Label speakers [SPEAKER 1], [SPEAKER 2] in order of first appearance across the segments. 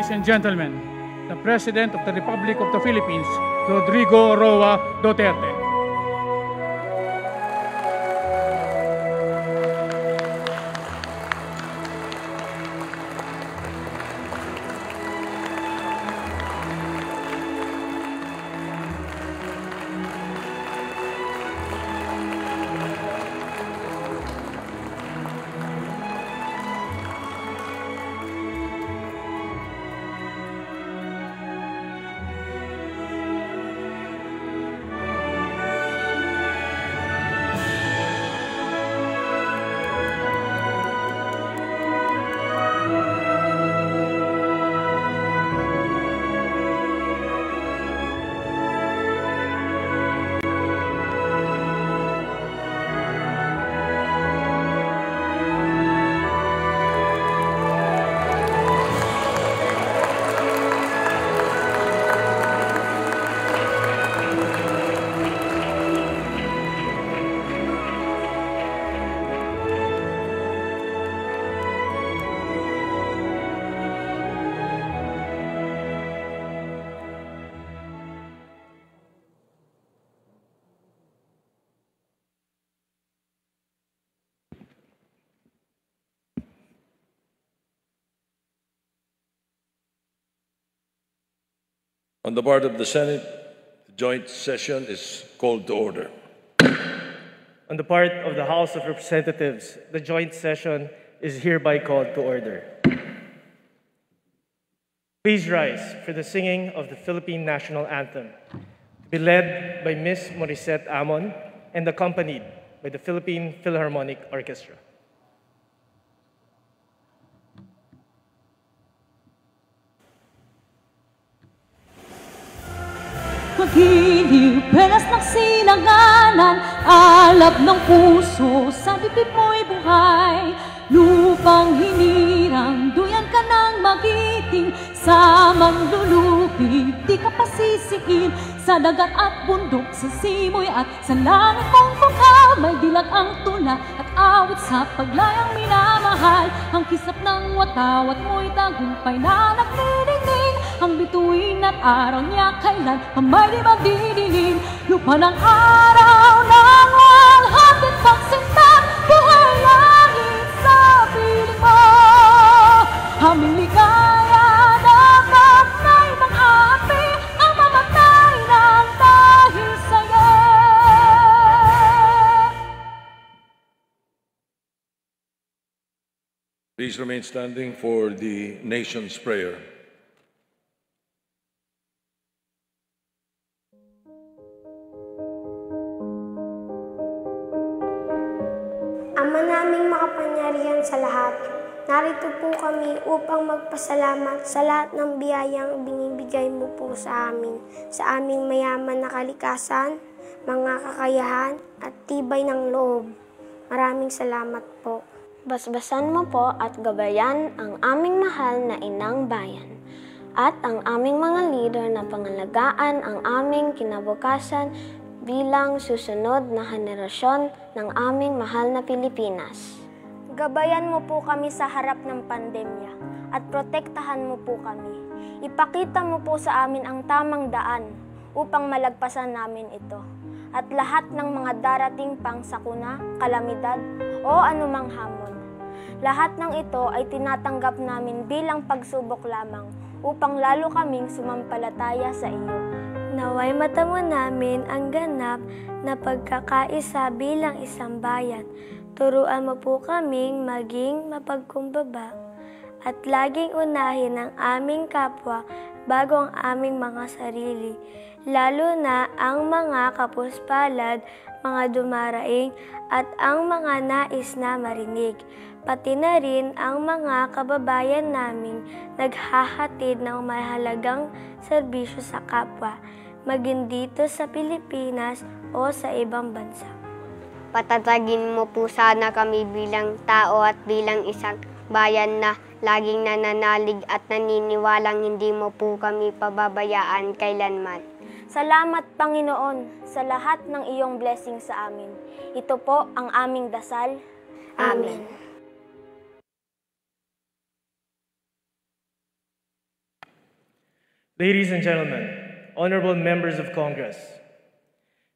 [SPEAKER 1] Ladies and gentlemen, the President of the Republic of the Philippines, Rodrigo Roa Duterte.
[SPEAKER 2] On the part of the Senate, the joint session is called to order.
[SPEAKER 3] On the part of the House of Representatives, the joint session is hereby called to order. Please rise for the singing of the Philippine National Anthem, to be led by Ms. Morissette Amon and accompanied by the Philippine Philharmonic Orchestra.
[SPEAKER 4] Magiliw, pelas ng sinanganan, alab ng puso, sa dibdib mo'y buhay. Lupang hinirang, duyan ka ng magiting, sa manlulupig, di ka pasisiin. Sa dagat at bundok, sa simoy at sa langit kong bukha, may dilag ang tula at awit sa paglayang minamahal. Ang kisap ng watawat mo'y tagumpay na nagdidingding, ang bituin at araw niya kailan kamay di magdidilim. Lupa ng araw ng walhatit pagsinta, buhay langit sa piling mo. Aming ligaya dapat na'y mag-api, ang mamatay ng dahil sa'yo.
[SPEAKER 2] Please remain standing for the nation's prayer.
[SPEAKER 5] Ama naming makapangyarihan sa lahat, narito po kami upang magpasalamat sa lahat ng biyayang binibigay mo po sa aming mayaman na kalikasan, mga kakayahan at tibay ng loob. Maraming salamat po.
[SPEAKER 6] Basbasan mo po at gabayan ang aming mahal na inang bayan at ang aming mga leader na pangalagaan ang aming kinabukasan bilang susunod na henerasyon ng aming mahal na Pilipinas.
[SPEAKER 5] Gabayan mo po kami sa harap ng pandemya at protektahan mo po kami. Ipakita mo po sa amin ang tamang daan upang malagpasan namin ito at lahat ng mga darating pang sakuna, kalamidad o anumang hamon. Lahat ng ito ay tinatanggap namin bilang pagsubok lamang upang lalo kaming sumampalataya sa iyo. Naway matamo namin ang ganap na pagkakaisa bilang isang bayan. Turuan mo po kaming maging mapagkumbaba at laging unahin ang aming kapwa bago ang aming mga sarili, lalo na ang mga kapuspalad, mga dumaraing at ang mga nais na marinig, pati na rin ang mga kababayan naming naghahatid ng mahalagang serbisyo sa kapwa, maging dito sa Pilipinas o sa ibang bansa.
[SPEAKER 7] Patatagin mo po sana kami bilang tao at bilang isang bayan na laging nananalig at naniniwalang hindi mo po kami pababayaan kailanman.
[SPEAKER 5] Salamat, Panginoon, sa lahat ng iyong blessing sa amin. Ito po ang aming dasal. Amen.
[SPEAKER 3] Ladies and gentlemen, honorable members of Congress,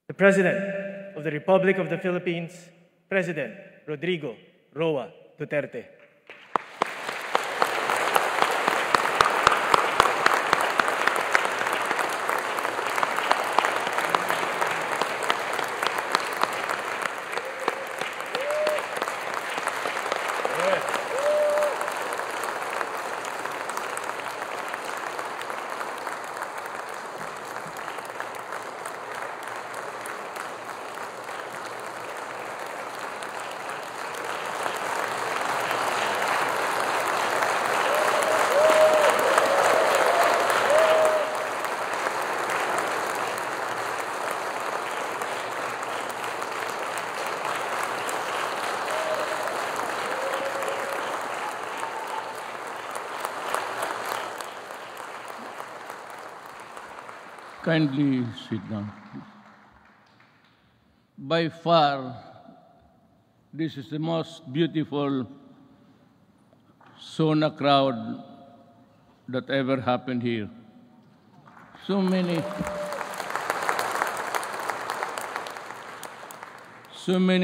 [SPEAKER 3] the President of the Republic of the Philippines, President Rodrigo Roa Duterte.
[SPEAKER 8] Kindly sit down, please. By far, this is the most beautiful SONA crowd that ever happened here. So many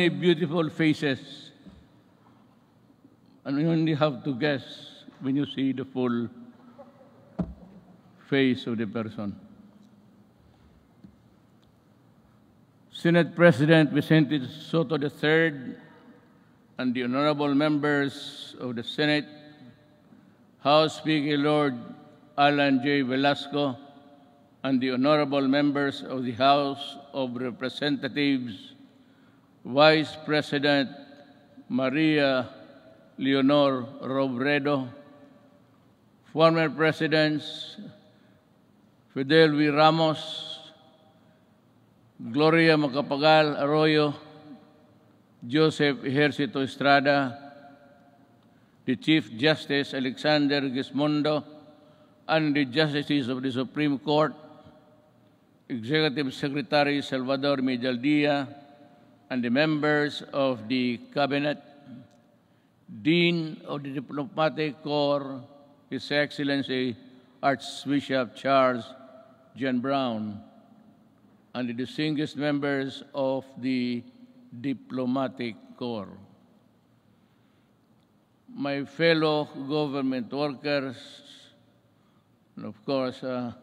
[SPEAKER 8] beautiful faces, and you only have to guess when you see the full face of the person. Senate President Vicente Soto III and the honorable members of the Senate, House Speaker Lord Alan J. Velasco, and the honorable members of the House of Representatives, Vice President Maria Leonor Robredo, former Presidents Fidel V. Ramos, Gloria Macapagal Arroyo, Joseph Ejercito Estrada, the Chief Justice Alexander Gismondo, and the Justices of the Supreme Court, Executive Secretary Salvador Medialdia, and the members of the Cabinet, Dean of the Diplomatic Corps, His Excellency Archbishop Charles John Brown, and the distinguished members of the Diplomatic Corps. My fellow government workers, and of course, to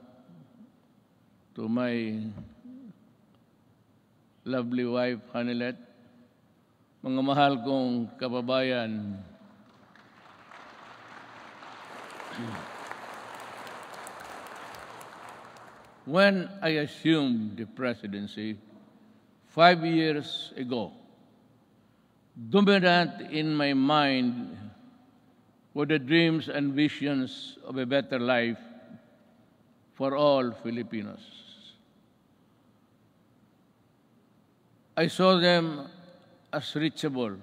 [SPEAKER 8] my lovely wife, Hanilet, mga mahal kong kababayan, when I assumed the presidency 5 years ago, dominant in my mind were the dreams and visions of a better life for all Filipinos. I saw them as reachable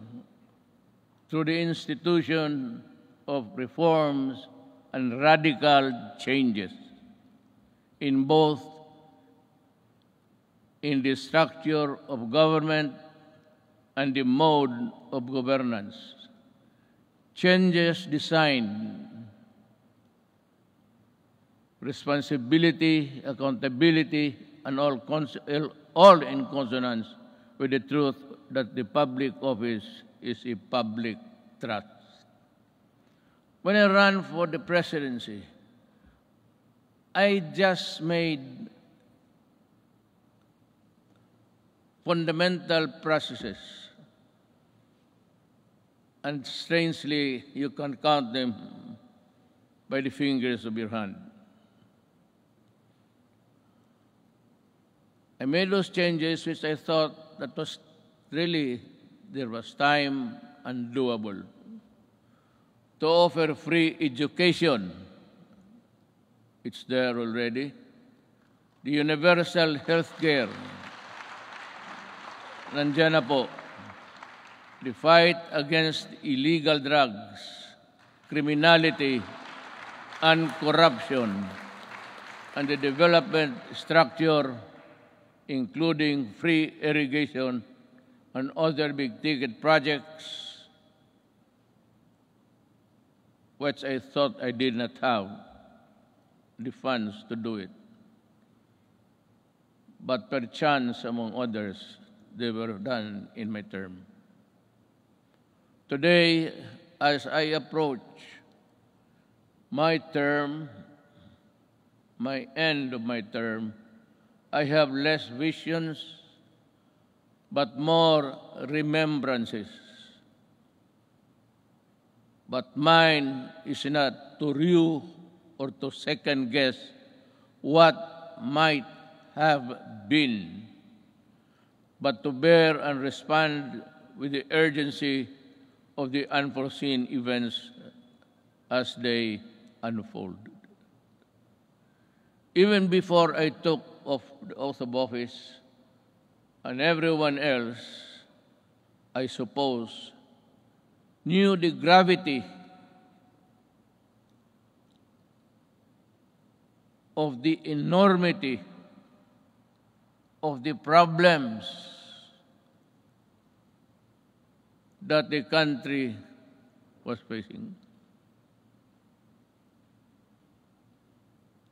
[SPEAKER 8] through the institution of reforms and radical changes in both in the structure of government and the mode of governance. Changes designed responsibility, accountability, and all in consonance with the truth that the public office is a public trust. When I ran for the presidency, I just made fundamental processes, and strangely, you can count them by the fingers of your hand. I made those changes which I thought that was really, there was time and doable. To offer free education, it's there already. The universal health care, nandiyan na po. The fight against illegal drugs, criminality, and corruption, and the development structure, including free irrigation and other big-ticket projects, which I thought I did not have. the funds to do it. But perchance, among others, they were done in my term. Today, as I approach my term, my end of my term, I have less visions, but more remembrances. But mine is not to rue or to second guess what might have been, but to bear and respond with the urgency of the unforeseen events as they unfold. Even before I took the oath of office, and everyone else, I suppose, knew the gravity of the enormity of the problems that the country was facing.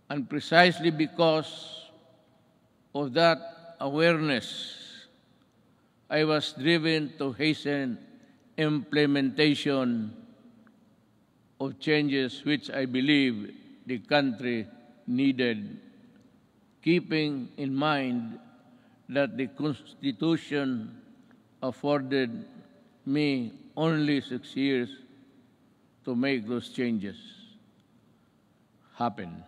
[SPEAKER 8] And precisely because of that awareness, I was driven to hasten implementation of changes which I believe the country needed, keeping in mind that the Constitution afforded me only 6 years to make those changes happen.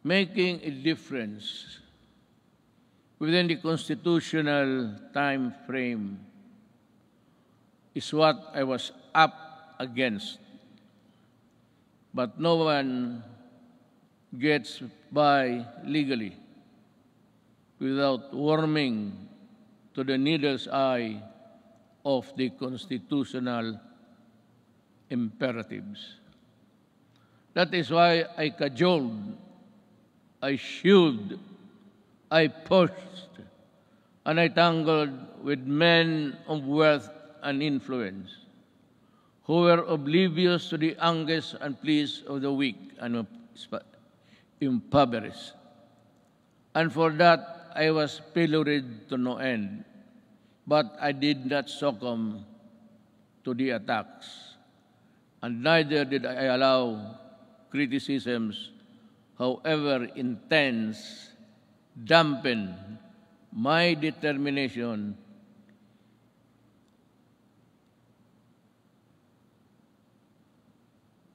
[SPEAKER 8] Making a difference within the constitutional time frame is what I was up against. But no one gets by legally without warming to the needle's eye of the constitutional imperatives. That is why I cajoled, I shewed, I pushed, and I tangled with men of wealth and influence who were oblivious to the angst and pleas of the weak and impoverished. And for that, I was pilloried to no end. But I did not succumb to the attacks, and neither did I allow criticisms, however intense, dampen my determination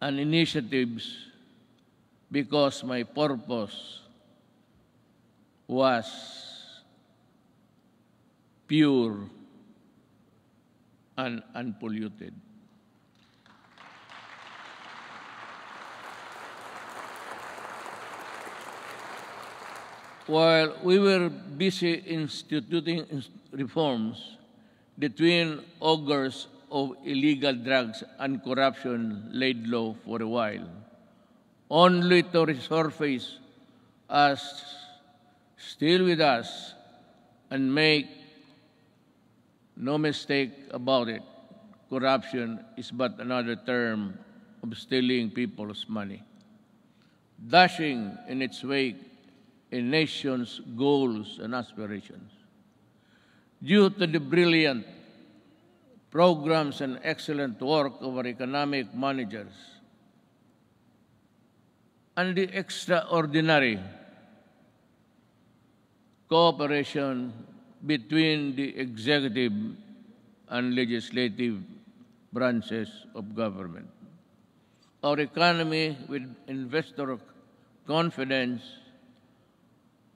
[SPEAKER 8] and initiatives, because my purpose was pure and unpolluted. While we were busy instituting reforms, the twin augurs of illegal drugs and corruption laid low for a while, only to resurface as still with us. And make no mistake about it, corruption is but another term of stealing people's money, dashing in its wake a nation's goals and aspirations. Due to the brilliant programs and excellent work of our economic managers and the extraordinary cooperation between the executive and legislative branches of government, our economy, with investor confidence,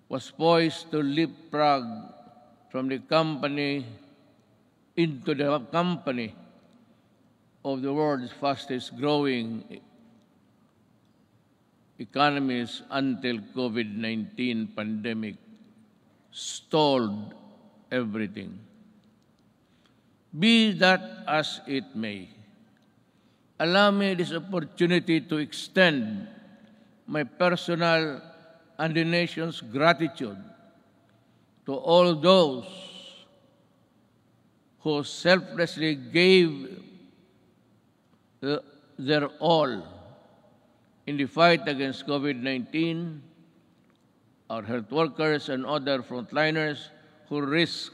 [SPEAKER 8] was poised to leapfrog from the company into the company of the world's fastest growing economies until COVID-19 pandemic stalled everything. Be that as it may, allow me this opportunity to extend my personal and the nation's gratitude to all those who selflessly gave their all In the fight against COVID-19, our health workers and other frontliners who risk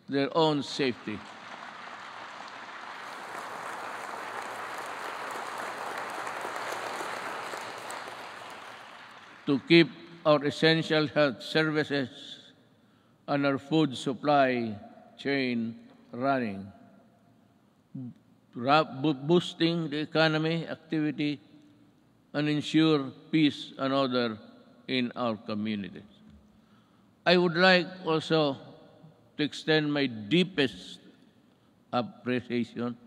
[SPEAKER 8] their own safety. To keep our essential health services and our food supply chain running, boosting the economy, activity, and ensure peace and order in our communities. I would like also to extend my deepest appreciation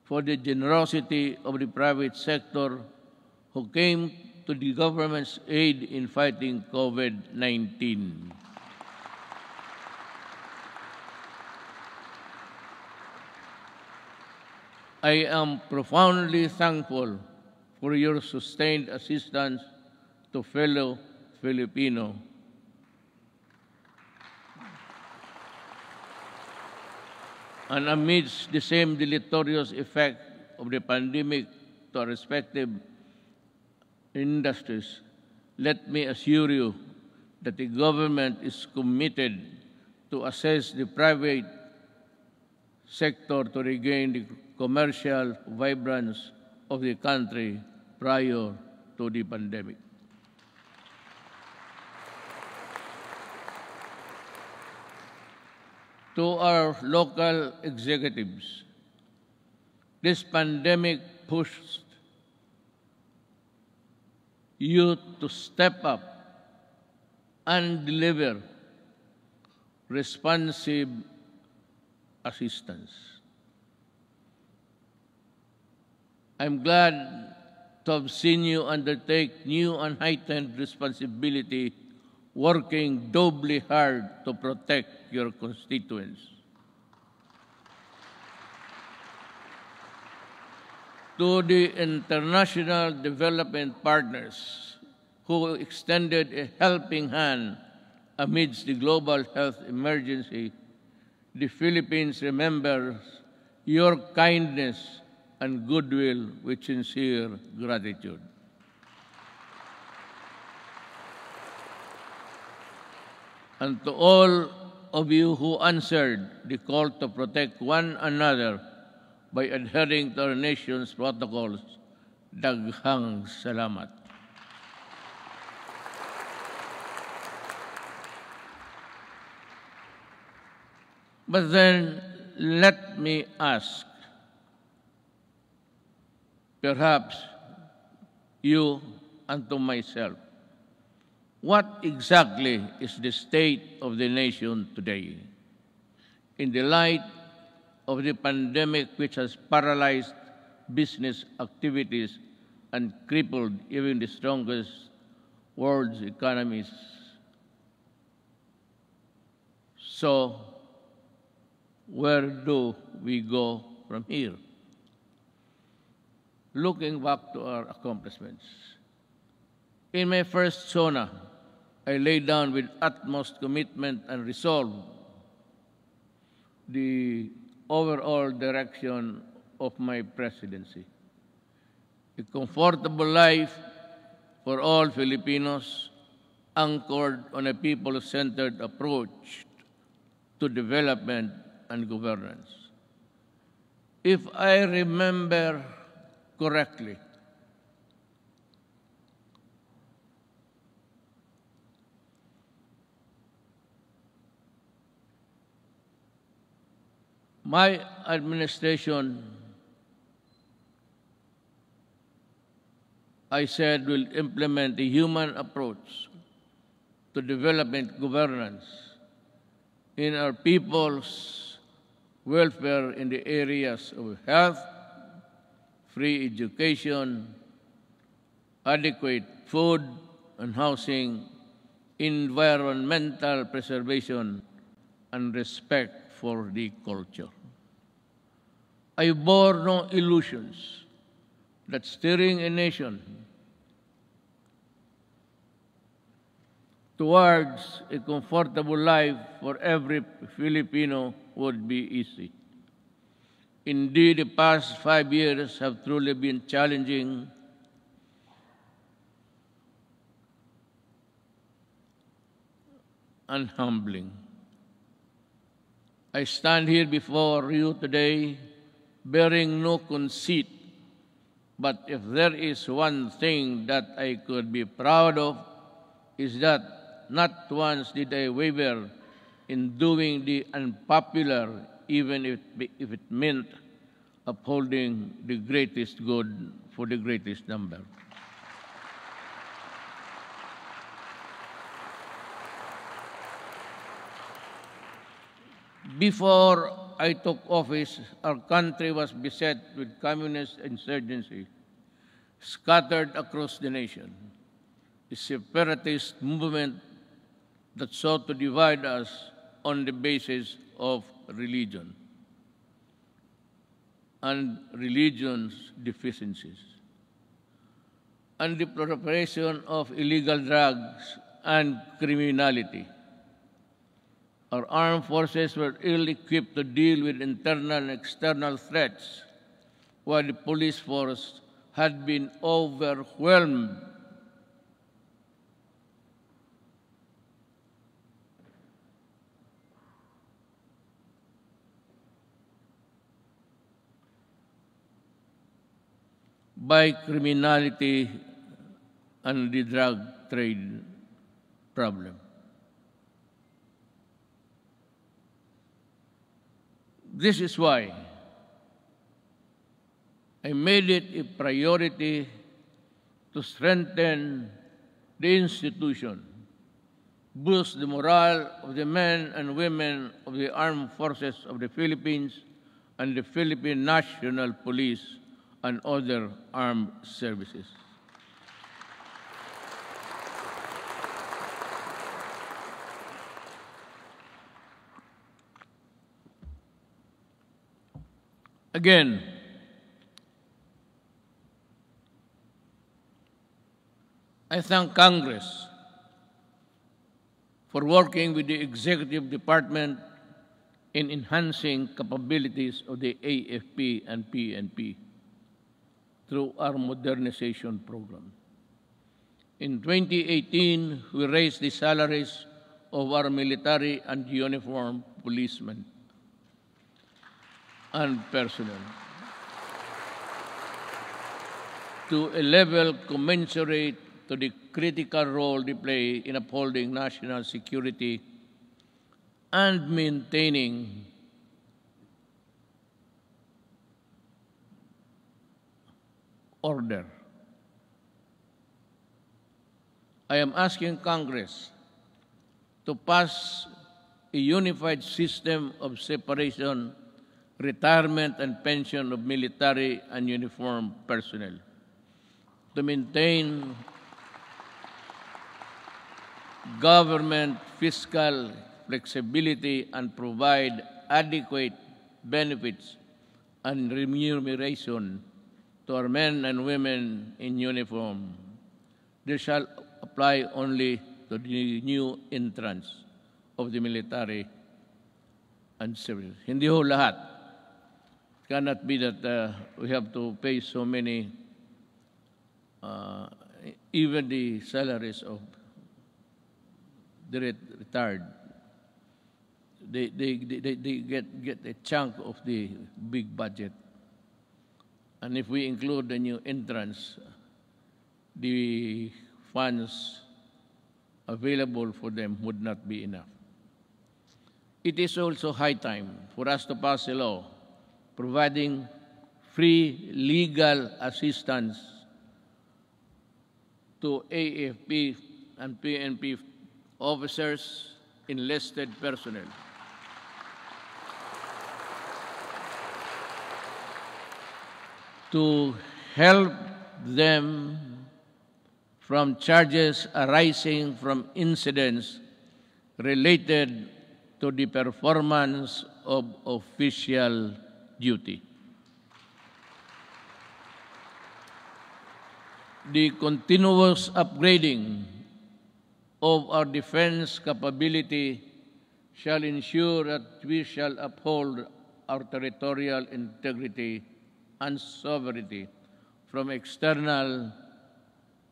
[SPEAKER 8] for the generosity of the private sector who came to the government's aid in fighting COVID-19. I am profoundly thankful for your sustained assistance to fellow Filipino. And amidst the same deleterious effect of the pandemic to our respective industries, let me assure you that the government is committed to assist the private sector to regain the commercial vibrance of the country prior to the pandemic. To our local executives, this pandemic pushed you to step up and deliver responsive assistance. I'm glad to have seen you undertake new and heightened responsibility, working doubly hard to protect your constituents. To the international development partners who extended a helping hand amidst the global health emergency, the Philippines remembers your kindness and goodwill with sincere gratitude. And to all of you who answered the call to protect one another by adhering to our nation's protocols, daghang salamat. But then, let me ask, perhaps you and to myself, what exactly is the state of the nation today? In the light of the pandemic which has paralyzed business activities and crippled even the strongest world's economies. So, where do we go from here? Looking back to our accomplishments. In my first SONA, I laid down with utmost commitment and resolve the overall direction of my presidency. A comfortable life for all Filipinos anchored on a people-centered approach to development and governance. If I remember correctly, my administration, I said, will implement a human approach to development governance in our people's welfare in the areas of health, free education, adequate food and housing, environmental preservation, and respect for the culture. I bore no illusions that steering a nation towards a comfortable life for every Filipino would be easy. Indeed, the past 5 years have truly been challenging, and humbling. I stand here before you today bearing no conceit, but if there is one thing that I could be proud of, is that not once did I waver in doing the unpopular, even if it meant upholding the greatest good for the greatest number. Before I took office, our country was beset with communist insurgency scattered across the nation, a separatist movement that sought to divide us on the basis of religion and religion's deficiencies, and the proliferation of illegal drugs and criminality. Our armed forces were ill-equipped to deal with internal and external threats, while the police force had been overwhelmed by criminality and the drug trade problem. This is why I made it a priority to strengthen the institution, boost the morale of the men and women of the armed forces of the Philippines and the Philippine National Police and other armed services. Again, I thank Congress for working with the Executive Department in enhancing capabilities of the AFP and PNP through our modernization program. In 2018, we raised the salaries of our military and uniformed policemen and personnel to a level commensurate to the critical role they play in upholding national security and maintaining order. I am asking Congress to pass a unified system of separation, retirement, and pension of military and uniformed personnel to maintain government fiscal flexibility and provide adequate benefits and remuneration to our men and women in uniform. This shall apply only to the new entrants of the military and civil. Hindi ho lahat. It cannot be that we have to pay so many, even the salaries of the retired. They get a chunk of the big budget. And if we include the new entrants, the funds available for them would not be enough. It is also high time for us to pass a law providing free legal assistance to AFP and PNP officers, enlisted personnel. To help them from charges arising from incidents related to the performance of official duty. The continuous upgrading of our defense capability shall ensure that we shall uphold our territorial integrity and sovereignty from external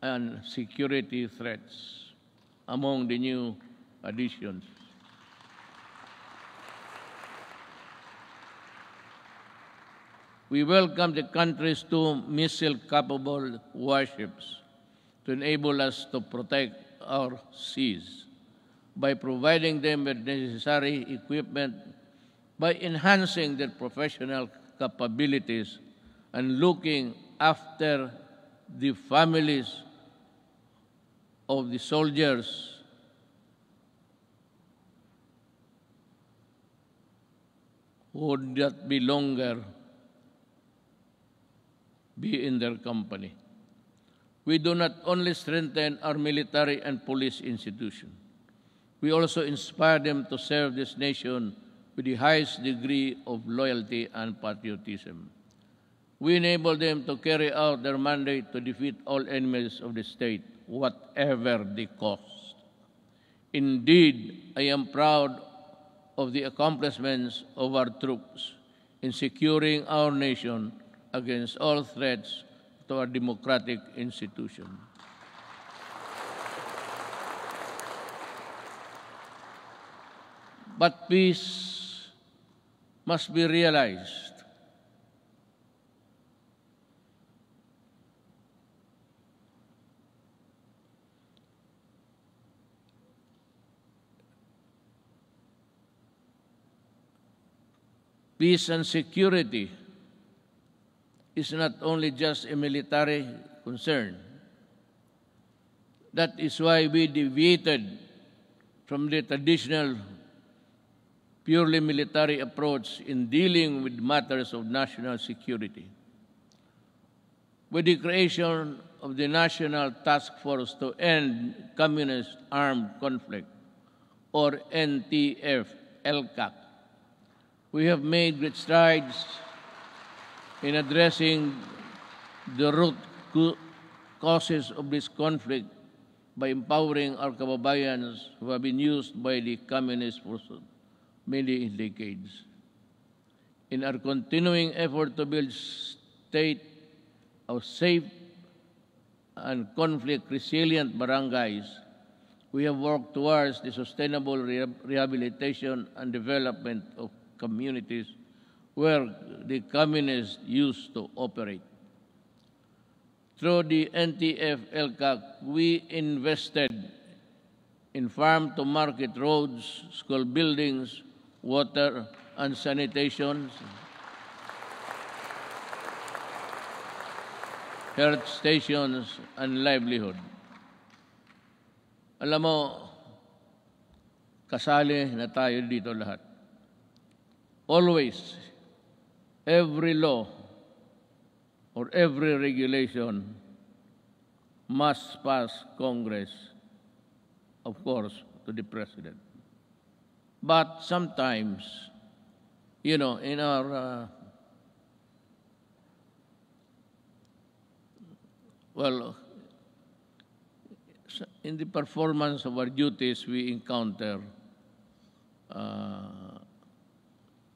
[SPEAKER 8] and security threats. Among the new additions. We welcome the country's 2 missile-capable warships to enable us to protect our seas by providing them with necessary equipment, by enhancing their professional capabilities, and looking after the families of the soldiers who would not be longer be in their company. We do not only strengthen our military and police institutions, we also inspire them to serve this nation with the highest degree of loyalty and patriotism. We enable them to carry out their mandate to defeat all enemies of the state, whatever the cost. Indeed, I am proud of the accomplishments of our troops in securing our nation against all threats to our democratic institution. But peace must be realized. Peace and security is not only just a military concern. That is why we deviated from the traditional purely military approach in dealing with matters of national security. With the creation of the National Task Force to End Communist Armed Conflict, or NTF-LCAC, we have made great strides in addressing the root causes of this conflict by empowering our kababayans who have been used by the communists for many decades. In our continuing effort to build state of safe and conflict-resilient barangays, we have worked towards the sustainable rehabilitation and development of communities where the communists used to operate. Through the NTF-LCAC, we invested in farm-to-market roads, school buildings, water and sanitation, health stations, and livelihood. Alam mo, kasali na tayo dito lahat. Always, every law or every regulation must pass Congress, of course, to the President. But sometimes, you know, in our, in the performance of our duties, we encounter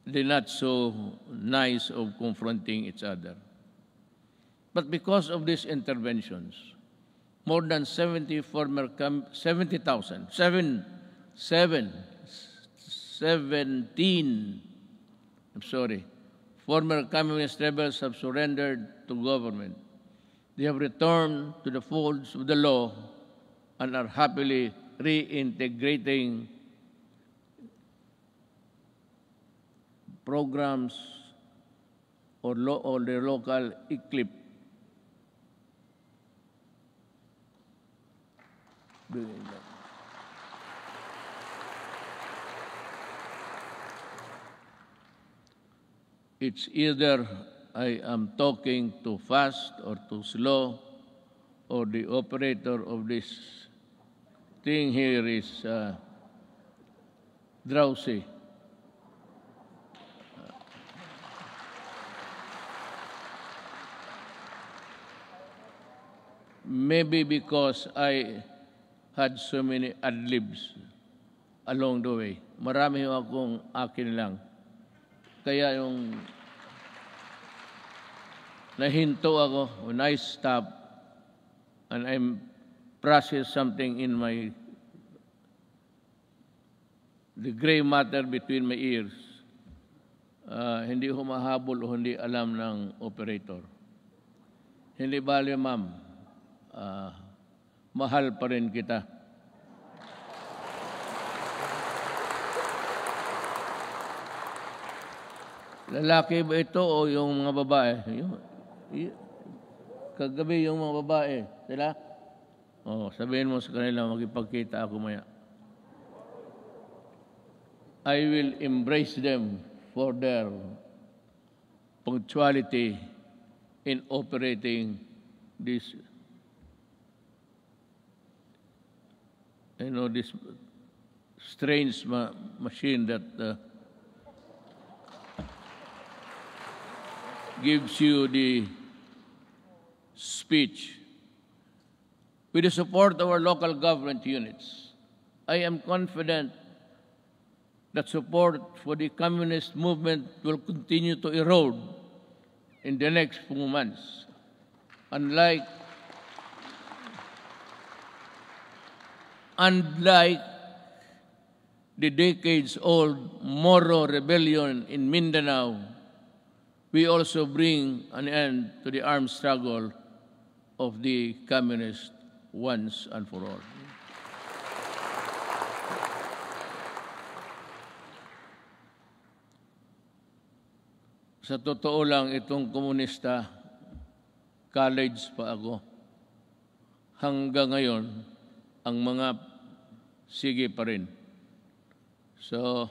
[SPEAKER 8] the not so nice of confronting each other. But because of these interventions, more than 17 former communist rebels have surrendered to government. They have returned to the folds of the law and are happily reintegrating programs or their local eclipse. It's either I am talking too fast or too slow, or the operator of this thing here is drowsy. Maybe because I had so many ad-libs along the way. Marami akong akin lang. Kaya yung nahinto ako when I stop and I process something in my the gray matter between my ears, hindi humahabol o hindi alam ng operator. Hindi bale, ma'am, mahal pa rin kita. Lalaki ba ito o yung mga babae? Kagabi yung mga babae, sila? Sabihin mo sa kanila, magipagkita ako maya. I will embrace them for their punctuality in operating this, this strange machine that gives you the speech. With the support of our local government units, I am confident that support for the communist movement will continue to erode in the next few months. Unlike the decades-old Moro rebellion in Mindanao, we also bring an end to the armed struggle of the communists once and for all. Sa totoo lang, itong komunista, college pa ako. Hanggang ngayon, ang mga sige pa rin. So,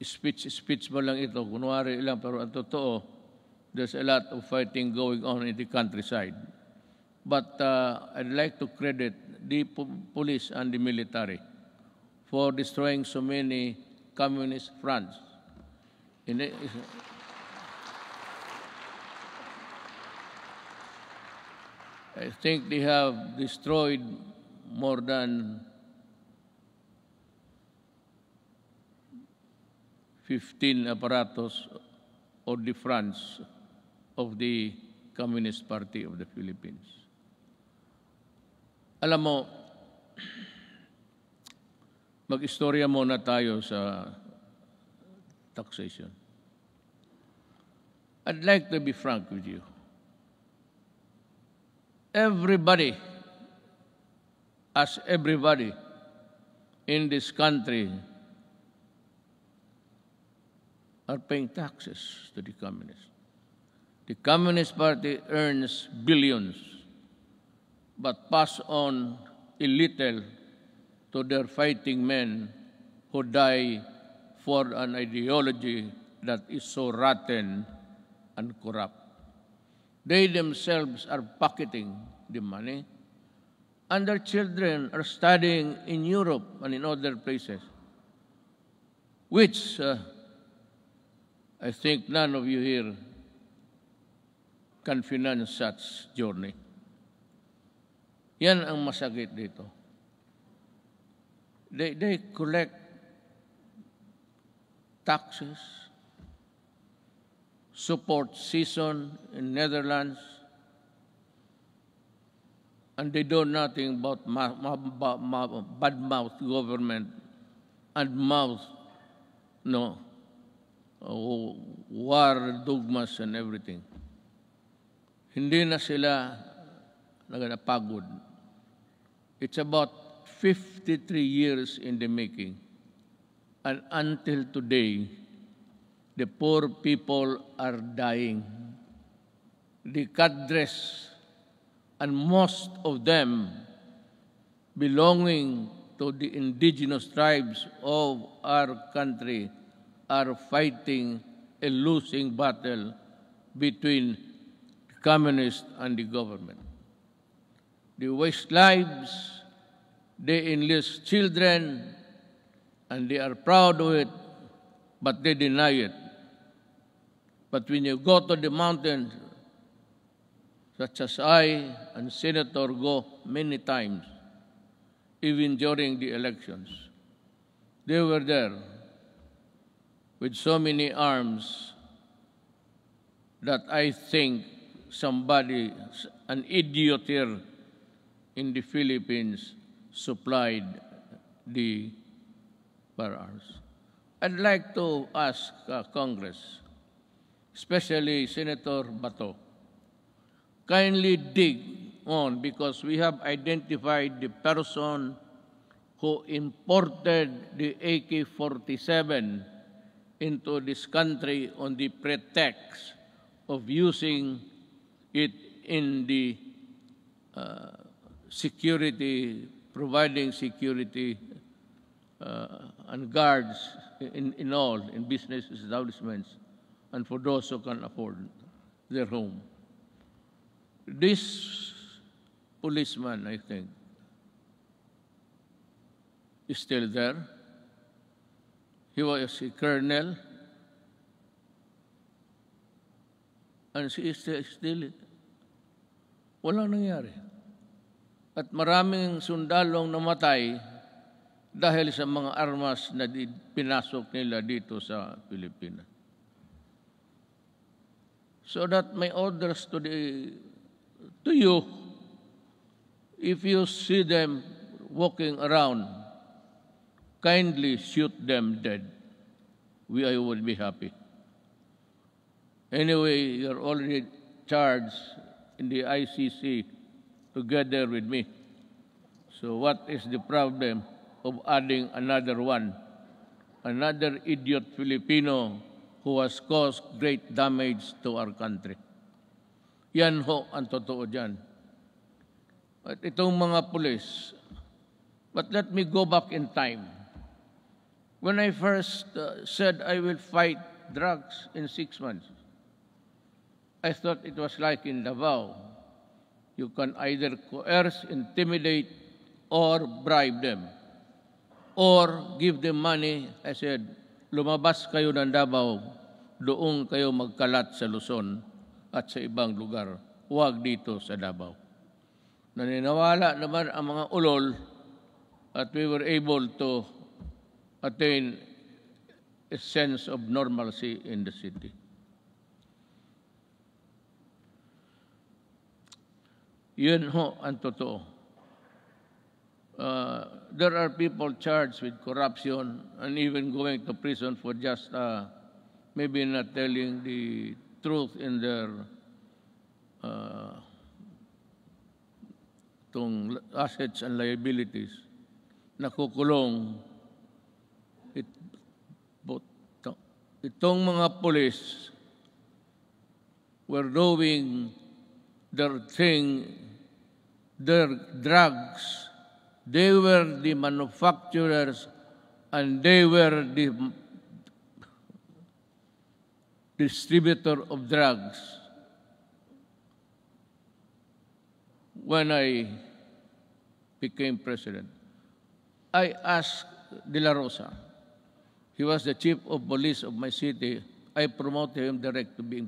[SPEAKER 8] speech mo lang ito, kunwari lang, pero ang totoo, there's a lot of fighting going on in the countryside. But I'd like to credit the police and the military for destroying so many communist fronts. I think they have destroyed more than 15 apparatus or the fronts of the Communist Party of the Philippines. Alam mo, mag-istorya muna tayo sa taxation. I'd like to be frank with you. Everybody in this country are paying taxes to the communists. The Communist Party earns billions, but pass on a little to their fighting men who die for an ideology that is so rotten and corrupt. They themselves are pocketing the money, and their children are studying in Europe and in other places, which I think none of you here can finance such journey. Yan ang masakit dito. They collect taxes, support season in Netherlands, and they do nothing but bad-mouth government and war dogmas and everything. Hindi na sila napagod. It's about 53 years in the making. And until today, the poor people are dying. The cadres, and most of them belonging to the indigenous tribes of our country, are fighting a losing battle between the communists and the government. They waste lives, they enlist children, and they are proud of it, but they deny it. But when you go to the mountains, such as I and Senator go many times, even during the elections, they were there with so many arms that I think somebody, an idiot here in the Philippines, supplied the firearms. I'd like to ask Congress, especially Senator Bato, kindly dig on, because we have identified the person who imported the AK-47 into this country on the pretext of using it in the security, providing security and guards in business establishments, and for those who can afford their home. This policeman, I think, is still there. He was a colonel, and she is still, walang nangyari. At maraming sundalong namatay dahil sa mga armas na pinasok nila dito sa Pilipinas. So that my orders to you, if you see them walking around, kindly shoot them dead. I would be happy. Anyway, you're already charged in the ICC together with me. So what is the problem of adding another one? Another idiot Filipino who has caused great damage to our country. Yan ho ang totoo dyan. At itong mga pulis, but let me go back in time. When I first said I will fight drugs in 6 months, I thought it was like in Davao. You can either coerce, intimidate, or bribe them, or give them money. I said, lumabas kayo ng Davao, doon kayo magkalat sa Luzon at sa ibang lugar. Huwag dito sa Davao. Naniniwala naman ang mga ulol at we were able to attain a sense of normalcy in the city. Yun ho ang totoo. There are people charged with corruption and even going to prison for just maybe not telling the truth in their assets and liabilities. Nakukulong. Itong mga police were doing their thing, their drugs. They were the manufacturers and they were the distributor of drugs. When I became president, I asked De La Rosa. He was the chief of police of my city. I promoted him direct to being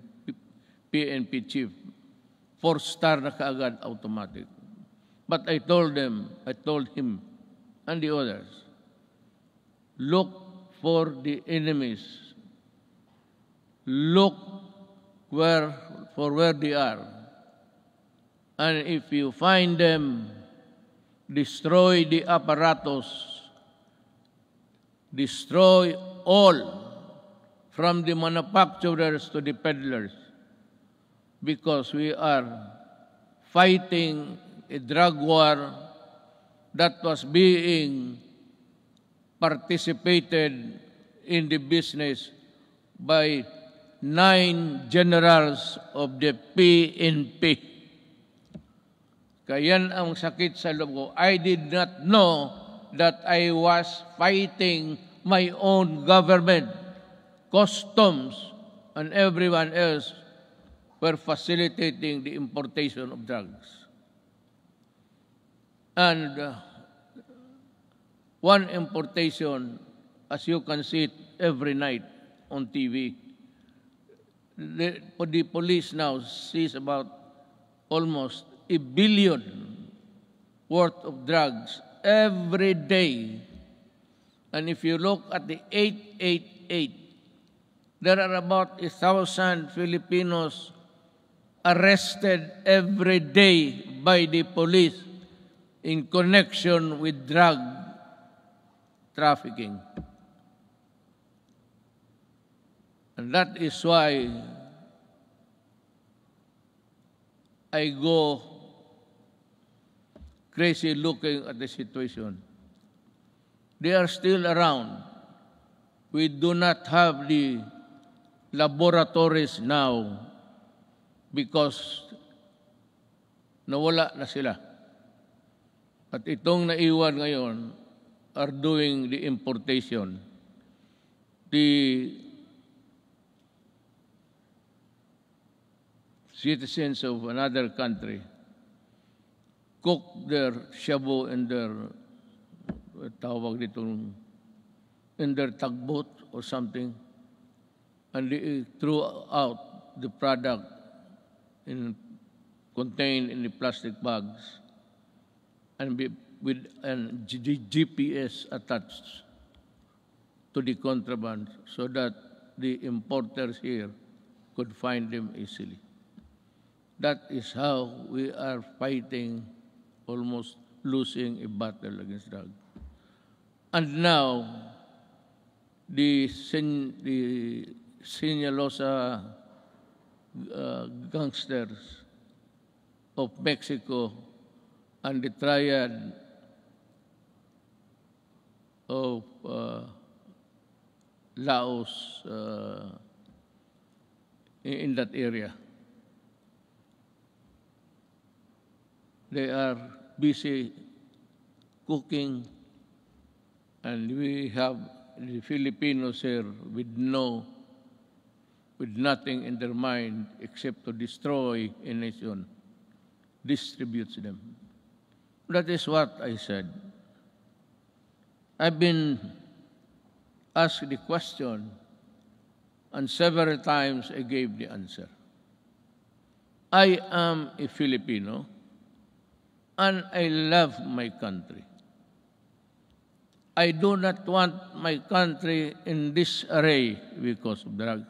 [SPEAKER 8] PNP chief. 4-star na kaagad, automatic. But I told him and the others, look for the enemies. Look for where they are. And if you find them, destroy the apparatus. Destroy all, from the manufacturers to the peddlers, because we are fighting a drug war that was being participated in the business by 9 generals of the PNP. Kaya yan ang sakit sa loob ko. I did not know that I was fighting my own government. Customs and everyone else were facilitating the importation of drugs. And one importation, as you can see it every night on TV, the police now sees about almost $1 billion worth of drugs every day. And if you look at the 888, there are about 1,000 Filipinos arrested every day by the police in connection with drug trafficking. And that is why I go crazy looking at the situation. They are still around. We do not have the laboratories now because nawala na sila. At itong naiwan ngayon are doing the importation. The citizens of another country cook their shabu in their in their tugboat or something, and they threw out the product contained in the plastic bags and with an GPS attached to the contraband so that the importers here could find them easily. That is how we are fighting, almost losing a battle against drugs. And now, the Sinaloa gangsters of Mexico and the triad of Laos in that area. They are busy cooking, and we have the Filipinos here with nothing in their mind except to destroy a nation, distributes them. That is what I said. I've been asked the question, and several times I gave the answer. I am a Filipino, and I love my country. I do not want my country in disarray because of drugs.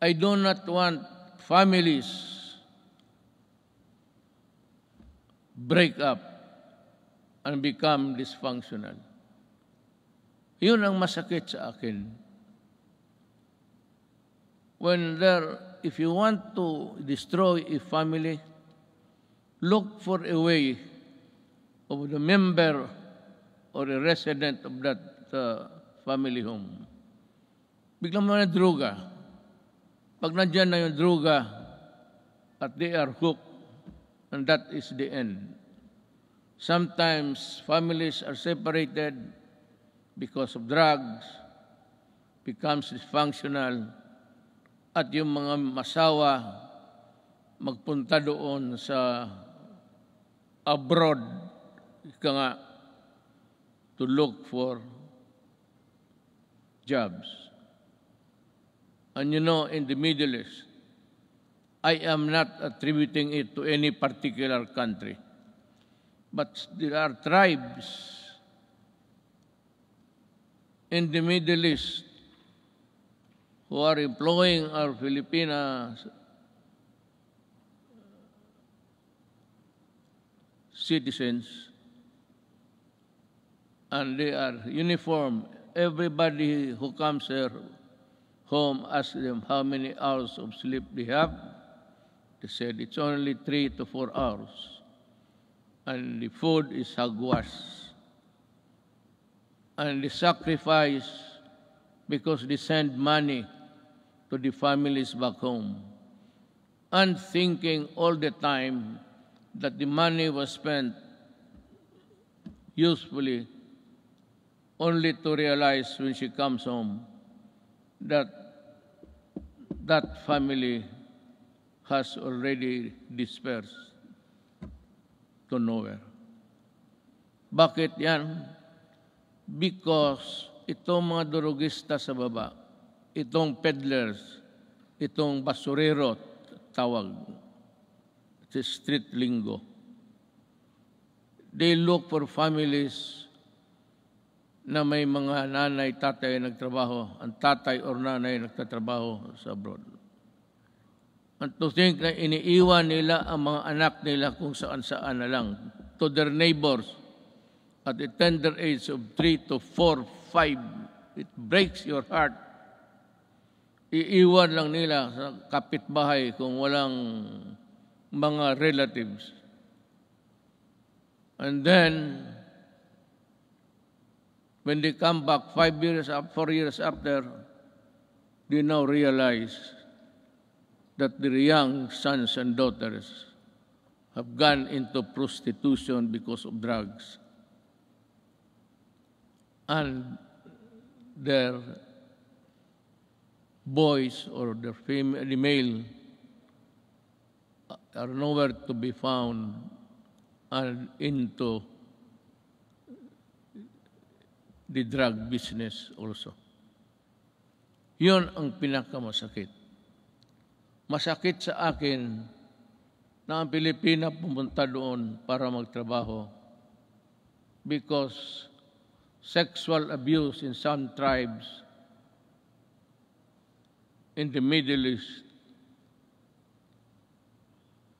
[SPEAKER 8] I do not want families break up and become dysfunctional. Yun ang masakit sa akin. If you want to destroy a family, look for a way of the member or a resident of that family home. Biglang mo na droga. Pag nandyan na yung droga at they are hooked, and that is the end. Sometimes families are separated because of drugs, becomes dysfunctional, at yung mga masawa magpunta doon sa abroad, ika nga, to look for jobs. And you know, in the Middle East, I am not attributing it to any particular country, but there are tribes in the Middle East who are employing our Filipina citizens, and they are uniform. Everybody who comes here home asks them how many hours of sleep they have. They said it's only 3 to 4 hours. And the food is hogwash. And the sacrifice because they send money to the families back home. And thinking all the time that the money was spent usefully, only to realize when she comes home that that family has already dispersed to nowhere. Bakit yan? Because itong mga durugista sa baba, itong peddlers, itong basurero, tawag, it's street lingo. They look for families na may mga nanay, tatay nagtrabaho, ang tatay or nanay nagtatrabaho sa abroad. And to think na iniiwan nila ang mga anak nila kung saan-saan na lang, to their neighbors, at the tender age of 3 to 4, 5, it breaks your heart. Iiwan lang nila sa kapitbahay kung walang mga relatives. And then, when they come back 4 years after, they now realize that their young sons and daughters have gone into prostitution because of drugs. And their boys or their the male are nowhere to be found and into the drug business also. Yun ang pinakamasakit. Masakit sa akin na ang Pilipina pumunta doon para magtrabaho because sexual abuse in some tribes in the Middle East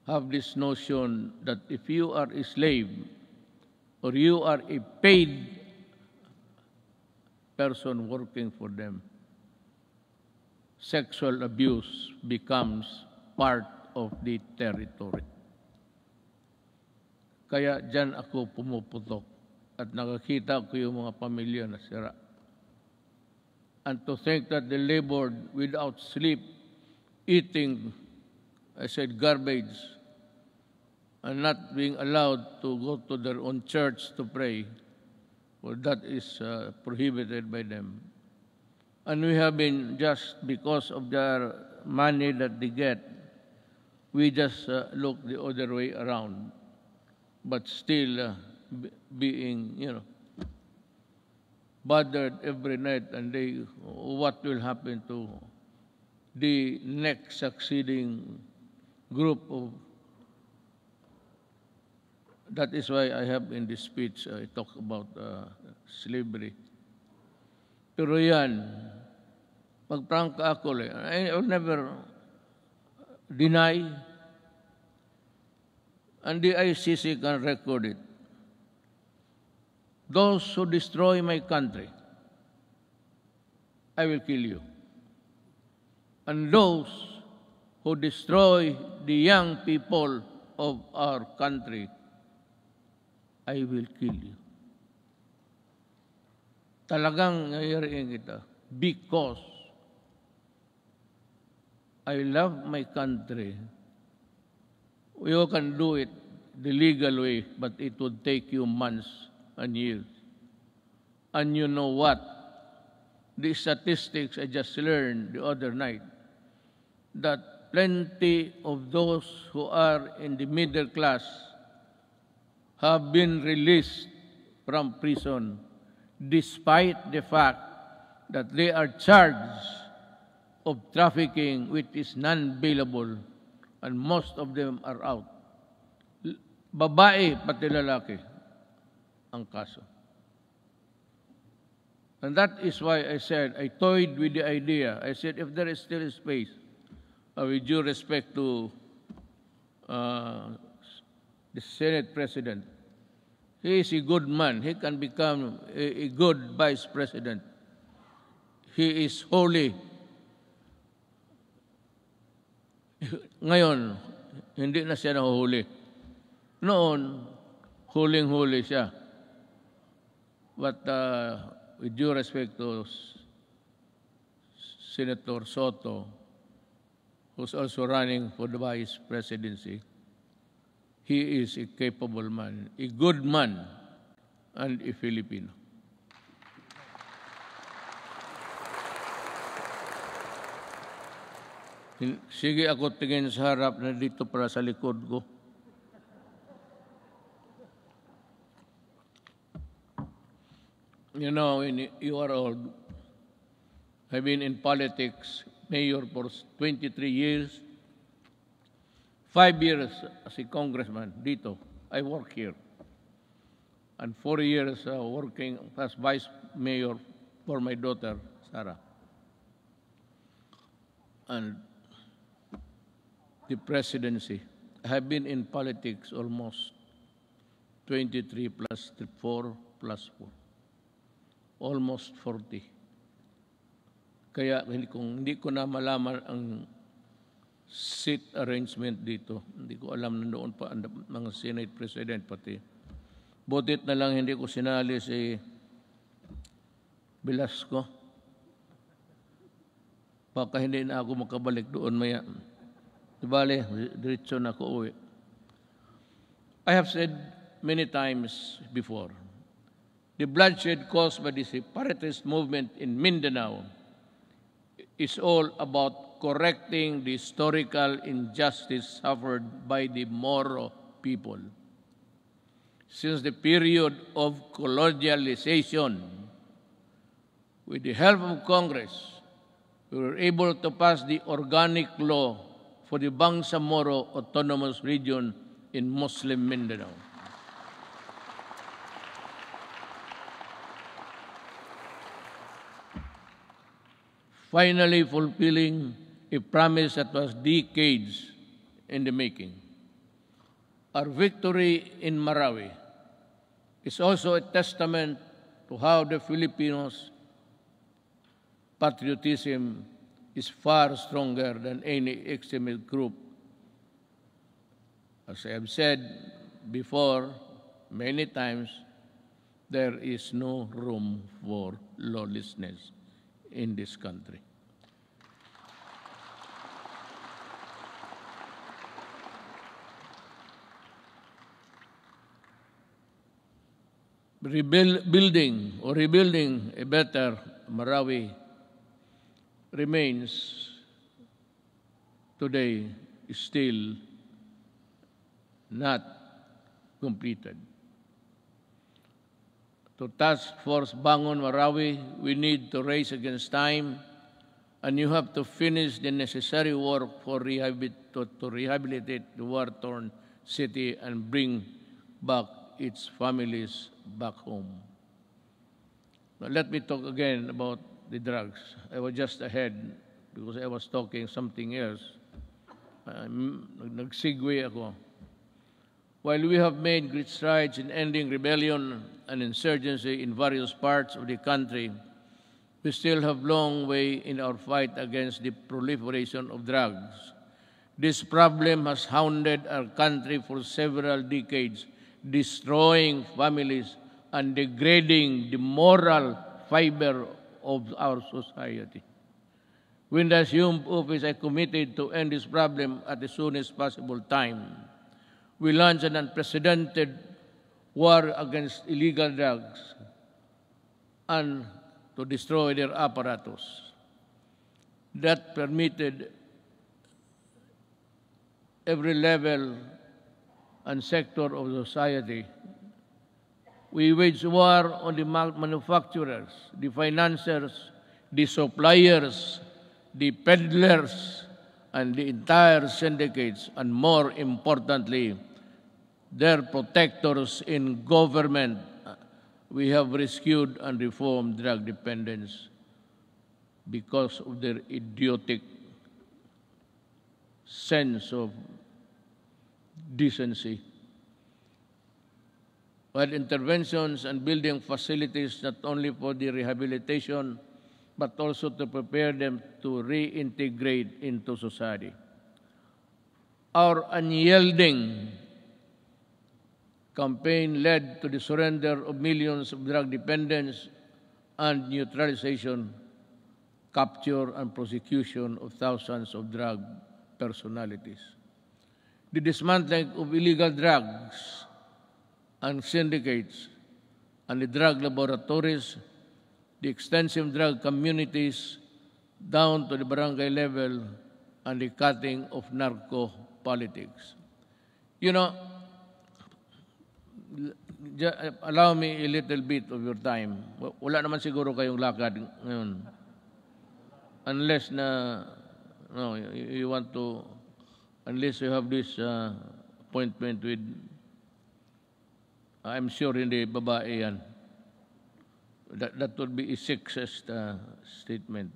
[SPEAKER 8] have this notion that if you are a slave or you are a paid person working for them, sexual abuse becomes part of the territory. Kaya dyan ako pumuputok at nakakita ko yung mga pamilya na sira. And to think that they labored without sleep, eating, I said, garbage, and not being allowed to go to their own church to pray, well, that is prohibited by them. And we have been, just because of their money that they get, we just look the other way around, but still being, bothered every night and day, what will happen to the next succeeding group of. That is why I have in this speech, I talk about slavery. Pero yan, magprangka ako I will never deny, and the ICC can record it. Those who destroy my country, I will kill you. And those who destroy the young people of our country, I will kill you. Talagang ngayariin kita because I love my country. You can do it the legal way, but it would take you months and years. And you know what? The statistics I just learned the other night, that plenty of those who are in the middle class have been released from prison despite the fact that they are charged of trafficking which is non-bailable, and most of them are out. Babae pati lalaki ang kaso. And that is why I said, I toyed with the idea. I said, if there is still space, with due respect to the Senate President, he is a good man. He can become a good Vice President. He is holy. Ngayon, hindi na siya nahuhuli. Noon, huling-huli siya. But with due respect to Senator Soto, who's also running for the Vice Presidency, he is a capable man, a good man, and a Filipino. Sige ako tingin sa harap na dito para sa likod ko. You know, when you are old, I've been in politics, mayor for 23 years, 5 years as a congressman dito. I work here. And 4 years working as vice mayor for my daughter, Sarah. And the presidency. I have been in politics almost 23 plus 4 plus 4. Almost 40. Kaya kung hindi ko na malaman ang seat arrangement dito, hindi ko alam na noon pa ang mga Senate President pati. Butit na lang hindi ko sinali si Velasco. Baka hindi na ako makabalik doon maya. Dibale, diretso na ako uwi. I have said many times before, the bloodshed caused by the separatist movement in Mindanao is all about correcting the historical injustice suffered by the Moro people. Since the period of colonialization, with the help of Congress, we were able to pass the organic law for the Bangsamoro Autonomous Region in Muslim Mindanao. Finally fulfilling a promise that was decades in the making. Our victory in Marawi is also a testament to how the Filipinos' patriotism is far stronger than any extremist group. As I have said before many times, there is no room for lawlessness in this country. Rebuilding a better Marawi remains today still not completed. To Task Force Bangon Marawi, we need to race against time, and you have to finish the necessary work for to rehabilitate the war-torn city and bring back its families back home. Now, let me talk again about the drugs. I was just ahead because I was talking something else. Nag-segue ako. While we have made great strides in ending rebellion and insurgency in various parts of the country, we still have a long way in our fight against the proliferation of drugs. This problem has hounded our country for several decades, destroying families and degrading the moral fiber of our society. When the assumed office, I committed to end this problem at the soonest possible time. We launched an unprecedented war against illegal drugs and to destroy their apparatus. That permitted every level and sector of society. We waged war on the manufacturers, the financiers, the suppliers, the peddlers, and the entire syndicates, and more importantly, their protectors in government. We have rescued and reformed drug dependence because of their idiotic sense of decency. While interventions and building facilities not only for the rehabilitation, but also to prepare them to reintegrate into society. Our unyielding campaign led to the surrender of millions of drug dependents and neutralization, capture, and prosecution of thousands of drug personalities. The dismantling of illegal drugs and syndicates and the drug laboratories, the extensive drug communities down to the barangay level, and the cutting of narco politics. You know, allow me a little bit of your time. Wala naman siguro kayong lakad ngayon. Unless na, no, you want to, unless you have this appointment with, I'm sure hindi babae yan. That would be a sexist statement.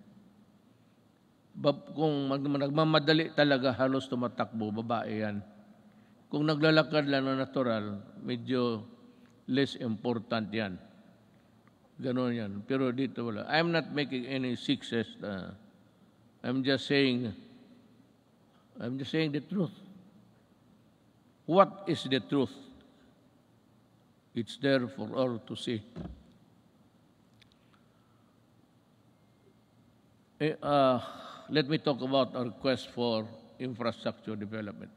[SPEAKER 8] Kung nagmamadali talaga, halos tumatakbo, babae yan. Kung naglalakad lang na natural, medyo less important yan. Ganon yan. Pero dito wala. I'm not making any success. I'm just saying the truth. What is the truth? It's there for all to see. Let me talk about our quest for infrastructure development.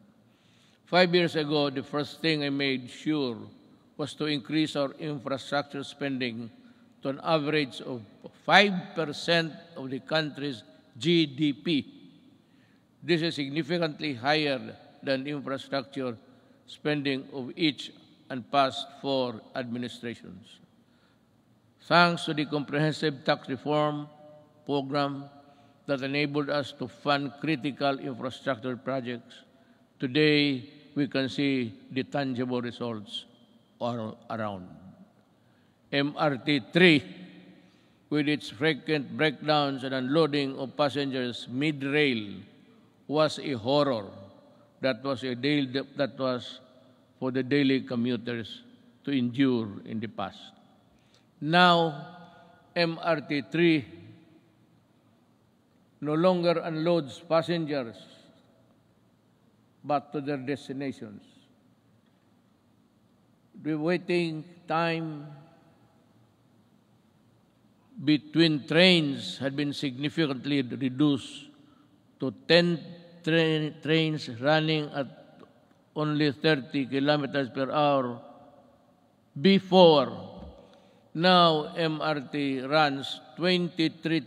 [SPEAKER 8] 5 years ago, the first thing I made sure was to increase our infrastructure spending to an average of 5% of the country's GDP. This is significantly higher than infrastructure spending of each and past 4 administrations. Thanks to the comprehensive tax reform program that enabled us to fund critical infrastructure projects, today we can see the tangible results all around. MRT-3, with its frequent breakdowns and unloading of passengers mid-rail, was a horror. That was for the daily commuters to endure in the past. Now, MRT-3 no longer unloads passengers but to their destinations. The waiting time between trains had been significantly reduced to 10 trains running at only 30 kilometers per hour before. Now MRT runs 23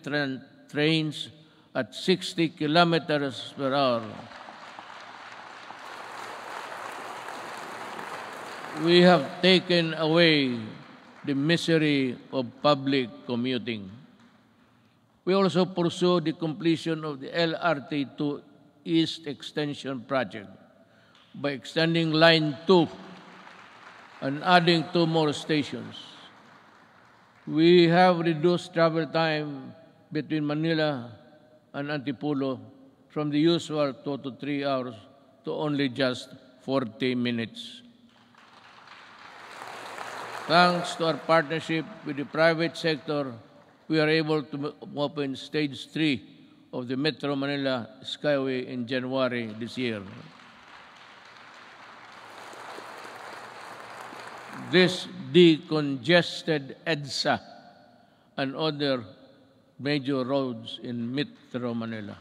[SPEAKER 8] trains at 60 kilometers per hour. We have taken away the misery of public commuting. We also pursue the completion of the LRT to East Extension project by extending Line 2 and adding 2 more stations. We have reduced travel time between Manila and Antipolo from the usual 2 to 3 hours to only just 40 minutes. Thanks to our partnership with the private sector, we are able to open Stage 3 of the Metro Manila Skyway in January this year. This decongested EDSA and other major roads in Metro Manila.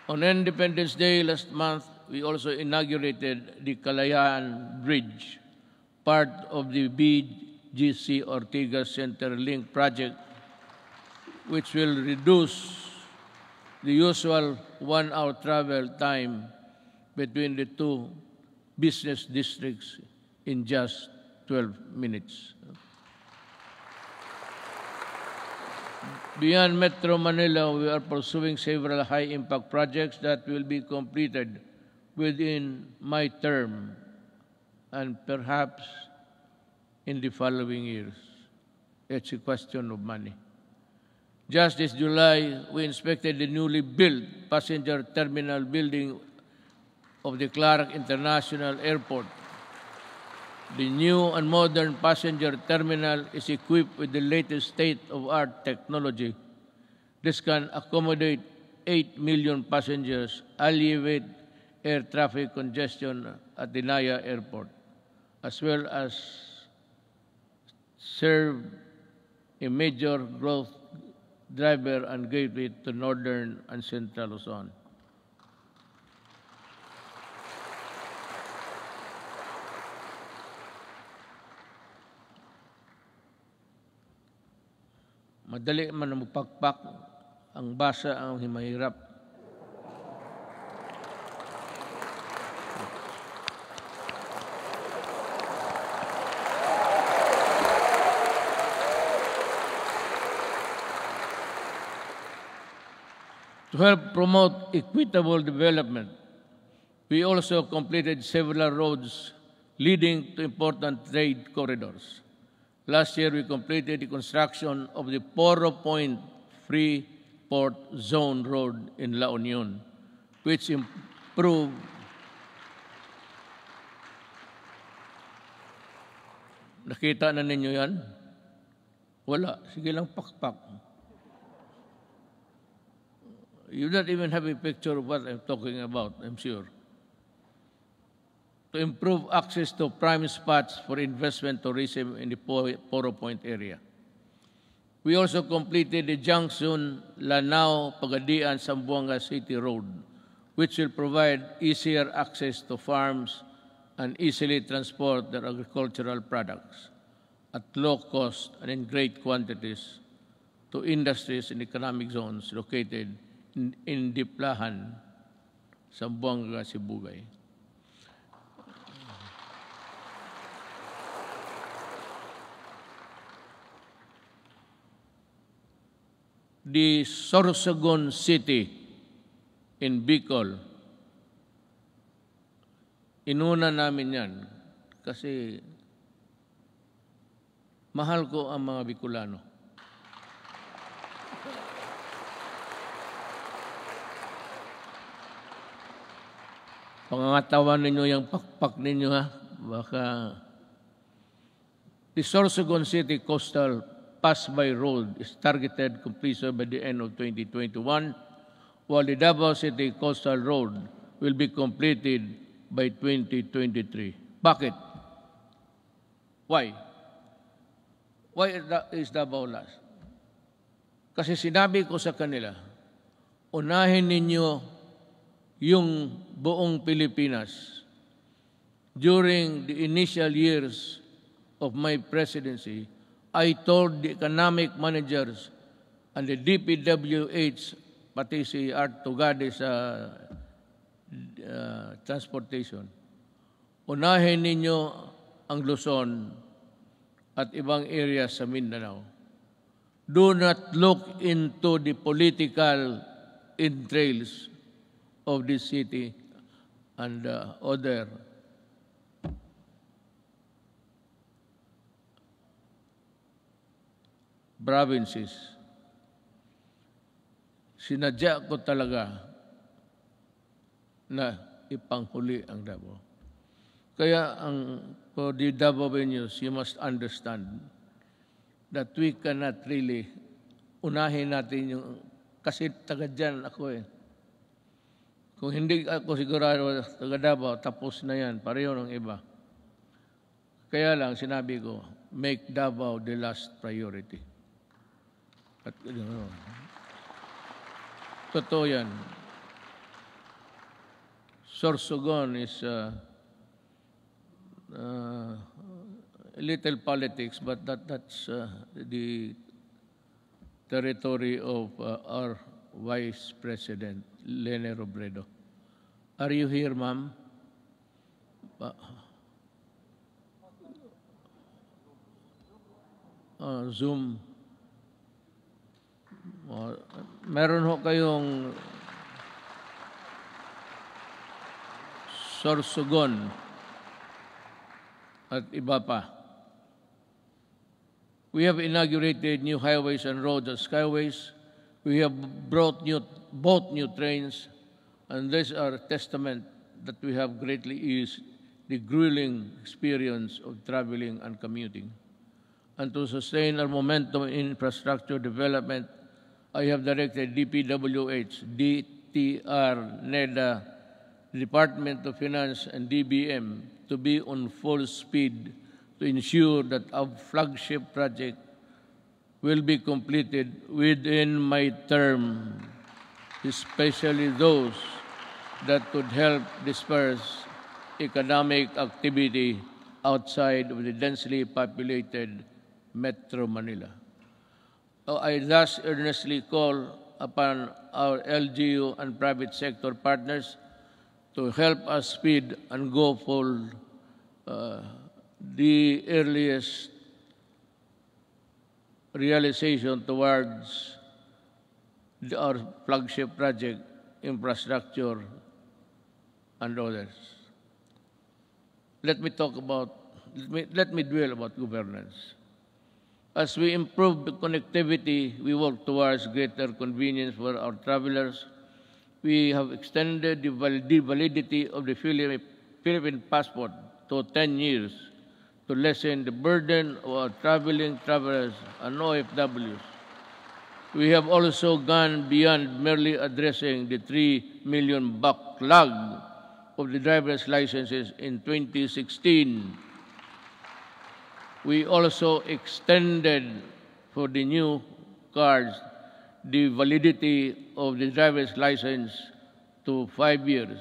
[SPEAKER 8] On Independence Day last month, we also inaugurated the Kalayaan Bridge, part of the BGC Ortigas Centerlink project, which will reduce the usual 1-hour travel time between the 2 business districts in just 12 minutes. Beyond Metro Manila, we are pursuing several high-impact projects that will be completed within my term and perhaps in the following years. It's a question of money. Just this July, we inspected the newly built passenger terminal building of the Clark International Airport. The new and modern passenger terminal is equipped with the latest state-of-art technology. This can accommodate 8 million passengers, alleviate air traffic congestion at the Naya Airport, as well as serve a major growth driver and gateway to northern and central Luzon. Madali man ang magpakpak, ang basa ang mahirap. To help promote equitable development, we also completed several roads leading to important trade corridors. Last year, we completed the construction of the Poro Point Free Port Zone Road in La Union, which improved Nakita na ninyo yan? Wala. Sige lang, pakpak. You don't even have a picture of what I'm talking about, I'm sure. To improve access to prime spots for investment tourism in the Poro Point area. We also completed the junction Lanao-Pagadian Zamboanga City Road, which will provide easier access to farms and easily transport their agricultural products at low cost and in great quantities to industries and economic zones located in Diplahan, Zamboanga, Sibugay. The Sorsogon City in Bicol, inuna namin yan kasi mahal ko ang mga Bicolano. Pangangatawan ninyo yung pakpak ninyo, ha? Baka the Sorsogon City Coastal Pass-by Road is targeted completion by the end of 2021, while the Davao City Coastal Road will be completed by 2023. Bakit? Why? Why is Davao last? Kasi sinabi ko sa kanila, unahin ninyo yung buong Pilipinas. During the initial years of my presidency, I told the economic managers and the DPWH, pati si Art Tugade sa transportation, unahin ninyo ang Luzon at ibang areas sa Mindanao. Do not look into the political entrails of this city and other provinces. Sinadya ko talaga na ipanghuli ang Davao. Kaya for the Davaoenos, you must understand that we cannot really unahin natin yung, kasi taga dyan ako eh. Kung hindi ako sigurado taga Davao, tapos na yan, pareho ng iba. Kaya lang sinabi ko, make Davao the last priority. At totoo yan. Sorsogon is a little politics, but that's the territory of our Vice President, Lene Robredo. Are you here, ma'am? Zoom. Meron ho kayong Sorsogon at iba pa. We have inaugurated new highways and roads and skyways. We have bought new trains, and these are a testament that we have greatly eased the grueling experience of traveling and commuting. And to sustain our momentum in infrastructure development, I have directed DPWH, DTR, NEDA, Department of Finance, and DBM to be on full speed to ensure that our flagship project will be completed within my term, especially those that could help disperse economic activity outside of the densely populated Metro Manila. I thus earnestly call upon our LGU and private sector partners to help us speed and go for the earliest realization towards our flagship project, infrastructure, and others. Let me dwell about governance. As we improve the connectivity, we work towards greater convenience for our travelers. We have extended the validity of the Philippine passport to 10 years to lessen the burden of our traveling travelers and OFWs. We have also gone beyond merely addressing the 3 million backlog of the driver's licenses in 2016. We also extended for the new cards the validity of the driver's license to 5 years,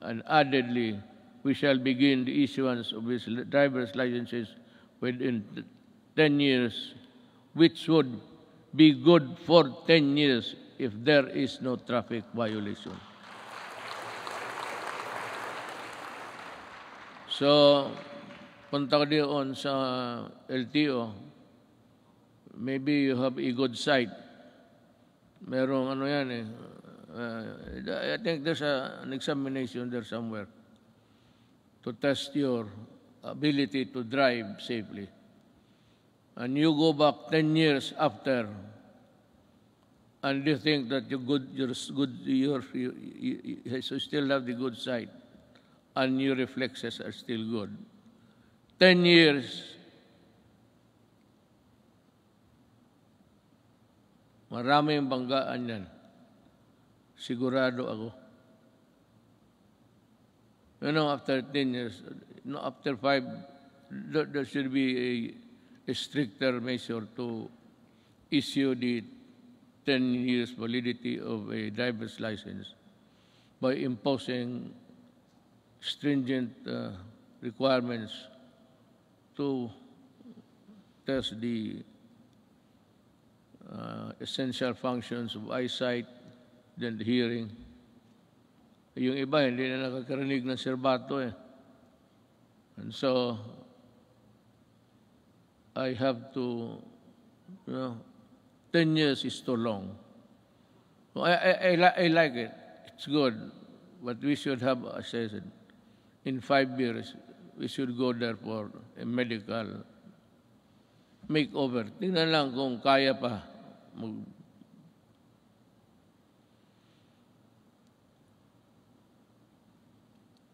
[SPEAKER 8] and addedly, we shall begin the issuance of these driver's licenses within 10 years, which would be good for 10 years if there is no traffic violation. So, punta ka doon sa LTO, maybe you have a good sight. Merong ano yan eh. I think there's an examination there somewhere to test your ability to drive safely. And you go back 10 years after, and you think that you still have the good sight, and your reflexes are still good. 10 years, maraming banggaan yan. Sigurado ako. You know, after 10 years, after 5, there should be a stricter measure to issue the 10 years validity of a driver's license by imposing stringent requirements to test the essential functions of eyesight, then the hearing. Yung iba, hindi na nakakarinig ng serbato eh. And so, I have to, 10 years is too long. So I like it. It's good. But we should have, as I said, in 5 years, we should go there for a medical makeover. Tingnan lang kung kaya pa.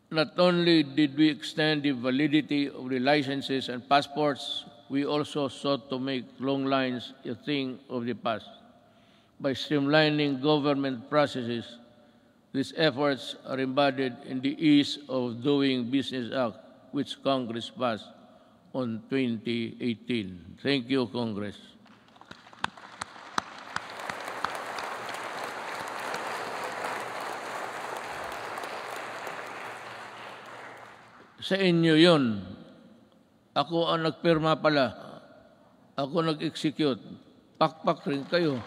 [SPEAKER 8] Not only did we extend the validity of the licenses and passports, we also sought to make long lines a thing of the past. By streamlining government processes, these efforts are embodied in the Ease of Doing Business Act, which Congress passed on 2018. Thank you, Congress. Sa inyo yun. Ako ang nagpirma pala. Ako nag-execute. Pakpak rin kayo.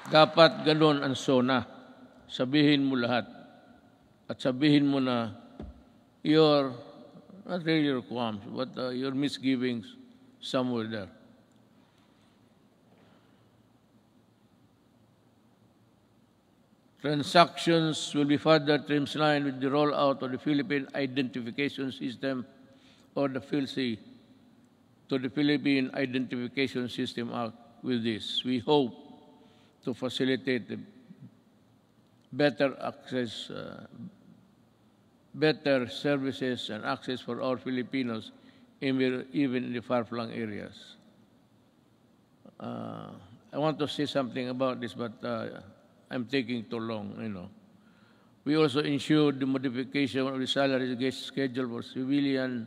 [SPEAKER 8] Dapat ganun ang SONA. Sabihin mo lahat. At sabihin mo na your, not really your qualms, but your misgivings somewhere there. Transactions will be further streamlined with the rollout of the Philippine Identification System, or the PhilSy, to the Philippine Identification System Act. With this, we hope to facilitate the better access, better services and access for all Filipinos, even in the far-flung areas. I want to say something about this, but I'm taking too long, We also ensured the modification of the salary schedule for civilian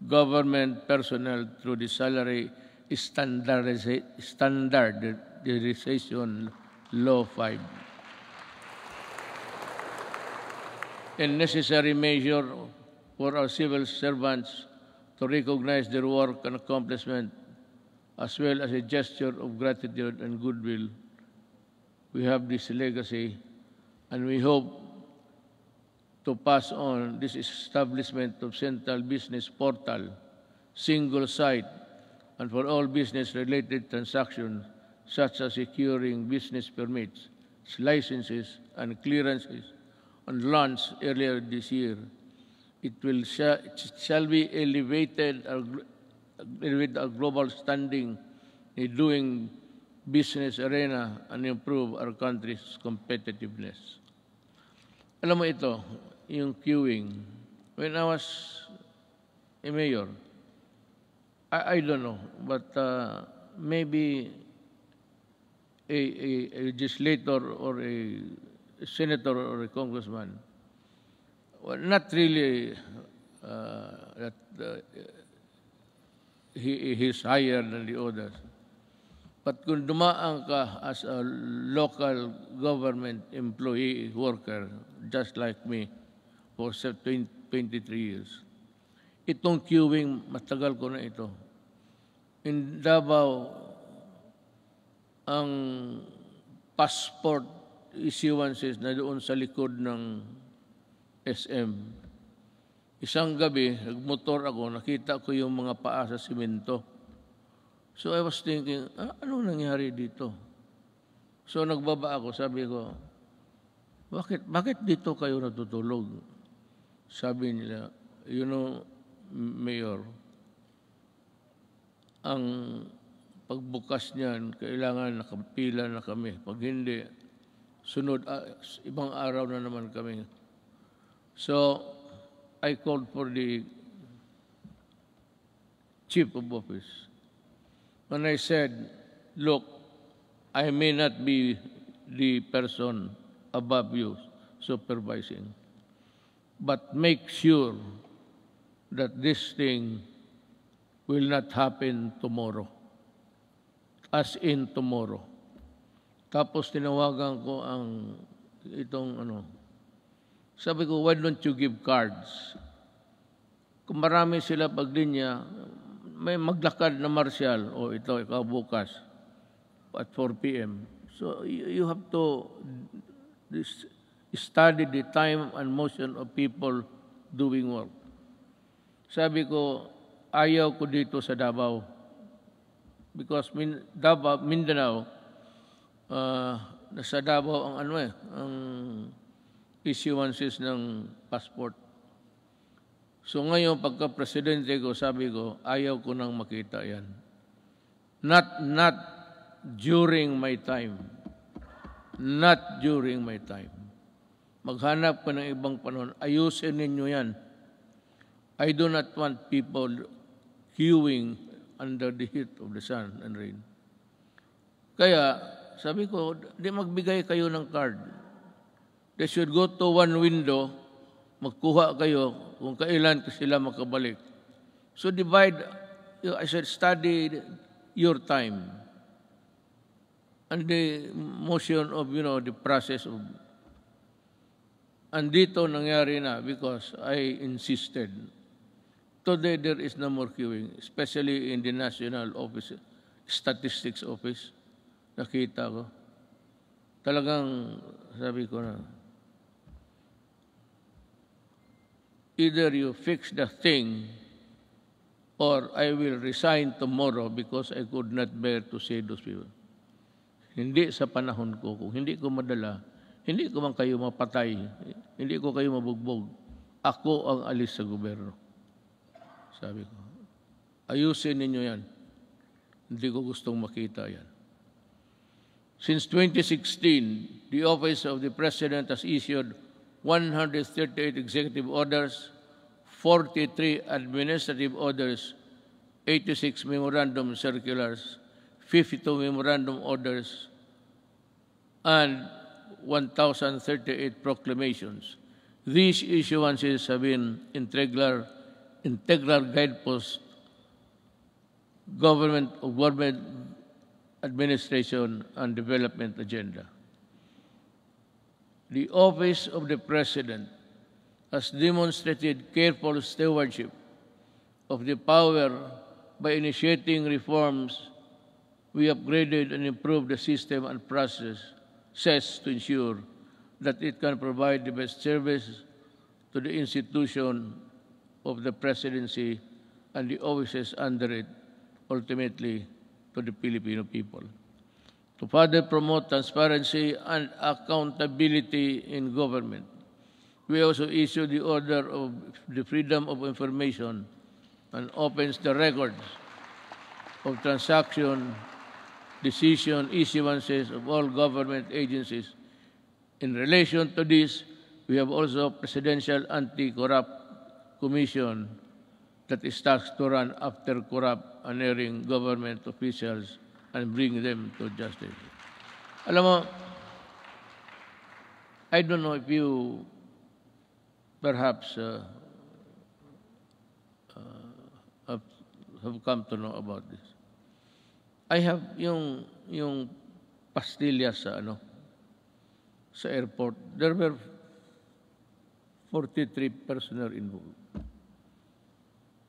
[SPEAKER 8] government personnel through the Salary Standardization Law 5. A necessary measure for our civil servants to recognize their work and accomplishment, as well as a gesture of gratitude and goodwill. We have this legacy, and we hope to pass on this establishment of central business portal, single site, and for all business-related transactions, such as securing business permits, licenses, and clearances, and launched earlier this year. It shall be elevated our global standing in doing business arena and improve our country's competitiveness. Alam mo ito, yung queuing. When I was a mayor, I don't know, but maybe a legislator or a senator or a congressman, well, not really that he's higher than the others. But kung dumaan ka as a local government employee worker, just like me, for 23 years, itong queuing, matagal ko na ito. In Davao, ang passport issuances na doon sa likod ng SM. Isang gabi, nagmotor ako, nakita ko yung mga paa sa simento. So I was thinking, ano nangyari dito? So nagbaba ako, sabi ko, bakit dito kayo natutulog? Sabi nila, you know, Mayor, ang pagbukas niyan, kailangan nakapila na kami. Pag hindi, sunod, ibang araw na naman kami. So, I called for the chief of office. When I said, look, I may not be the person above you supervising, but make sure that this thing will not happen tomorrow. As in tomorrow. Tapos tinawagan ko ang itong sabi ko, why don't you give cards? Kung marami sila paglinya, may maglakad na martial, ito, ikaw bukas, at 4 p.m. So you have to study the time and motion of people doing work. Sabi ko, ayaw ko dito sa Davao. Because Davao, Mindanao, nasa Davao ang ang issuances ng passport. So ngayon, pagka-presidente ko, sabi ko, ayaw ko nang makita yan. Not during my time. Not during my time. Maghanap ka ng ibang panahon. Ayusin ninyo yan. I do not want people queuing under the heat of the sun and rain. Kaya, sabi ko, di magbigay kayo ng card. They should go to one window, magkuha kayo kung kailan sila makabalik. So divide, I said, study your time and the motion of, the process of. And dito nangyari na because I insisted. Today there is no more queuing, especially in the National Office, Statistics Office. Nakita ko. Talagang sabi ko na, either you fix the thing or I will resign tomorrow because I could not bear to see those people. Hindi sa panahon ko. Kung hindi ko madala, hindi ko man kayo mapatay, hindi ko kayo mabugbog. Ako ang alis sa gobyerno. Sabi ko, ayusin ninyo yan. Hindi ko gustong makita yan. Since 2016, the Office of the President has issued 138 executive orders, 43 administrative orders, 86 memorandum circulars, 52 memorandum orders, and 1,038 proclamations. These issuances have been integral guideposts government administration and development agenda. The Office of the President has demonstrated careful stewardship of the power by initiating reforms. We upgraded and improved the system and processes to ensure that it can provide the best service to the institution of the presidency and the offices under it, ultimately to the Filipino people. To further promote transparency and accountability in government, we also issued the Order of the Freedom of Information and opens the records of transaction decision issuances of all government agencies. In relation to this, we have also Presidential Anti-Corrupt Commission that is tasked to run after corrupt and erring government officials and bring them to justice. Alam mo, I don't know if you perhaps have come to know about this. I have yung pastillas sa airport. There were 43 personnel involved.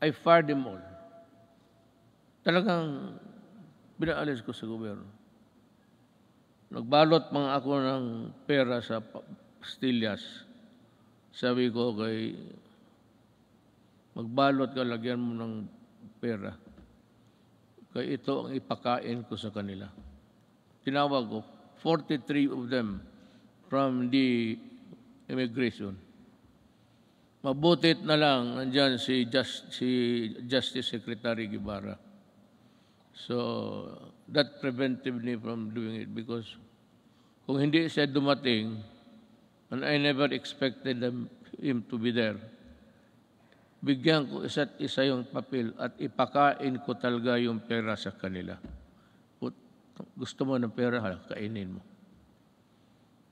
[SPEAKER 8] I fired them all. Talagang binaalis ko sa gobyerno. Nagbalot mga ako ng pera sa pastillas. Sabi ko magbalot ka, lagyan mo ng pera. Kaya ito ang ipakain ko sa kanila. Tinawag ko, 43 of them from the immigration. Mabutit na lang nandyan si Justice Secretary Guevara. So, that prevented me from doing it because kung hindi siya dumating, and I never expected him to be there, bigyan ko isa't isa yung papel at ipakain ko talaga yung pera sa kanila. Gusto mo ng pera, kainin mo.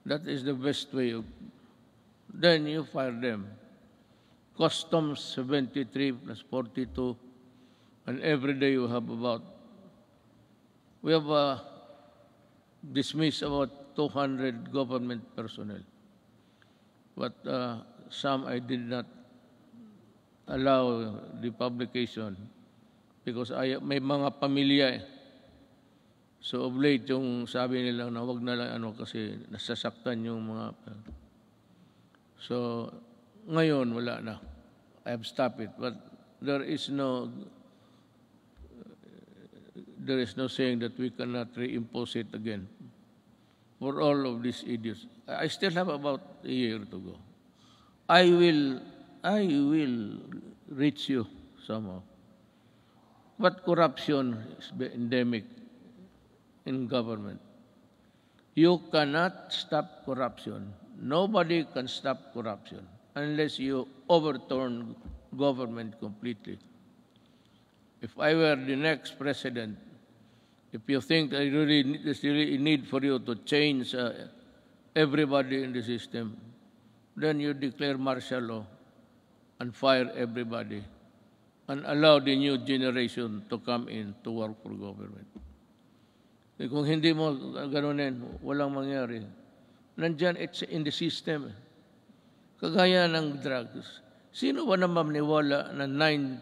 [SPEAKER 8] That is the best way of... Then you fire them. Customs 73 plus 42, and every day you have we have dismissed about 200 government personnel. But some I did not allow the publication because may mga pamilya eh. So of late yung sabi nila na wag na lang kasi nasasaktan yung mga... So ngayon wala na. I have stopped it. But there is no saying that we cannot reimpose it again for all of these idiots. I still have about a year to go. I will reach you somehow. But corruption is endemic in government. You cannot stop corruption. Nobody can stop corruption unless you overturn government completely. If I were the next president, if you think there's really a need for you to change everybody in the system, then you declare martial law and fire everybody and allow the new generation to come in to work for government. Kung hindi mo ganunin, walang mangyari. Nandyan, it's in the system. Kagaya ng drugs. Sino ba naman niwala na 9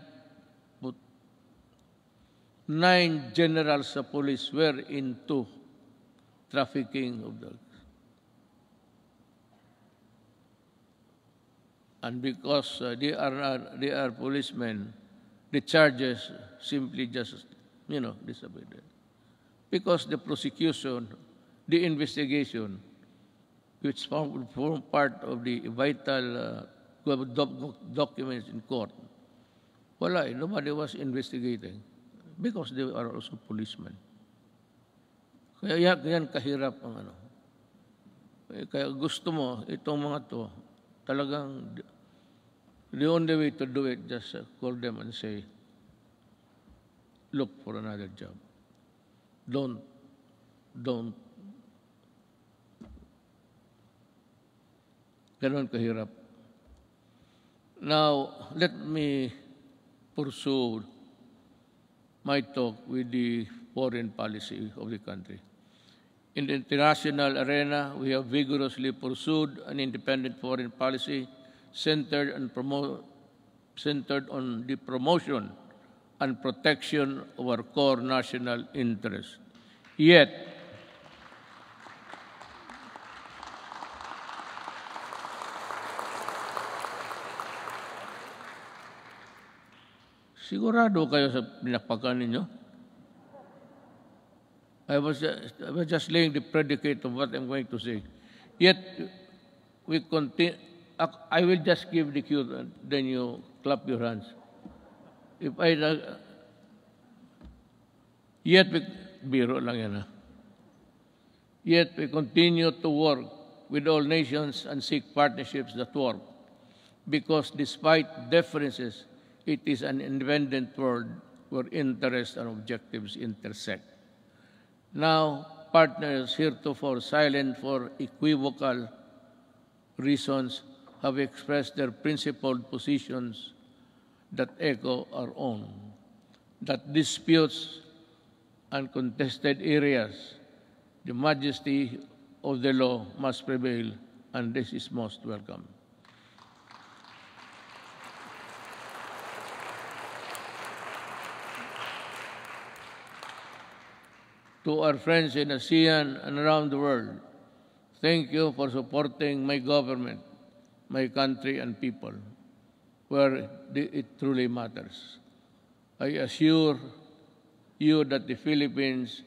[SPEAKER 8] generals sa police were into trafficking of drugs? And because they are policemen, the charges simply just, disobeyed. Because the prosecution, the investigation, which form part of the vital documents in court, nobody was investigating because they are also policemen. Kaya yan kahirap ang Kaya gusto mo, itong mga to, talagang the only way to do it, just call them and say, look for another job. Don't. Ganon kahirap. Now, let me pursue my talk with the foreign policy of the country. In the international arena, we have vigorously pursued an independent foreign policy centered on the promotion and protection of our core national interests. Yet, sigurado kayo sa pinakpakan ninyo? I was just laying the predicate of what I'm going to say. Yet, we continue. I will just give the cue, then you clap your hands. Yet, biro lang yan Yet we continue to work with all nations and seek partnerships that work, because despite differences, it is an independent world where interests and objectives intersect. Now, partners heretofore silent for equivocal reasons have expressed their principled positions that echo our own, that disputes and contested areas, the majesty of the law must prevail, and this is most welcome. To our friends in ASEAN and around the world, thank you for supporting my government, my country and people, where it truly matters. I assure you that the Philippines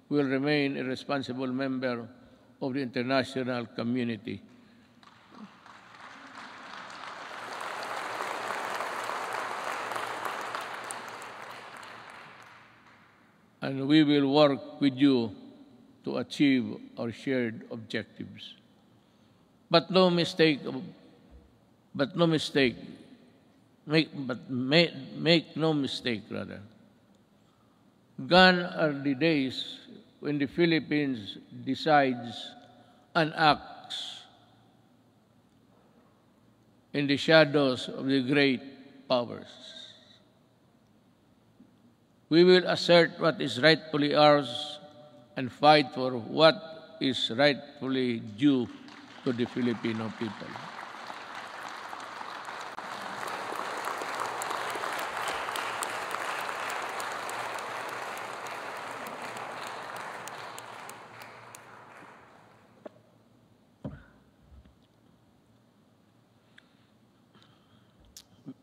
[SPEAKER 8] will remain a responsible member of the international community. And we will work with you to achieve our shared objectives. But make no mistake, rather. Gone are the days when the Philippines decides and acts in the shadows of the great powers. We will assert what is rightfully ours and fight for what is rightfully due to the Filipino people.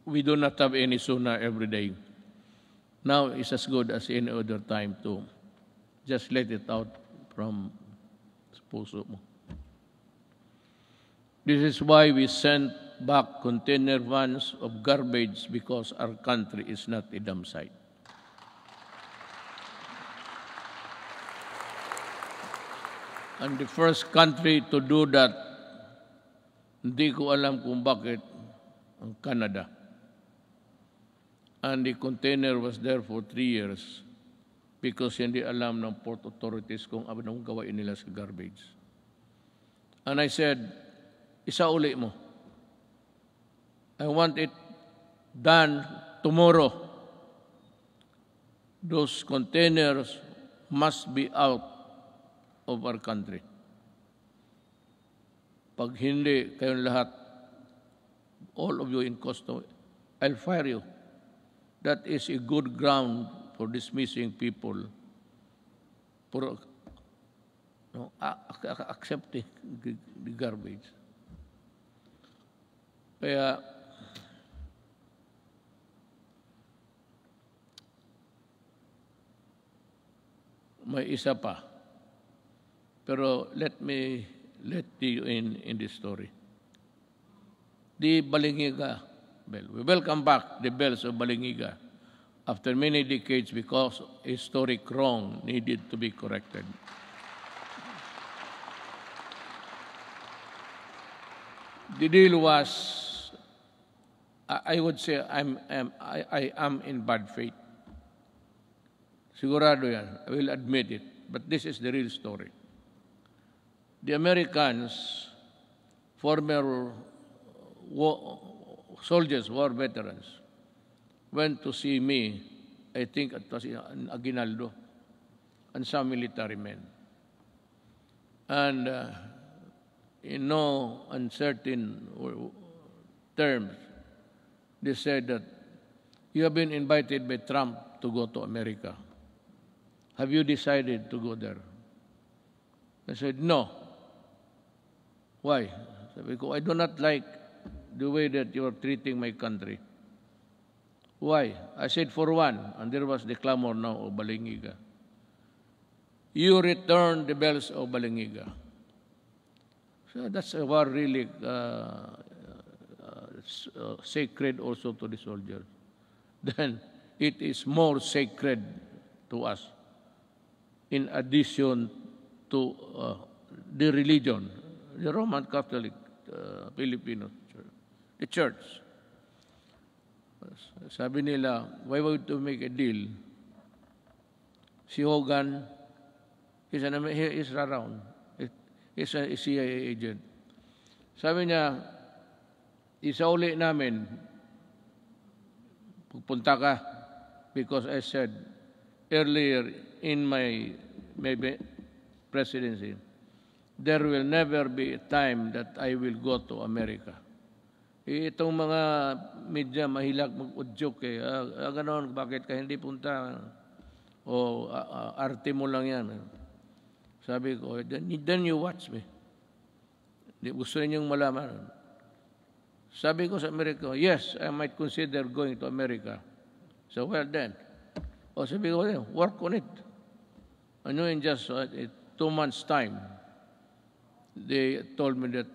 [SPEAKER 8] We do not have any SONA every day. Now it's as good as any other time to just let it out from puso mo. This is why we sent back container vans of garbage, because our country is not a dump site. And the first country to do that, hindi ko alam kung bakit, ang Canada. And the container was there for 3 years because hindi alam ng port authorities kung anong gawain nila sa garbage. And I said, isauli mo. I want it done tomorrow. Those containers must be out of our country. Pag hindi kayong lahat, all of you in custody, I'll fire you. That is a good ground for dismissing people for accepting the garbage. Kaya may isa pa. Pero let you in this story. The Balingiga bell. We welcome back the bells of Balingiga after many decades because a historic wrong needed to be corrected. The deal was, I would say, I am in bad faith. Sigurado yan. I will admit it. But this is the real story. The Americans, former soldiers, war veterans, went to see me, I think it was in Aguinaldo, and some military men. And in no uncertain terms, they said that you have been invited by Trump to go to America. Have you decided to go there? I said, no. Why? Because I do not like the way that you are treating my country. Why? I said, for one, and there was the clamor now of Balingiga. You return the bells of Balingiga. So that's a war really sacred also to the soldiers. Then it is more sacred to us, in addition the religion, the Roman Catholic Filipino Church, the church. Sabi nila, why would to make a deal? Si Hogan, he is around. He's a CIA agent. Sabi niya, isauli namin, pupunta ka, because I said earlier in my presidency, there will never be a time that I will go to America. Itong mga media mahilag mag-udyok ganon, bakit ka hindi punta? O arte mo lang yan. Sabi ko, then you watch me. Gusto ninyong malaman. Sabi ko sa Amerika, yes, I might consider going to America. So, well then. O sabi ko, work on it. Ano in just 2 months' time, they told me that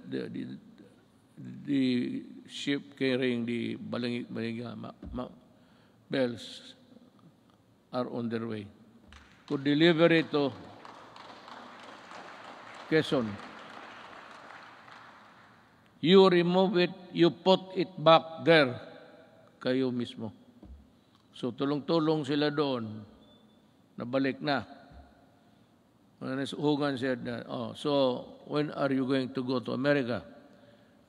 [SPEAKER 8] the ship carrying the Balangiga bells are on their way to deliver it to Quezon. You remove it, you put it back there, kayo mismo. So tulong-tulong sila doon, nabalik na. And Hogan said, so when are you going to go to America?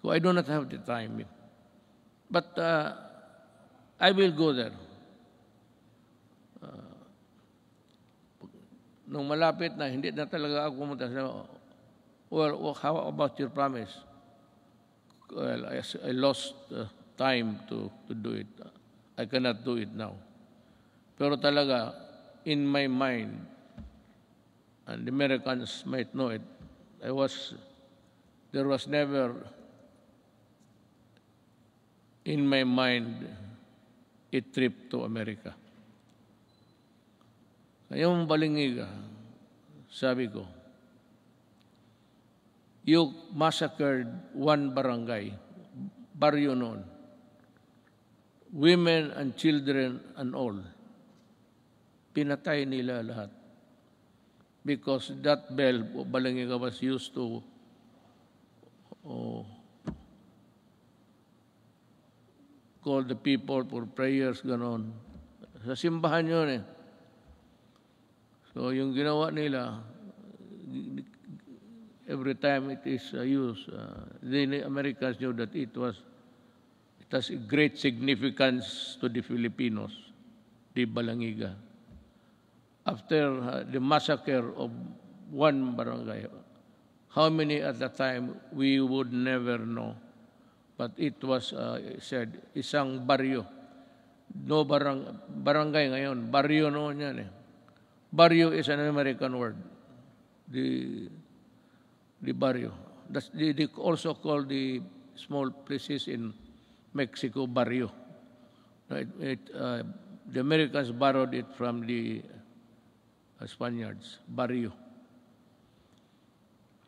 [SPEAKER 8] So I do not have the time. But I will go there. Nung malapit na, hindi na talaga ako pumunta. Well, how about your promise? Well, I lost time to do it. I cannot do it now. Pero talaga, in my mind, and the Americans might know it, there was never in my mind a trip to America. Ngayong Balingiga, sabi ko, you massacred one barangay, baryo noon, women and children and all. Pinatay nila lahat. Because that bell, Balingiga, was used to call the people for prayers, ganon. Sa simbahan yun eh. So yung ginawa nila, every time it is used, the Americans knew that it has a great significance to the Filipinos, the Balangiga. After the massacre of one barangay, how many at the time we would never know. But it was said, isang baryo. No barangay ngayon, baryo noon yan eh. Barrio is an American word. The barrio. They also call the small places in Mexico barrio. The Americans borrowed it from the Spaniards, barrio.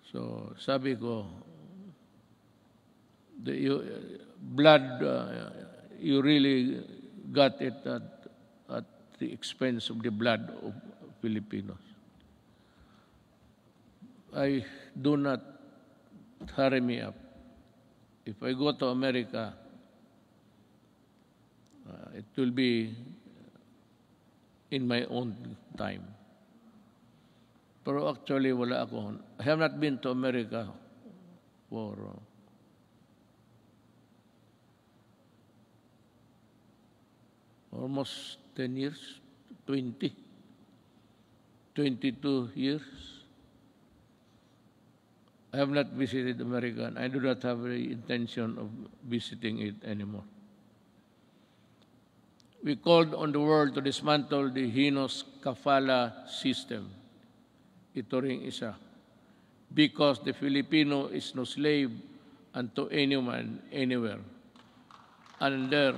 [SPEAKER 8] So sabi ko, you really got it at the expense of the blood of Filipinos. Do not hurry me up. If I go to America, it will be in my own time. Pero actually, wala ako. I have not been to America for almost 10 years, 22 years. I have not visited America, and I do not have the intention of visiting it anymore. We called on the world to dismantle the heinous kafala system. Ito ring isa. Because the Filipino is no slave unto anyone, anywhere. And there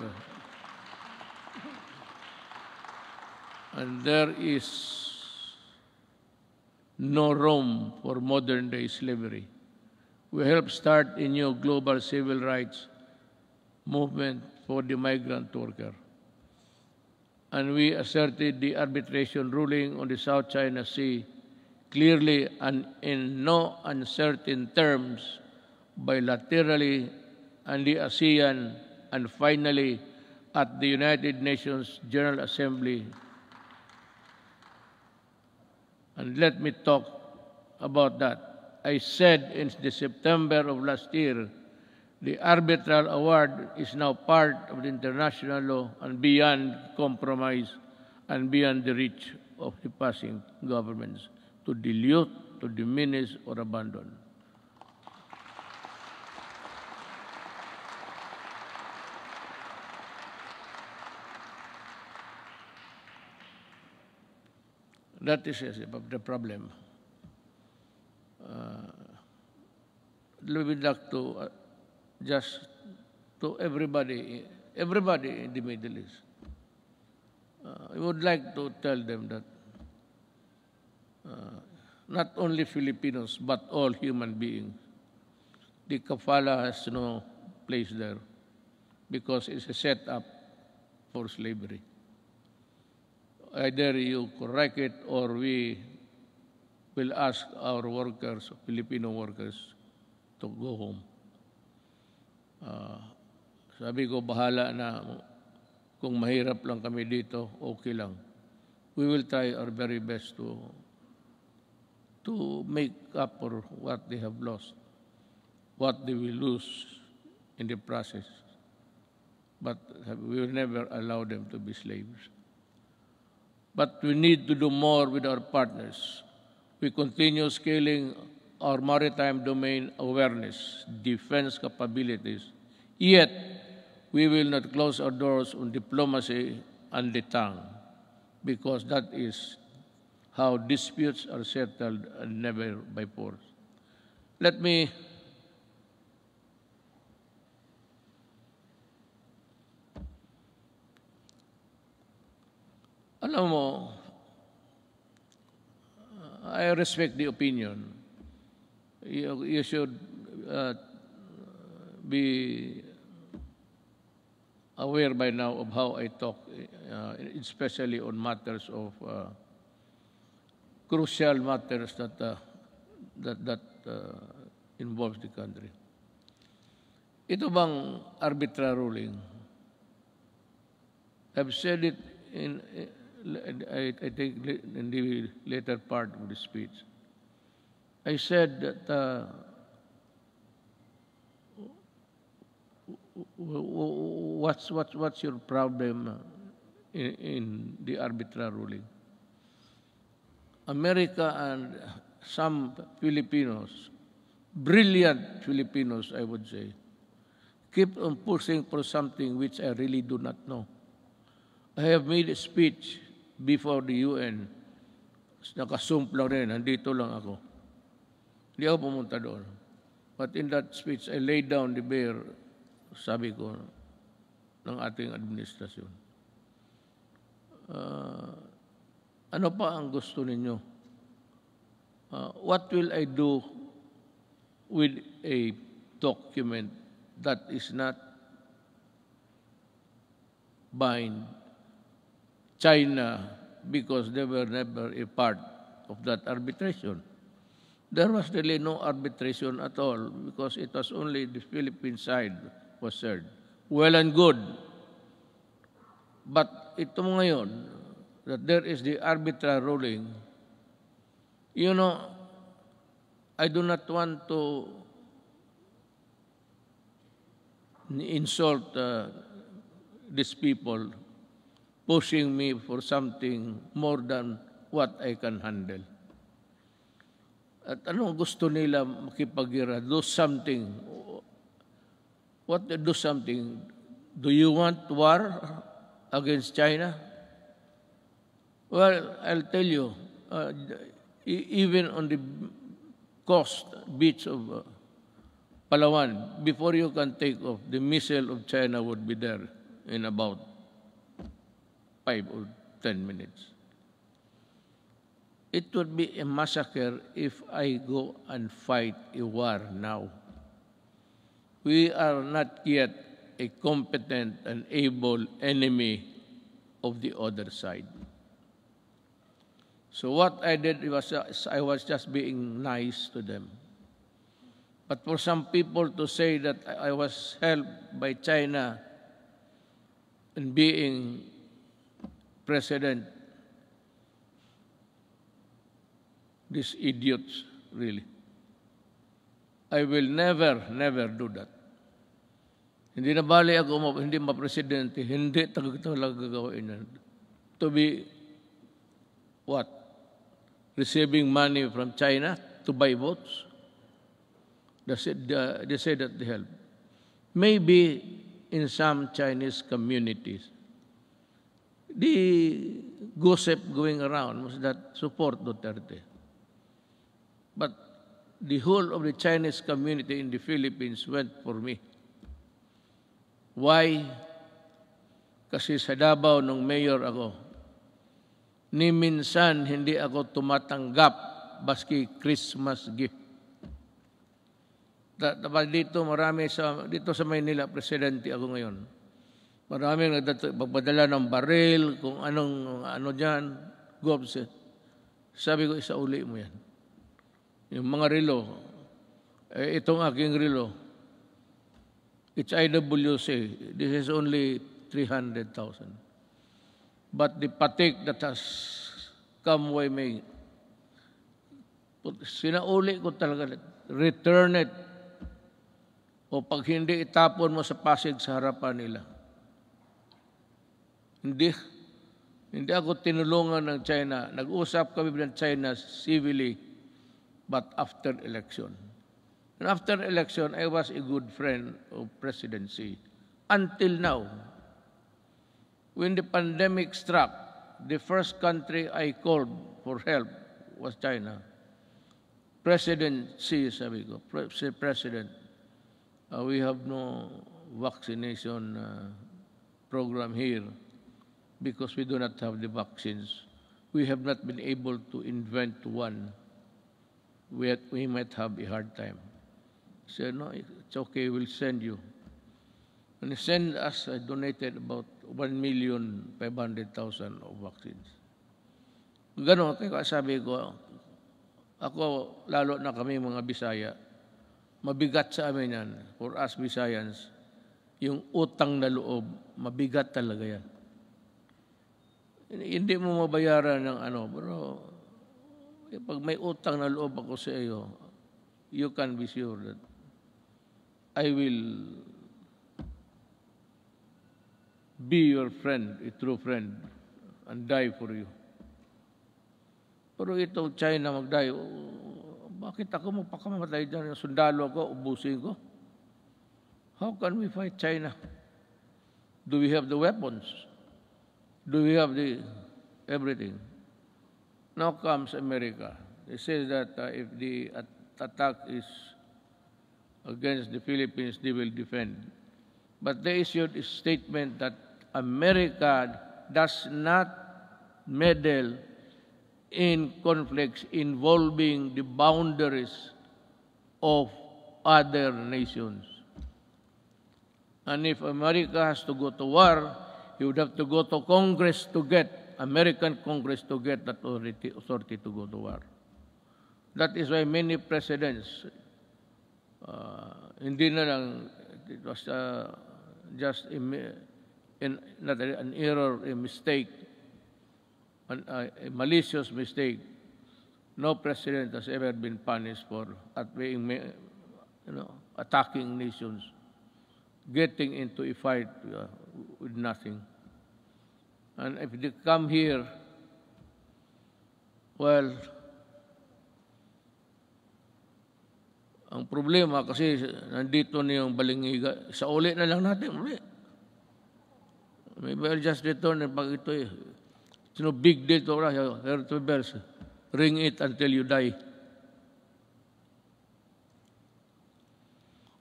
[SPEAKER 8] is no room for modern-day slavery. We helped start a new global civil rights movement for the migrant worker. And we asserted the arbitration ruling on the South China Sea clearly and in no uncertain terms, bilaterally, and the ASEAN, and finally at the United Nations General Assembly. And let me talk about that. I said in the September of last year, the arbitral award is now part of the international law and beyond compromise and beyond the reach of the passing governments to dilute, to diminish, or abandon. That is the problem. Let me back to just to everybody in the Middle East. I would like to tell them that not only Filipinos, but all human beings, the kafala has no place there because it's a setup for slavery. Either you correct it or we will ask our workers, Filipino workers, to go home. Sabi ko, bahala na. Kung mahirap lang kami dito, okay lang. We will try our very best to make up for what they have lost, what they will lose in the process. But we will never allow them to be slaves. But we need to do more with our partners. We continue scaling our maritime domain awareness, defense capabilities. Yet, we will not close our doors on diplomacy and the tongue, because that is how disputes are settled and never by force. Let me alam mo, I respect the opinion. You should be aware by now of how I talk, especially on matters of crucial matters that involves the country. Ito bang arbitral ruling? I've said it I think in the later part of the speech. I said that what's your problem in the arbitral ruling? America and some Filipinos, brilliant Filipinos, I would say, keep on pushing for something which I really do not know. I have made a speech before the UN. Nakasump lang rin, nandito lang ako. Hindi ako pumunta doon. But in that speech, I laid down the bare, sabi ko, ng ating administrasyon. Ano pa ang gusto ninyo? What will I do with a document that is not bind China because they were never a part of that arbitration? There was really no arbitration at all because it was only the Philippine side was served. Well and good. But ito ngayon, that there is the arbitral ruling, you know, I do not want to insult these people pushing me for something more than what I can handle. At anong gusto nila makipagira? Do something. What do something? Do you want war against China? Well, I'll tell you, even on the coast beach of Palawan, before you can take off, the missile of China would be there in about 5 or 10 minutes. It would be a massacre if I go and fight a war now. We are not yet a competent and able enemy of the other side. So what I did was I was just being nice to them. But for some people to say that I was helped by China in being president, these idiots, really. I will never do that. Hindi na bali ako, hindi ma-presidente, hindi talaga gagawin yan. To be, what? Receiving money from China to buy votes? They say that they help. Maybe in some Chinese communities, the gossip going around was that support Duterte. But the whole of the Chinese community in the Philippines went for me. Why? Kasi sa Davao nung mayor ako, ni minsan hindi ako tumatanggap baski Christmas gift. Dito dito sa Maynila, presidente ako ngayon. Maraming nagpadala ng baril, kung ano diyan, gobs. Sabi ko, isauli mo yan. Yung mga relo, itong aking relo, it's IWC. This is only 300,000. But the patik that has come way me, sinauli ko talaga, return it. O pag hindi, itapon mo sa Pasig sa harapan nila. Hindi ako tinulungan ng China. Nag-usap kami ng China civilly, but after election. And after election, I was a good friend of presidency. Until now, when the pandemic struck, the first country I called for help was China. President Xi, sabi ko, President, we have no vaccination program here because we do not have the vaccines. We have not been able to invent one. We might have a hard time. He said, no, it's okay, we'll send you. And he sent us, I donated about 1,500,000 of vaccines. Ganon, kaya sabi ko, ako, lalo na kami mga Bisaya, mabigat sa amin yan, for us Bisayans, yung utang na loob, mabigat talaga yan. Hindi mo mabayaran ng pero pag may utang na loob ako sa iyo, you can be sure that I will be your friend, a true friend, and die for you. Pero ito, China mag-die, bakit ako magpakamatay dyan? Sundalo ako, ubusin ko. How can we fight China? Do we have the weapons? Do we have the everything? Now comes America. They say that if the attack is against the Philippines, they will defend. But they issued a statement that America does not meddle in conflicts involving the boundaries of other nations. And if America has to go to war, you would have to go to Congress to get, American Congress to get that authority to go to war. That is why many presidents, hindi na lang, it was just not an error, a mistake, a malicious mistake. No president has ever been punished for attacking nations, getting into a fight with nothing. And if they come here, well, ang problema kasi nandito na yung balingiga, sa uli na lang natin, uli. Maybe I'll just return and pag ito it's no big deal to us. Ring it until you die.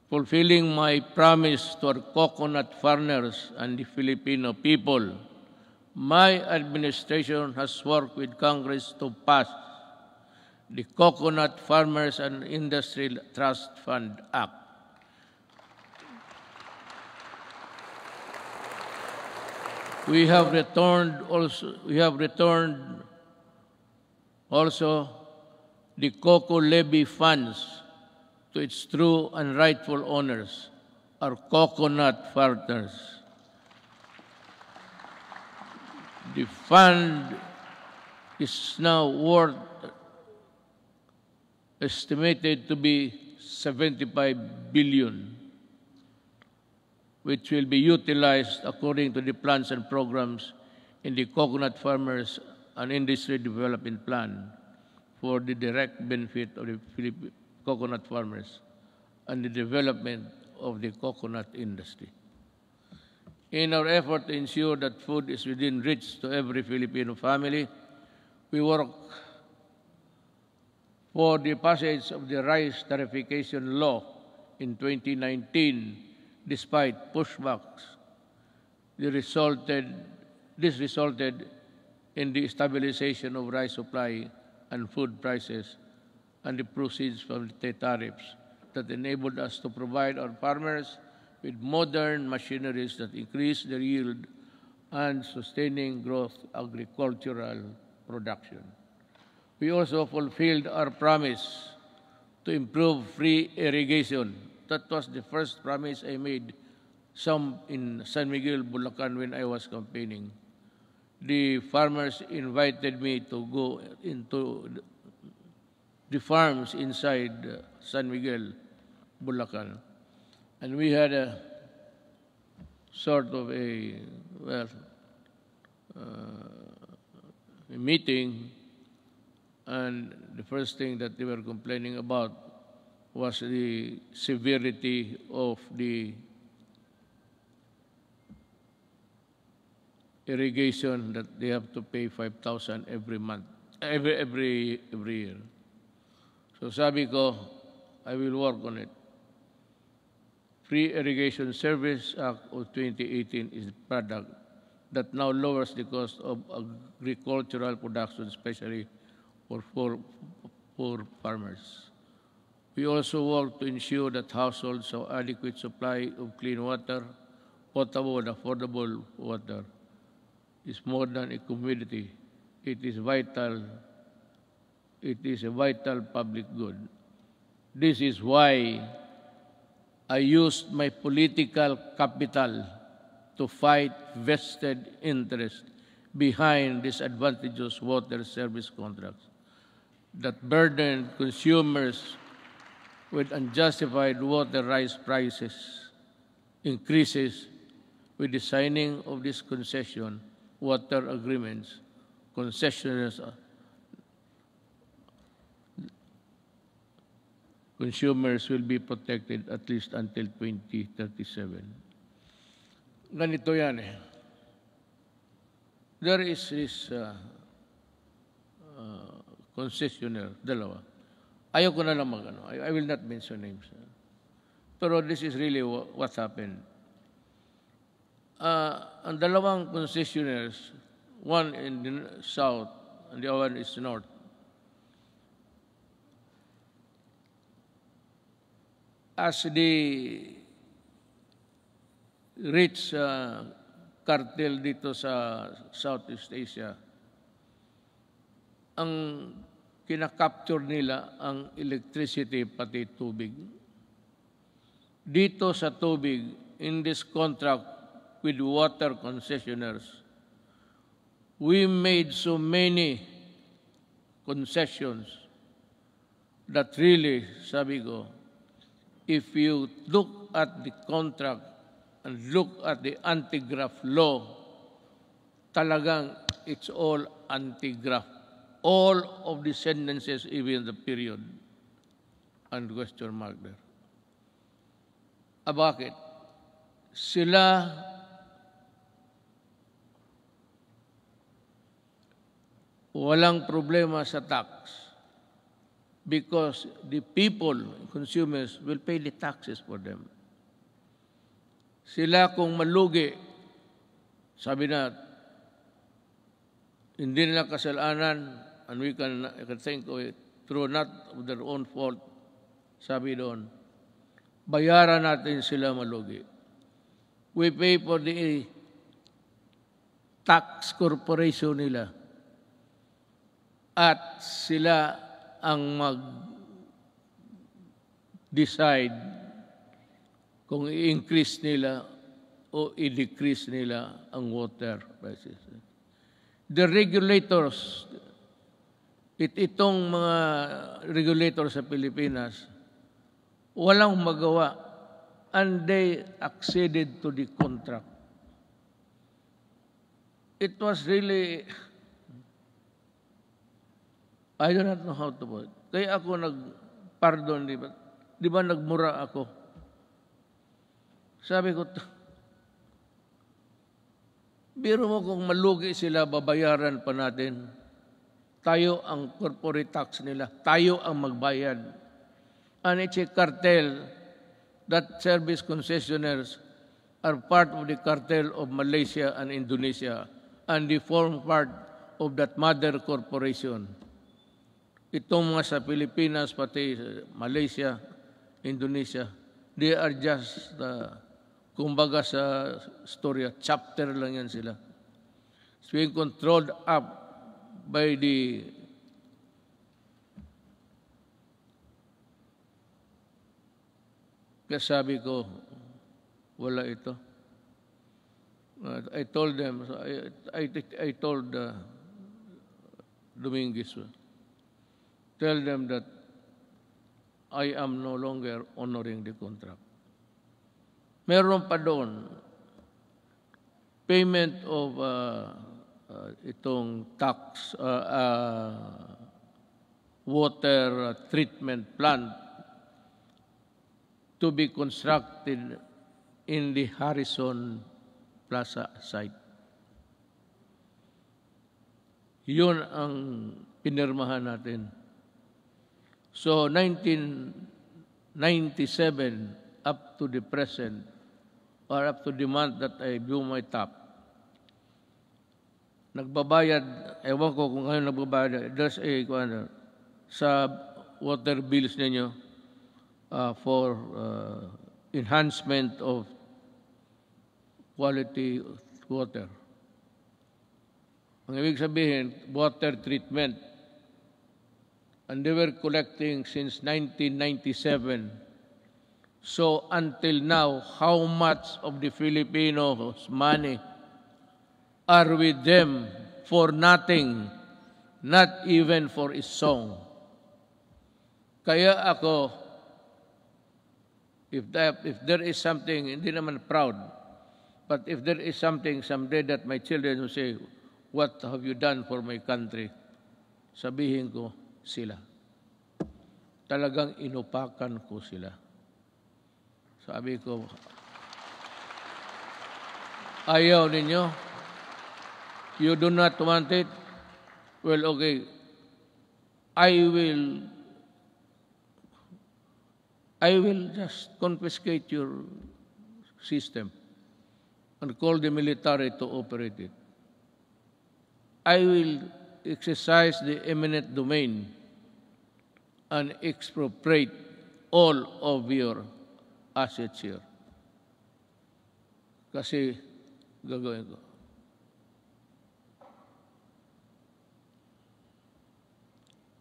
[SPEAKER 8] Fulfilling my promise to our coconut farmers and the Filipino people, my administration has worked with Congress to pass the Coconut Farmers and Industry Trust Fund Act. We have returned Also, the cocoa levy funds to its true and rightful owners, our coconut farmers. The fund is now worth estimated to be 75 billion, which will be utilized according to the plans and programs in the Coconut Farmers and Industry Development Plan for the direct benefit of the Philippine coconut farmers and the development of the coconut industry. In our effort to ensure that food is within reach to every Filipino family, we work for the passage of the rice tariffication law in 2019, despite pushbacks. This resulted in the stabilization of rice supply and food prices and the proceeds from the tariffs that enabled us to provide our farmers with modern machineries that increase their yield and sustaining growth agricultural production. We also fulfilled our promise to improve free irrigation. That was the first promise I made in San Miguel, Bulacan when I was campaigning. The farmers invited me to go into the farms inside San Miguel, Bulacan. And we had a sort of a meeting, and the first thing that they were complaining about was the severity of the irrigation that they have to pay 5,000 every month, every year. So sabi ko, I will work on it. Free Irrigation Service Act of 2018 is a product that now lowers the cost of agricultural production, especially for poor farmers. We also work to ensure that households have adequate supply of clean water, potable and affordable water. It's more than a commodity. It is vital. It is a vital public good. This is why I used my political capital to fight vested interest behind disadvantageous water service contracts that burden consumers with unjustified water rights prices increases with the signing of this concession water agreements. Consumers will be protected at least until 2037. Ganito yan eh. There is this concessionaire, dalawa. Ayoko na lang mag-ano. I will not mention names. Pero this is really what happened. Ang dalawang concessionaires, one in the south and the other one is north, as the rich cartel dito sa Southeast Asia, ang kinakapture nila ang electricity pati tubig. Dito sa tubig, in this contract with water concessionaires, we made so many concessions that really, sabi ko, if you look at the contract and look at the anti-graft law, talagang it's all anti-graft. All of the sentences, even the period, and question mark there. Bakit? Sila walang problema sa tax because the people, consumers, will pay the taxes for them. Sila kung malugi, sabi na, hindi nila kasalanan, and we can think of it through not of their own fault, sabi doon, bayaran natin sila malugi. We pay for the tax corporation nila. at sila ang mag-decide kung i-increase nila o i-decrease nila ang water prices. The regulators, itong mga regulators sa Pilipinas, walang magawa and they acceded to the contract. It was really, I do not know how to put it. Kaya ako nag-pardon, di ba nagmura ako? Sabi ko, biro mo kung malugi sila, babayaran pa natin. Tayo ang corporate tax nila. Tayo ang magbayad. And it's a cartel that service concessionaires are part of the cartel of Malaysia and Indonesia, and they form part of that mother corporation. Itong mga sa Pilipinas, pati Malaysia, Indonesia, they are just, kumbaga sa storya, chapter lang yan sila. It's being controlled up by the kaya sabi ko, wala ito. I told them, I told Dominguez, tell them that I am no longer honoring the contract. Meron pa doon, payment of itong tax, water treatment plant to be constructed in the Harrison Plaza site. Yun ang pinirmahan natin. So, 1997 up to the present, or up to the month that I blew my top, nagbabayad, ewan ko kung ngayon nagbabayad, there's a, sa water bills ninyo for enhancement of quality water. Ang ibig sabihin, water treatment. And they were collecting since 1997. So until now, how much of the Filipinos' money are with them for nothing, not even for a song? Kaya ako, if there is something, hindi naman proud, but if there is something someday that my children will say, what have you done for my country? Sabihin ko, sila. Talagang inupakan ko sila. Sabi ko, ayaw ninyo? You do not want it? Well, okay. I will just confiscate your system and call the military to operate it. I will exercise the eminent domain and expropriate all of your assets here. Kasi gagawin ko.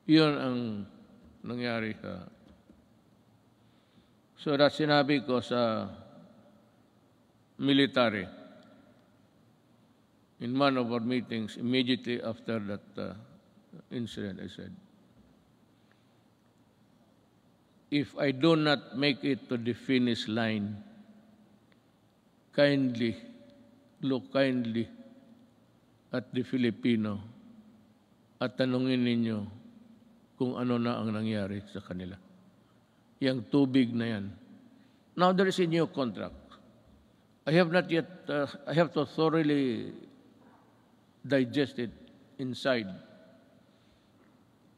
[SPEAKER 8] Yun ang nangyari sa... So that sinabi ko sa military in one of our meetings immediately after that incident, I said, if I do not make it to the finish line, kindly, look kindly at the Filipino at tanungin ninyo kung ano na ang nangyari sa kanila. Yang tubig na yan. Now there is a new contract. I have not yet, I have to thoroughly digest it inside.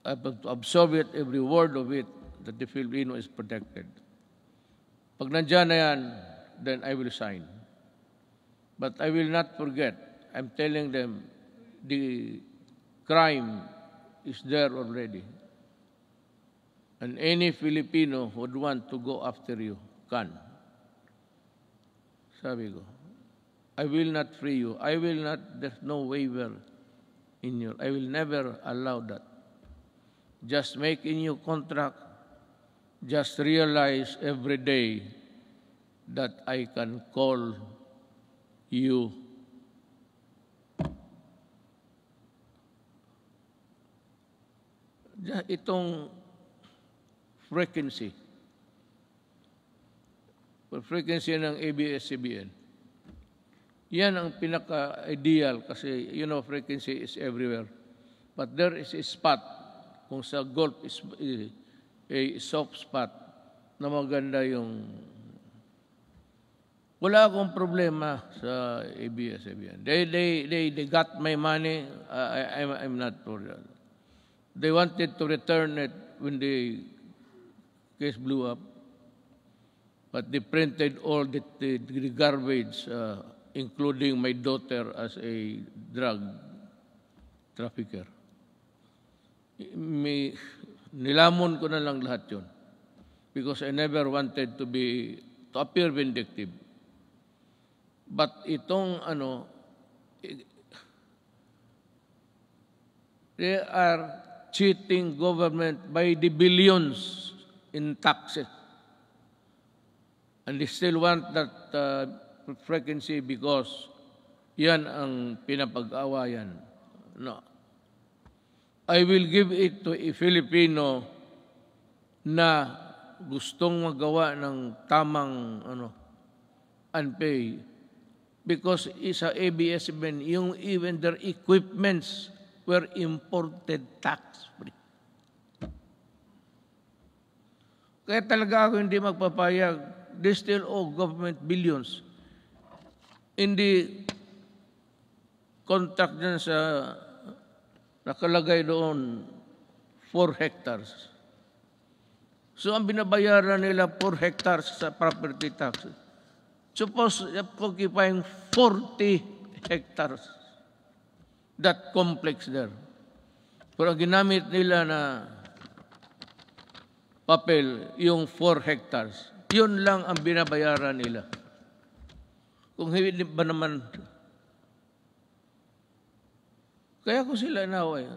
[SPEAKER 8] I have to absorb it, every word of it, that the Filipino is protected. Pag nandyan na yan, then I will sign. But I will not forget. I'm telling them the crime is there already. And any Filipino who would want to go after you can. Sabi ko, I will not free you. I will not, there's no waiver in you. I will never allow that. just make a new contract, just realize every day that I can call you itong frequency ng ABS-CBN. Yan ang pinaka-ideal kasi, frequency is everywhere. But there is a spot, kung sa Gulf is a soft spot, na maganda yung... Wala akong problema sa ABS-CBN. They got my money, I'm not for that. They wanted to return it when the case blew up, but they printed all the garbage, including my daughter as a drug trafficker. Nilamon ko na lang lahat yun because I never wanted to appear vindictive. But itong they are cheating government by the billions in taxes. And they still want that frequency because yan ang pinapag-awayan. No. I will give it to a Filipino na gustong magawa ng tamang unpay because isa ABS-CBN, even their equipments were imported tax-free. Kaya talaga ako hindi magpapayag. They still owe government billions. In the contract dyan sa nakalagay doon 4 hectares. So ang binabayaran nila 4 hectares sa property tax. Suppose occupying 40 hectares. That complex there. Pero ginamit nila na papel, yung 4 hectares. Yun lang ang binabayaran nila. Kung hindi ba naman, kaya ko sila inaway.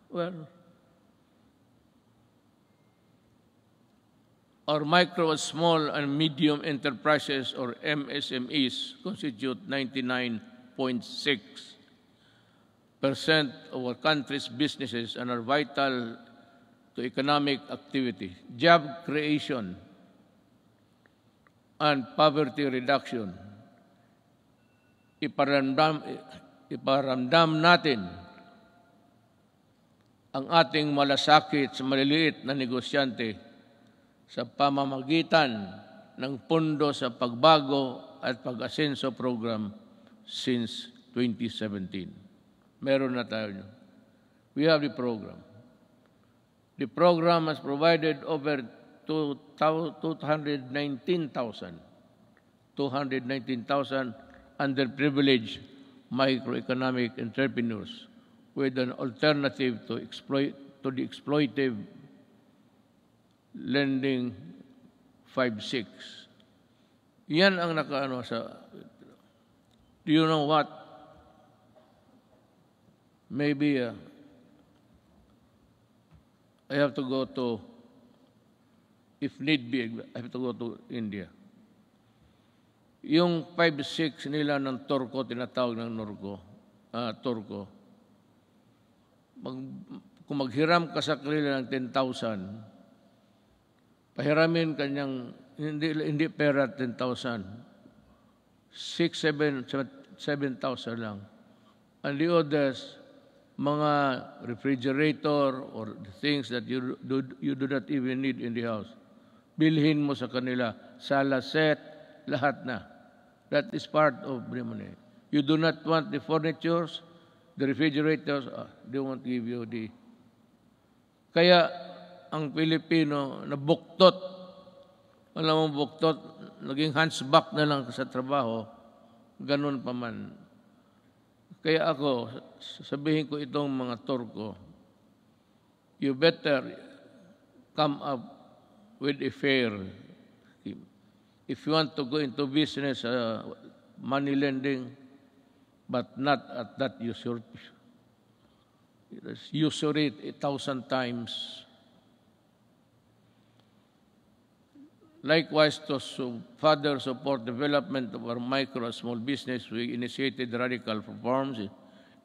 [SPEAKER 8] Well, our micro, small, and medium enterprises, or MSMEs, constitute 99.6% of our country's businesses and are vital to economic activity, job creation, and poverty reduction. Iparamdam natin ang ating malasakit sa maliliit na negosyante sa pamamagitan ng Pondo sa Pagbago at Pag-asenso Program since 2017. Meron na tayo. We have the program. The program has provided over 219,000 underprivileged microeconomic entrepreneurs with an alternative to the exploitive lending 5-6. Yan ang nakaano sa... Do you know what? Maybe I have to go to, if need be, I have to go to India. Yung 5-6 nila ng Turko, tinatawag ng Turko, kung maghiram ka sa kanila ng 10,000, pahiramin kanyang, hindi pera 10,000, 7,000 lang. And the others, mga refrigerator or the things that you do not even need in the house. Bilhin mo sa kanila, sala set, lahat na. That is part of the money. You do not want the furnitures, the refrigerators, they won't give you the... Kaya ang Pilipino na buktot, alam mo buktot, naging hunchback na lang sa trabaho, ganun pa man. Kaya ako, sabihin ko itong mga Turko, you better come up with a fair scheme. If you want to go into business, money lending, but not at that usurpation. usury 1,000 times. Likewise, to further support development of our micro and small business, we initiated radical reforms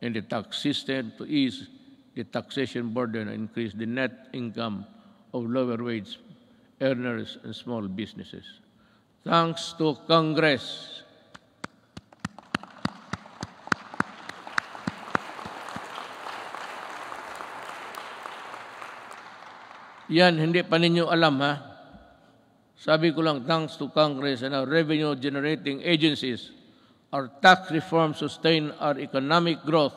[SPEAKER 8] in the tax system to ease the taxation burden and increase the net income of lower wage earners and small businesses. Thanks to Congress. Yan, hindi pa ninyo alam, ha? Sabi ko lang, thanks to Congress and our revenue-generating agencies, our tax reform sustained our economic growth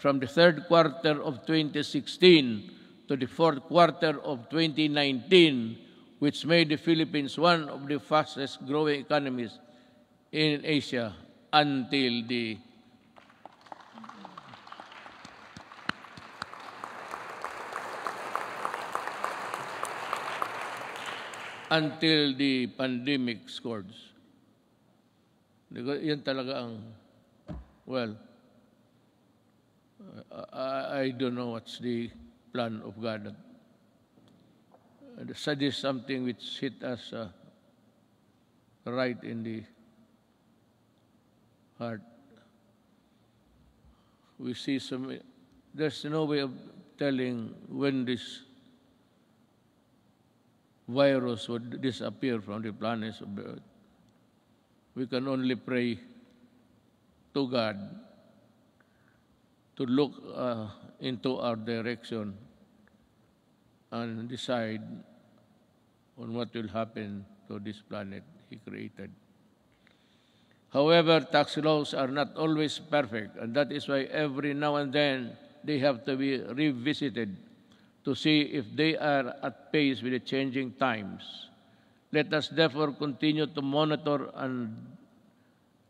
[SPEAKER 8] from the third quarter of 2016 to the fourth quarter of 2019, which made the Philippines one of the fastest-growing economies in Asia until the pandemic scourge. Yan talaga ang, well, I don't know what's the plan of God. That is something which hit us right in the heart. We see there's no way of telling when this virus would disappear from the planets of the earth. We can only pray to God to look into our direction and decide on what will happen to this planet He created. However, tax laws are not always perfect, and that is why every now and then they have to be revisited to see if they are at pace with the changing times. Let us therefore continue to monitor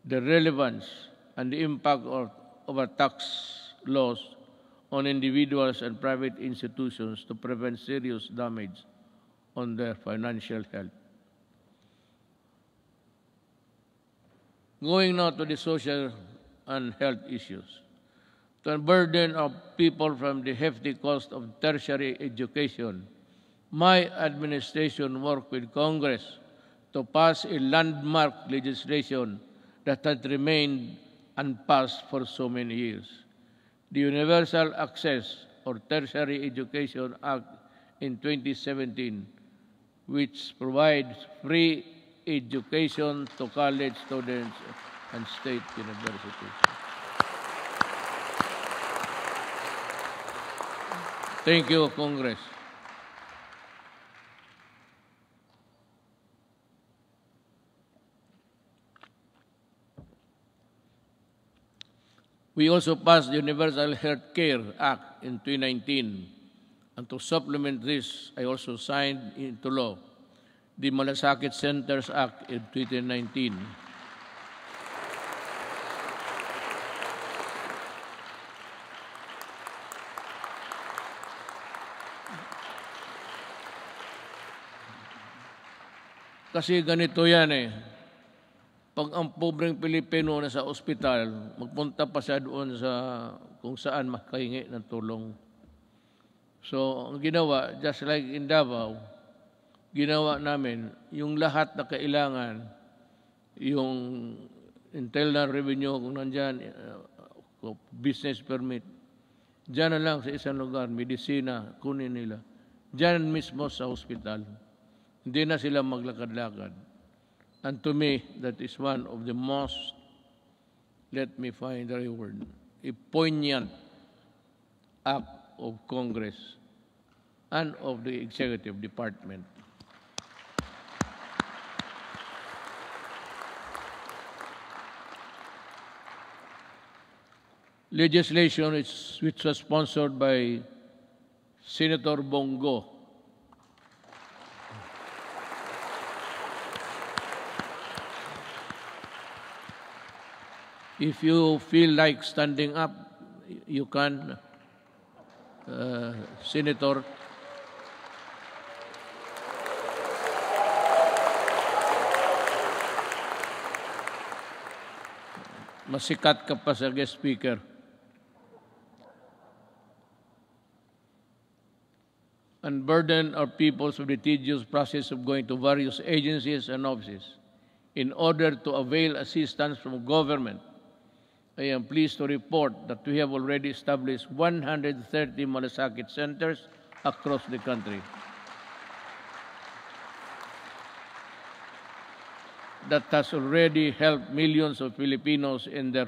[SPEAKER 8] the relevance and the impact of our tax laws on individuals and private institutions to prevent serious damage on their financial health. Going now to the social and health issues. To unburden of people from the hefty cost of tertiary education, my administration worked with Congress to pass a landmark legislation that had remained unpassed for so many years. The Universal Access or Tertiary Education Act in 2017, which provides free education to college students and state universities. Thank you, Congress. We also passed the Universal Health Care Act in 2019. And to supplement this, I also signed into law the Malasakit Centers Act in 2019. Kasi ganito yan eh. Pag ang pobreng Pilipino na sa ospital, magpunta pa siya doon sa kung saan makahingi ng tulong. So, ang ginawa, just like in Davao, ginawa namin, yung lahat na kailangan, yung internal revenue, kung nandyan, business permit, dyan na lang sa isang lugar, medisina, kunin nila. Dyan mismo sa hospital. Hindi na sila maglakad-lakad. And to me, that is one of the most, let me find the right word, a poignant act of Congress and of the Executive Department. Legislation which was sponsored by Senator Bongo. If you feel like standing up, you can, Senator. Masikat ka pa sa guest speaker. unburden our peoples with the tedious process of going to various agencies and offices in order to avail assistance from government. I am pleased to report that we have already established 130 malasakit centers across the country. That has already helped millions of Filipinos in their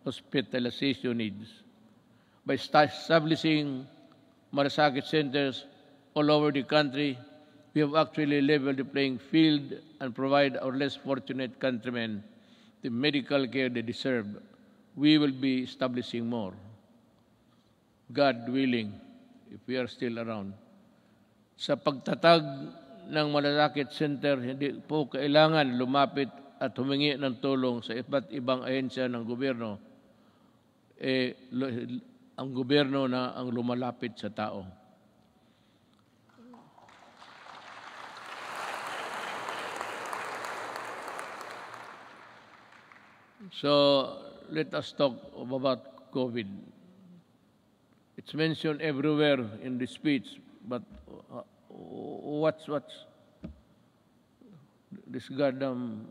[SPEAKER 8] hospitalization needs. By establishing malasakit centers all over the country, we have actually leveled the playing field and provide our less fortunate countrymen the medical care they deserve. We will be establishing more, God willing, if we are still around. Sa pagtatag ng malasakit center, hindi po kailangan lumapit at humingi ng tulong sa iba't ibang ahensya ng gobyerno. Ang gobyerno na ang lumalapit sa tao. So, let us talk about COVID. It's mentioned everywhere in the speech, but what's this goddamn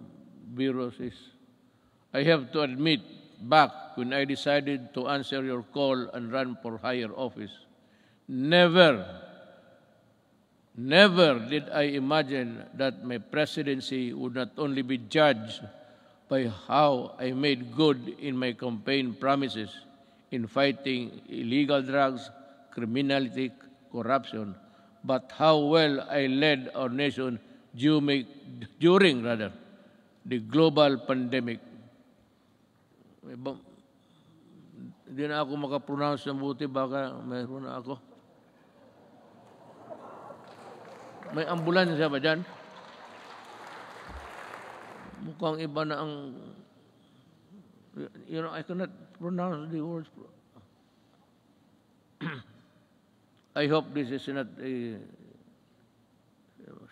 [SPEAKER 8] virus is? I have to admit, back when I decided to answer your call and run for higher office, never did I imagine that my presidency would not only be judged by how I made good in my campaign promises in fighting illegal drugs, criminality, corruption, but how well I led our nation during the global pandemic. Hindi na ako makapronounce ng buti, baka mayroon na ako. May ambulansya ba dyan? Mukhang iba na ang, I cannot pronounce the words. I hope this is not a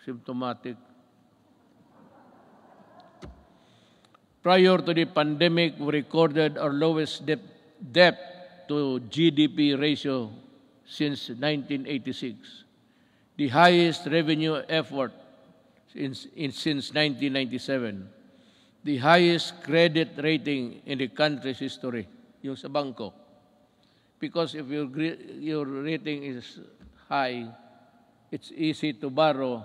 [SPEAKER 8] symptomatic. Prior to the pandemic, we recorded our lowest debt to GDP ratio since 1986, the highest revenue effort since 1997, the highest credit rating in the country's history, yung sa bangko. Because if your rating is high, it's easy to borrow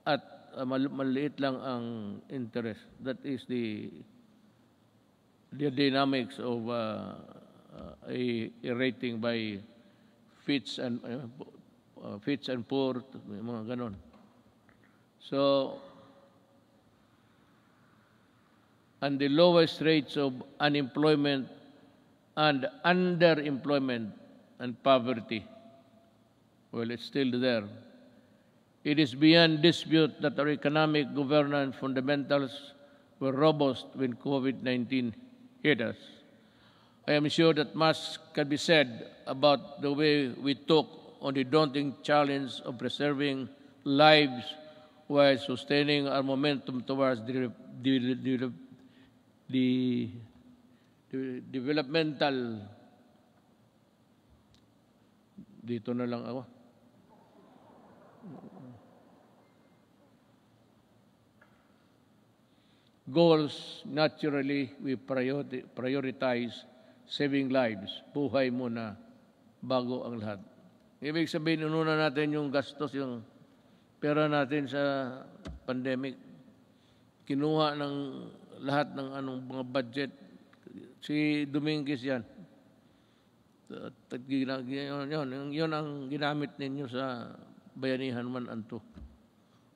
[SPEAKER 8] at maliit lang ang interest. That is the dynamics of a rating by Fitch and Poor, mga ganon. So, and the lowest rates of unemployment and underemployment and poverty, well, it's still there. It is beyond dispute that our economic governance fundamentals were robust when COVID-19 hit us. I am sure that much can be said about the way we took on the daunting challenge of preserving lives while sustaining our momentum towards the developmental, dito na lang ako, goals. Naturally, we prioritize saving lives. Buhay muna bago ang lahat. Ibig sabihin, inuna natin yung gastos, yung pera natin sa pandemic. Kinuha ng lahat ng mga budget. Si Dominguez yan. Yun ang ginamit ninyo sa Bayanihan 1 and 2.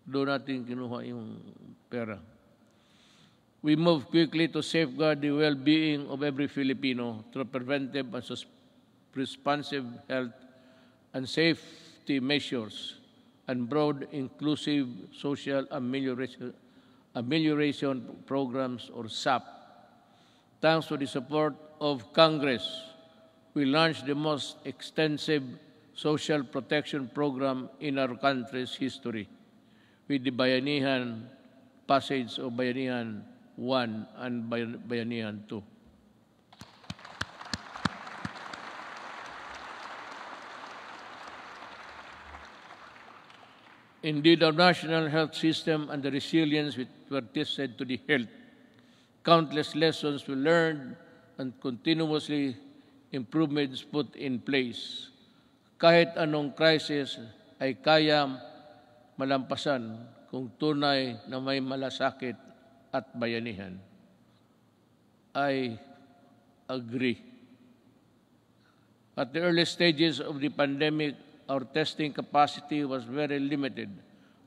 [SPEAKER 8] Doon natin kinuha yung pera. We move quickly to safeguard the well-being of every Filipino through preventive and responsive health and safety measures and broad inclusive social amelioration programs, or SAP. Thanks to the support of Congress, we launched the most extensive social protection program in our country's history with the Bayanihan passage of Bayanihan 1 and Bayanihan 2. Indeed, our national health system and the resilience which were tested to the health. Countless lessons we learned and continuously improvements put in place. Kahit anong crisis ay kaya malampasan kung tunay na may malasakit at bayanihan. I agree. At the early stages of the pandemic, our testing capacity was very limited.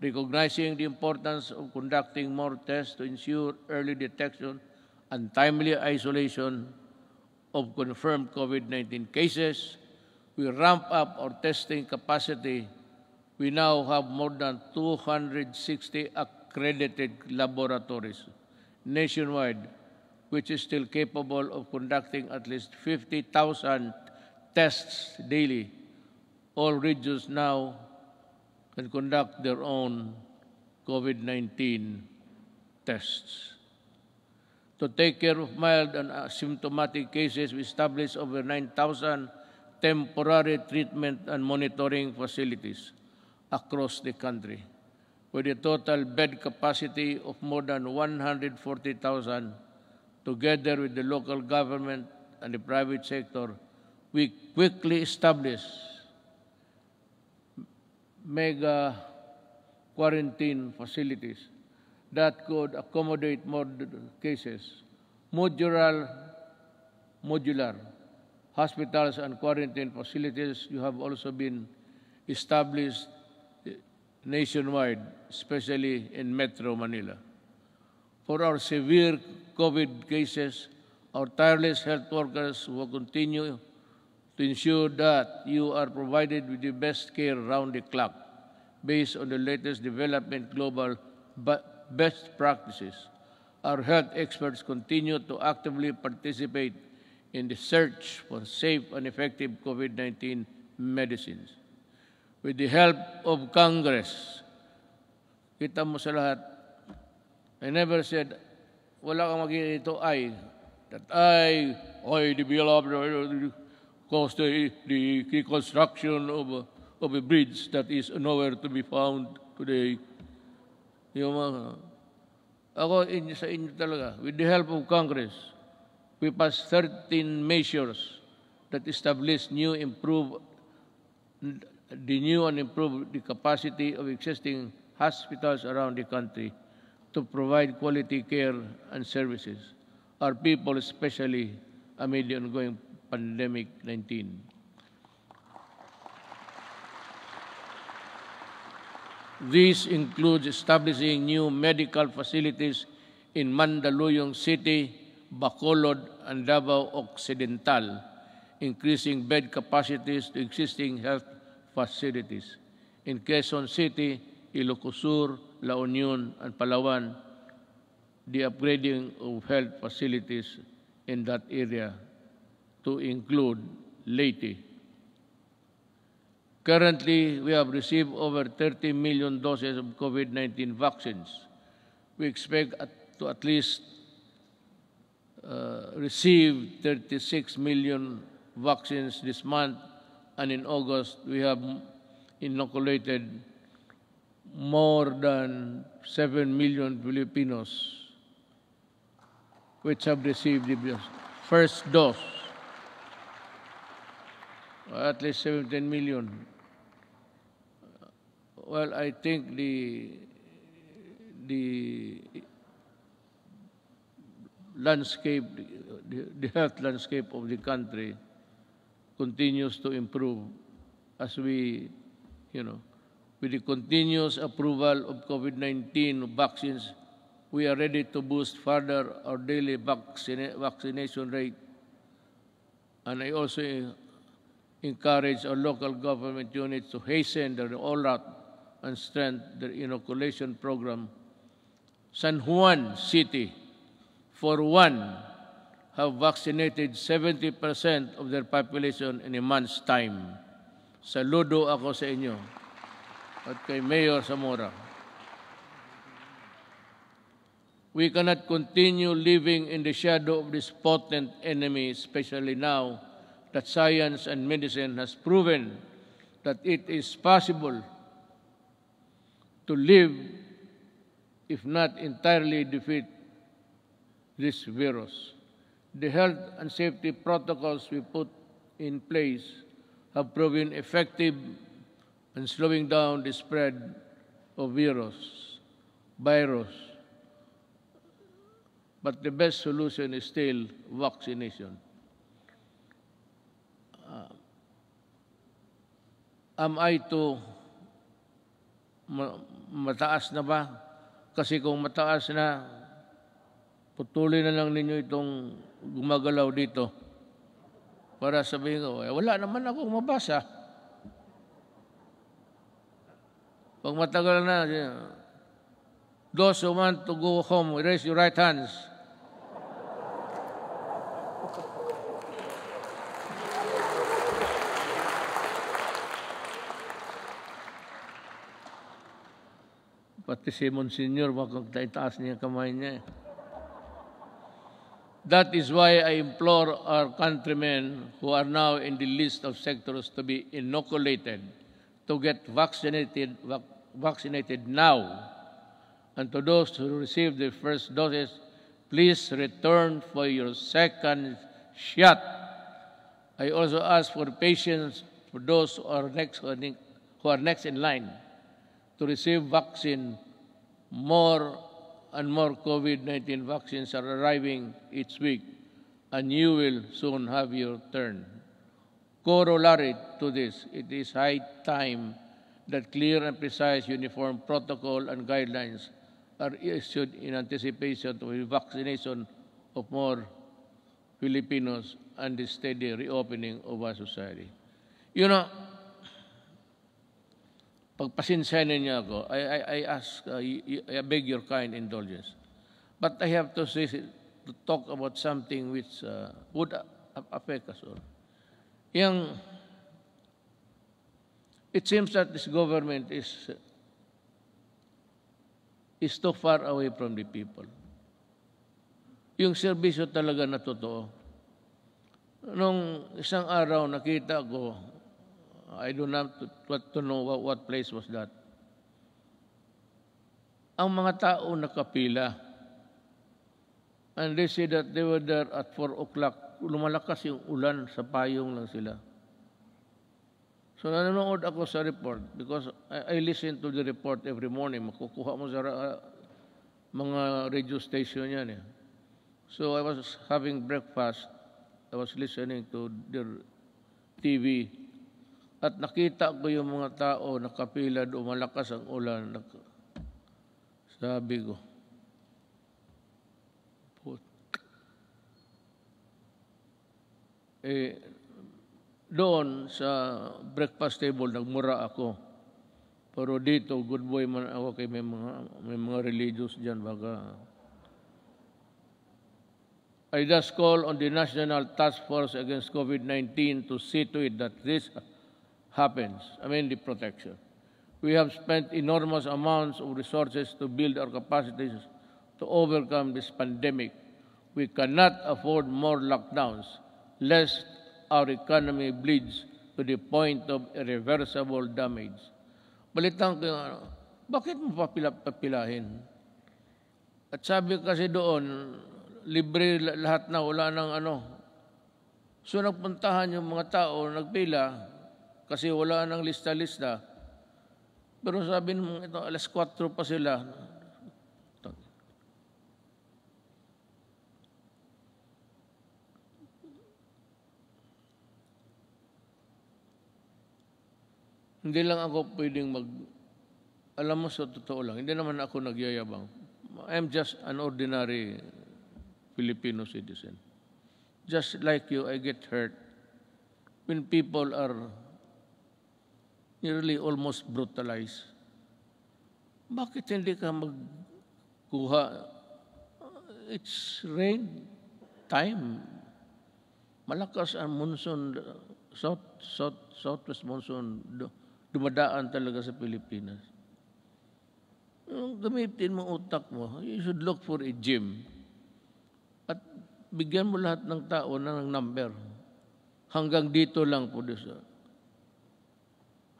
[SPEAKER 8] Recognizing the importance of conducting more tests to ensure early detection and timely isolation of confirmed COVID-19 cases, we ramp up our testing capacity. We now have more than 260 accredited laboratories nationwide, which is still capable of conducting at least 50,000 tests daily. All regions now can conduct their own COVID-19 tests. To take care of mild and asymptomatic cases, we established over 9,000 temporary treatment and monitoring facilities across the country, with a total bed capacity of more than 140,000. Together with the local government and the private sector, we quickly established mega quarantine facilities that could accommodate more cases. Modular hospitals and quarantine facilities have also been established nationwide, especially in Metro Manila. For our severe COVID cases, our tireless health workers will continue to ensure that you are provided with the best care around the clock based on the latest development global best practices. Our health experts continue to actively participate in the search for safe and effective COVID-19 medicines. With the help of Congress, kita mo sa lahat, I never said, wala kang magiging ito that I developed caused the construction of a bridge that is nowhere to be found today. Ako sa inyo talaga, with the help of Congress, we passed 13 measures that establish the new and improved the capacity of existing hospitals around the country to provide quality care and services. Our people, especially amid the ongoing pandemic-19. This includes establishing new medical facilities in Mandaluyong City, Bacolod, and Davao Occidental, increasing bed capacities to existing health facilities. In Quezon City, Ilocos Sur, La Union, and Palawan, the upgrading of health facilities in that area to include Leyte. Currently, we have received over 30 million doses of COVID-19 vaccines. We expect to at least receive 36 million vaccines this month, and in August, we have inoculated more than 7 million Filipinos which have received the first dose, at least 17 million. Well, I think the landscape, the health landscape of the country continues to improve as we, with the continuous approval of COVID-19 vaccines, we are ready to boost further our daily vaccination rate. And I also encourage our local government units to hasten their rollout and strengthen their inoculation program. San Juan City, for one, have vaccinated 70% of their population in a month's time. Saludo ako sa inyo at kay Mayor Zamora. We cannot continue living in the shadow of this potent enemy, especially now that science and medicine has proven that it is possible to live, if not entirely defeat this virus. The health and safety protocols we put in place have proven effective in slowing down the spread of virus. But the best solution is still vaccination. Am I to mataas na ba? Kasi kung mataas na, putulin na lang ninyo itong gumagalaw dito para sabihin ko, wala naman akong mabasa. Pag matagal na, those who want to go home, raise your right hands. Pati si Monsignor, makagtaitaas niya kamay niya. That is why I implore our countrymen who are now in the list of sectors to be inoculated to get vaccinated now. And to those who received their first doses, please return for your second shot. I also ask for patience for those who are next in line to receive vaccine. More and more COVID-19 vaccines are arriving each week, and you will soon have your turn. Corollary to this, it is high time that clear and precise uniform protocol and guidelines are issued in anticipation of the vaccination of more Filipinos and the steady reopening of our society. You know, pagpasensyahan niyo ako, I beg your kind indulgence. But I have to talk about something which would affect us all. It seems that this government is too far away from the people. Yung serbisyo talaga na totoo. Nung isang araw nakita ko, I don't have to know what place was that. Ang mga tao nakapila. And they said that they were there at 4 o'clock. Lumalakas yung ulan, sa payong lang sila. So nanonood ako sa report because I listen to the report every morning. Makukuha mo sa mga radio station yan. So I was having breakfast. I was listening to their TV. At nakita ko yung mga tao nakapila doon, malakas ang ulan. Sabi ko, doon sa breakfast table, nagmura ako. Pero dito, good boy man ako kay may mga religious dyan. Baka. I just call on the National Task Force Against COVID-19 to see to it that this happens, the protection. We have spent enormous amounts of resources to build our capacities to overcome this pandemic. We cannot afford more lockdowns, lest our economy bleeds to the point of irreversible damage. Balitan ko, bakit mo papilahin? At sabi kasi doon, libre lahat na, wala nang So nagpuntahan yung mga tao, nagpila, kasi wala nang lista-lista. Pero sabi mo, ito, alas 4 pa sila. Hindi lang ako pwedeng alam mo sa totoo lang, hindi naman ako nagyayabang. I'm just an ordinary Filipino citizen. Just like you, I get hurt when people are nearly almost brutalized. Bakit hindi ka magkuha? It's rain time. Malakas ang monsoon, southwest monsoon, dumadaan talaga sa Pilipinas. Gamitin mo utak mo. You should look for a gym. At bigyan mo lahat ng tao ng number. Hanggang dito lang po.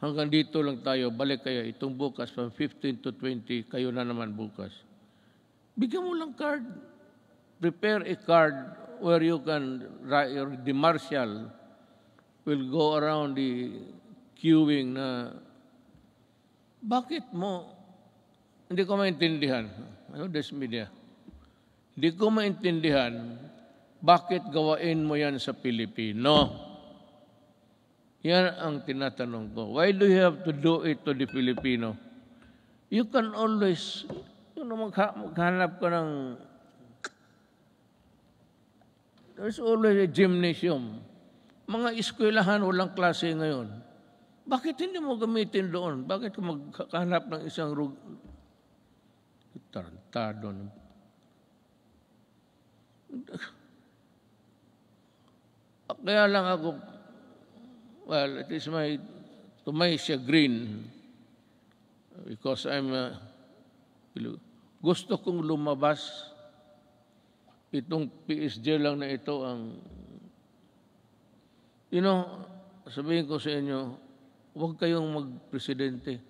[SPEAKER 8] hanggang dito lang tayo, balik kayo, itong bukas, from 15 to 20, kayo na naman bukas. Bigyan mo lang card. Prepare a card where you can, the marshal will go around the queuing na, bakit mo, hindi ko maintindihan, this media, hindi ko maintindihan, bakit gawain mo yan sa Pilipino? Yan ang tinatanong ko. Why do you have to do it to the Filipino? You can always, maghanap ka ng, there's always a gymnasium. Mga eskwelahan, walang klase ngayon. Bakit hindi mo gamitin doon? Bakit ka maghanap ng isang tarantado? Kaya lang ako, well, it is to my chagrin, because gusto kong lumabas, itong PSG lang na ito ang, sabihin ko sa inyo, huwag kayong magpresidente.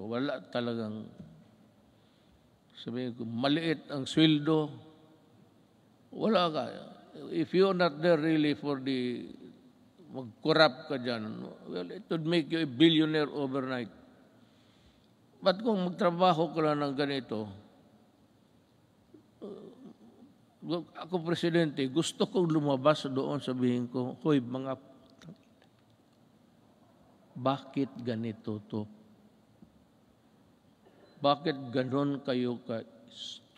[SPEAKER 8] Wala talagang, sabihin ko, maliit ang sweldo, wala ka. If you're not there really for the mag-corrupt ka dyan, well, it would make you a billionaire overnight. But kung magtrabaho ka lang ng ganito, ako presidente, gusto kong lumabas doon, sabihin ko, hoy, bakit ganito to? Bakit ganon kayo ka-stupido?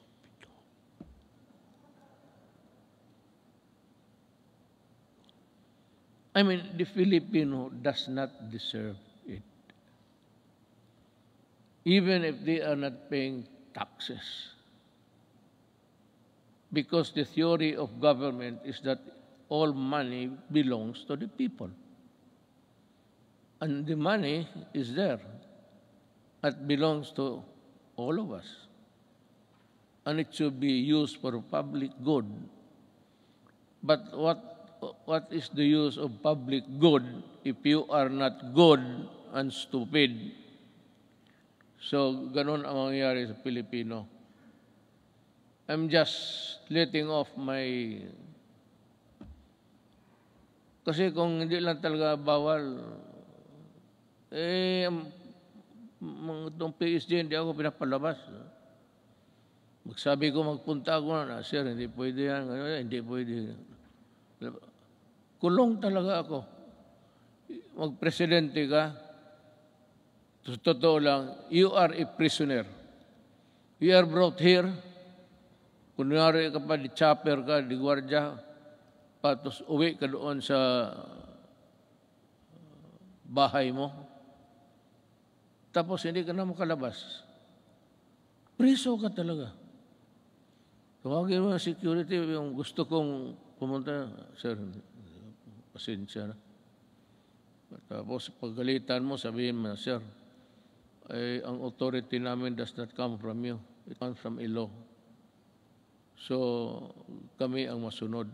[SPEAKER 8] I mean, the Filipino does not deserve it. Even if they are not paying taxes. Because the theory of government is that all money belongs to the people. And the money is there. It belongs to all of us. And it should be used for public good. But what is the use of public good if you are not good and stupid? So, ganun ang mangyayari sa Pilipino. I'm just letting off my... Kasi kung hindi lang talaga bawal, itong PSG, hindi ako pinapalabas. Magsabi ko, magpunta ako na, sir, hindi pwede yan, hindi pwede. Kulong talaga ako. Magpresidente ka, totoo lang, you are a prisoner. You are brought here, kunyari ka pa, di chopper ka, di gwardya, patos uwi ka doon sa bahay mo. Tapos hindi ka na makalabas. Priso ka talaga. Tawagin mo ang security, yung gusto kong pumunta, sir, pasensya na. Tapos paggalitan mo, sabihin mo, sir, ang authority namin does not come from you. It comes from a law. So, kami ang masunod.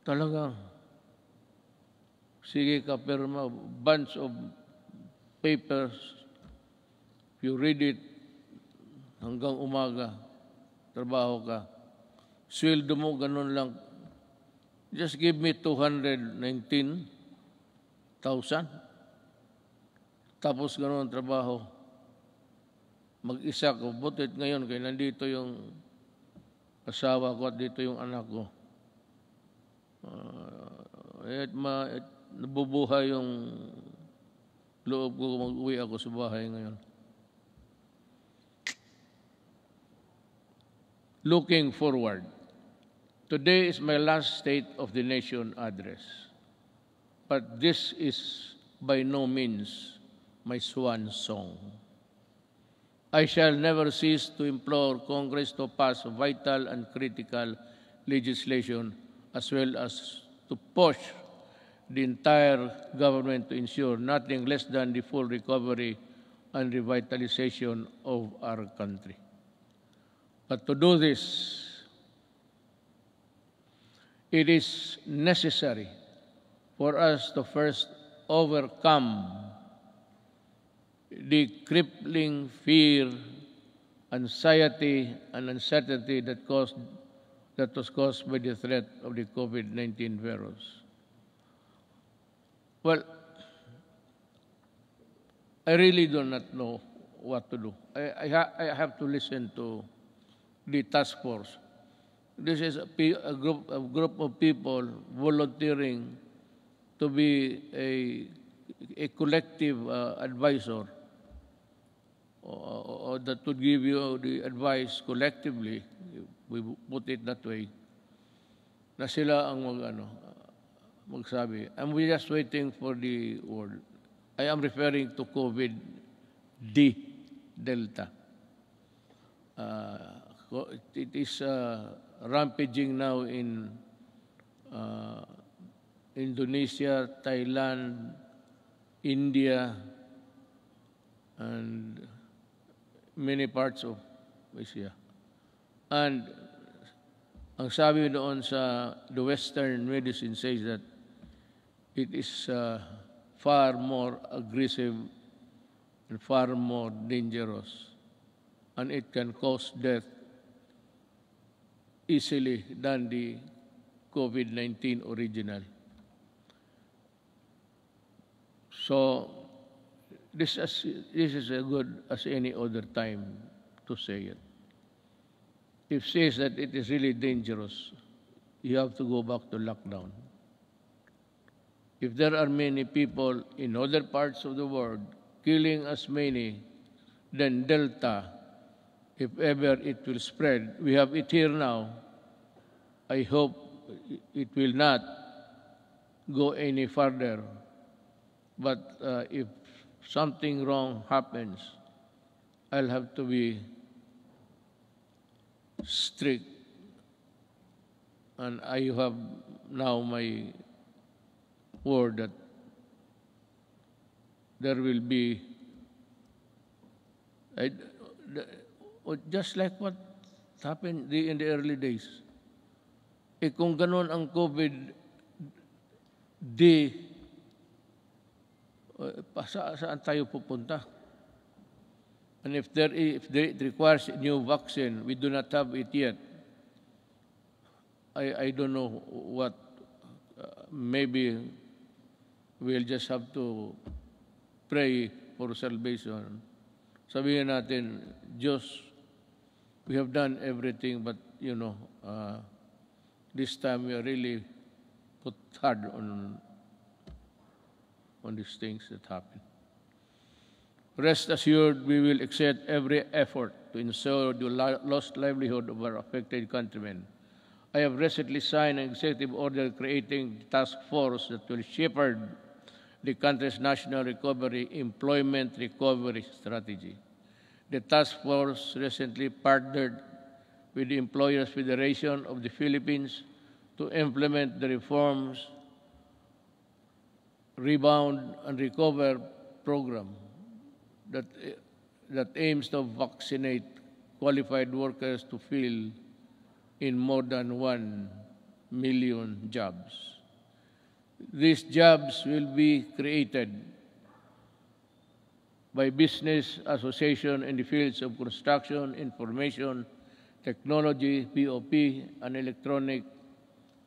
[SPEAKER 8] Talagang, sige ka, perma, bunch of papers, if you read it, hanggang umaga, trabaho ka. Sweldo mo, ganun lang. Just give me 219,000. Tapos ganun ang trabaho. Mag-isa ko. Butit ngayon, kaya nandito yung asawa ko at dito yung anak ko. Nabubuhay yung loob ko, mag-uwi ako sa bahay ngayon. Looking forward. Today is my last State of the Nation address. But this is by no means my swan song. I shall never cease to implore Congress to pass vital and critical legislation as well as to push the entire government to ensure nothing less than the full recovery and revitalization of our country. But to do this, it is necessary for us to first overcome the crippling fear, anxiety, and uncertainty that was caused by the threat of the COVID-19 virus. Well, I really do not know what to do. I have to listen to the task force. This is a group of people volunteering to be a collective advisor or that would give you the advice collectively, we put it that way, na sila ang magsabi. And we're just waiting for the word. I am referring to COVID-D, Delta. It is rampaging now in Indonesia, Thailand, India, and many parts of Asia. And ang sabi doon sa the Western medicine says that it is far more aggressive and far more dangerous, and it can cause death easily than the COVID-19 original. So this is as good as any other time to say it. If says that it is really dangerous, you have to go back to lockdown. If there are many people in other parts of the world killing as many than Delta, if ever it will spread, we have it here now. I hope it will not go any further. But if something wrong happens, I'll have to be strict. And I have now my word that there will be, just like what happened in the early days. Kung ganon ang COVID-D, saan tayo pupunta? And if it requires a new vaccine, we do not have it yet. I don't know what, maybe we'll just have to pray for salvation. Sabihin natin, Diyos, we have done everything, but this time we are really put hard on these things that happen. Rest assured, we will exert every effort to ensure the lost livelihood of our affected countrymen. I have recently signed an executive order creating a task force that will shepherd the country's national employment recovery strategy. The task force recently partnered with the Employers Federation of the Philippines to implement the reforms Rebound and Recover program that aims to vaccinate qualified workers to fill in more than 1 million jobs. These jobs will be created by business association in the fields of construction, information, technology, POP, and electronic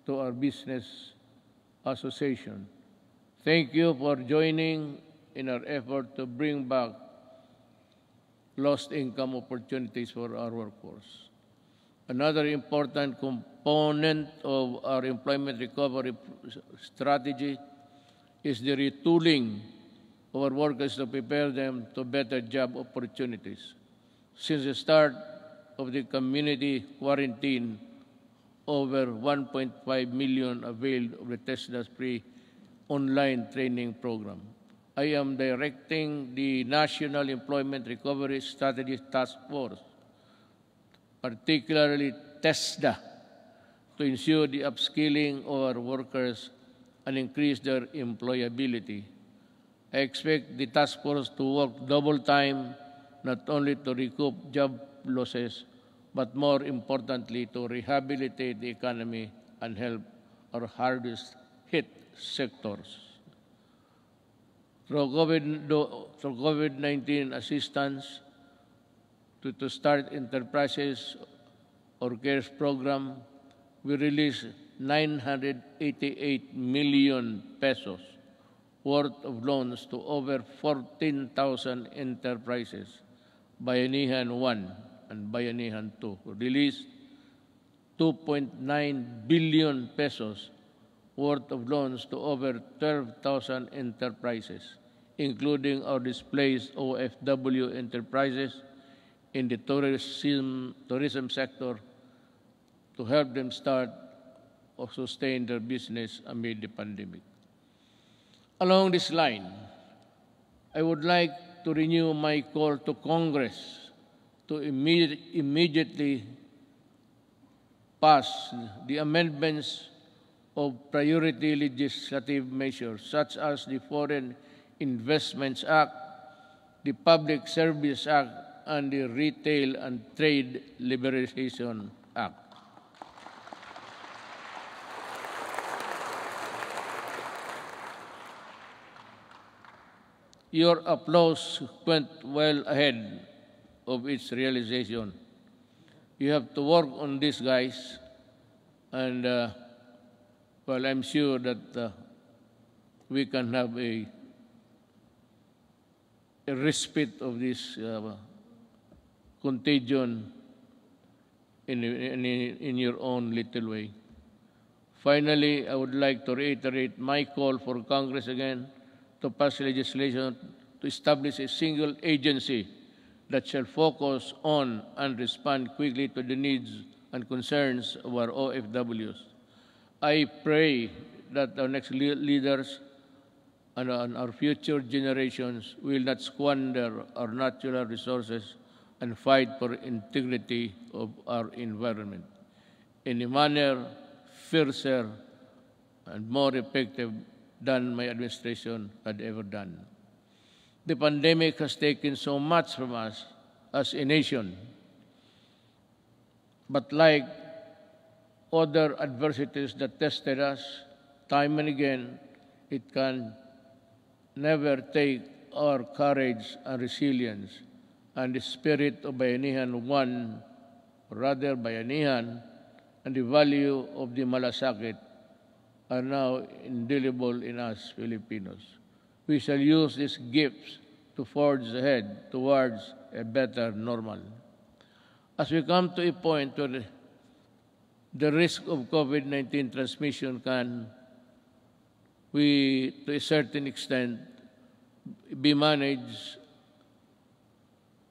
[SPEAKER 8] to our business association. Thank you for joining in our effort to bring back lost income opportunities for our workforce. Another important component of our employment recovery strategy is the retooling of our workers to prepare them to better job opportunities. Since the start of the community quarantine, over 1.5 million availed of the TESDA's free online training program. I am directing the National Employment Recovery Strategy Task Force, particularly TESDA, to ensure the upskilling of our workers and increase their employability. I expect the task force to work double time, not only to recoup job losses, but more importantly, to rehabilitate the economy and help our hardest hit sectors. through COVID-19 assistance to start enterprises or CARES program, we released 988 million pesos worth of loans to over 14,000 enterprises. Bayanihan 1 and Bayanihan 2 released 2.9 billion pesos worth of loans to over 12,000 enterprises, including our displaced OFW enterprises in the tourism sector, to help them start or sustain their business amid the pandemic. Along this line, I would like to renew my call to Congress to immediately pass the amendments of priority legislative measures such as the Foreign Investments Act, the Public Service Act, and the Retail and Trade Liberalization Act. Your applause went well ahead of its realization. You have to work on this, guys, and well, I'm sure that we can have a respite of this contagion in your own little way. Finally, I would like to reiterate my call for Congress again to pass legislation to establish a single agency that shall focus on and respond quickly to the needs and concerns of our OFWs. I pray that our next leaders and our future generations will not squander our natural resources and fight for integrity of our environment in a manner fiercer and more effective than my administration had ever done. The pandemic has taken so much from us as a nation, but like other adversities that tested us time and again, it can never take our courage and resilience and the spirit of Bayanihan 1, or rather Bayanihan, and the value of the malasakit are now indelible in us Filipinos. We shall use these gifts to forge ahead towards a better normal. As we come to a point where the risk of COVID-19 transmission can, to a certain extent, be managed,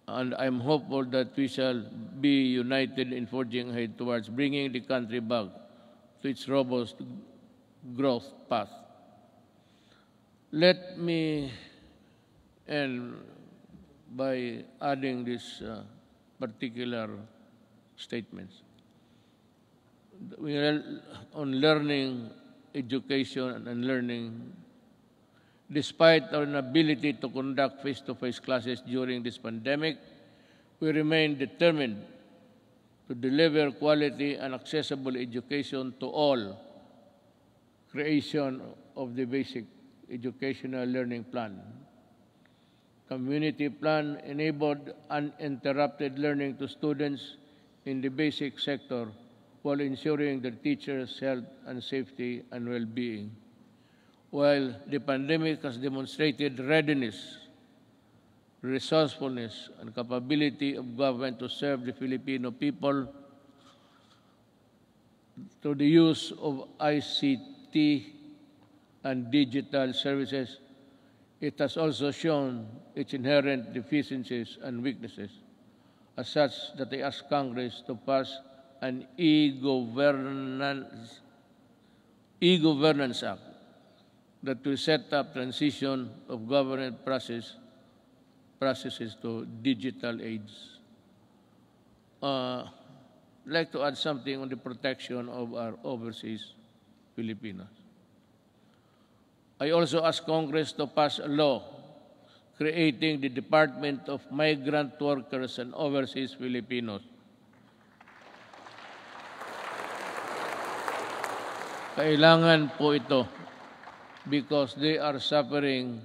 [SPEAKER 8] and I'm hopeful that we shall be united in forging ahead towards bringing the country back to its robust growth path. Let me end by adding these particular statements. We are on learning, education, and learning. Despite our inability to conduct face-to-face classes during this pandemic, we remain determined to deliver quality and accessible education to all. Creation of the basic educational learning plan. Community plan enabled uninterrupted learning to students in the basic sector while ensuring their teachers' health and safety and well-being. While the pandemic has demonstrated readiness, resourcefulness, and capability of government to serve the Filipino people through the use of ICT and digital services, it has also shown its inherent deficiencies and weaknesses, as such that I ask Congress to pass an e-governance act that will set up transition of government processes to digital age. I'd like to add something on the protection of our overseas Filipinos. I also ask Congress to pass a law creating the Department of Migrant Workers and Overseas Filipinos. Kailangan po ito because they are suffering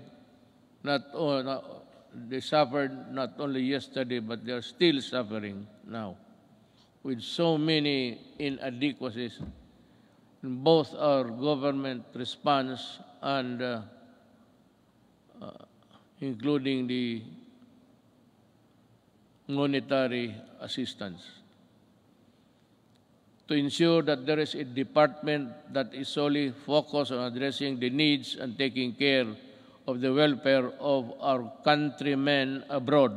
[SPEAKER 8] They suffered not only yesterday, but they are still suffering now with so many inadequacies in both our government response and including the monetary assistance. To ensure that there is a department that is solely focused on addressing the needs and taking care of the welfare of our countrymen abroad.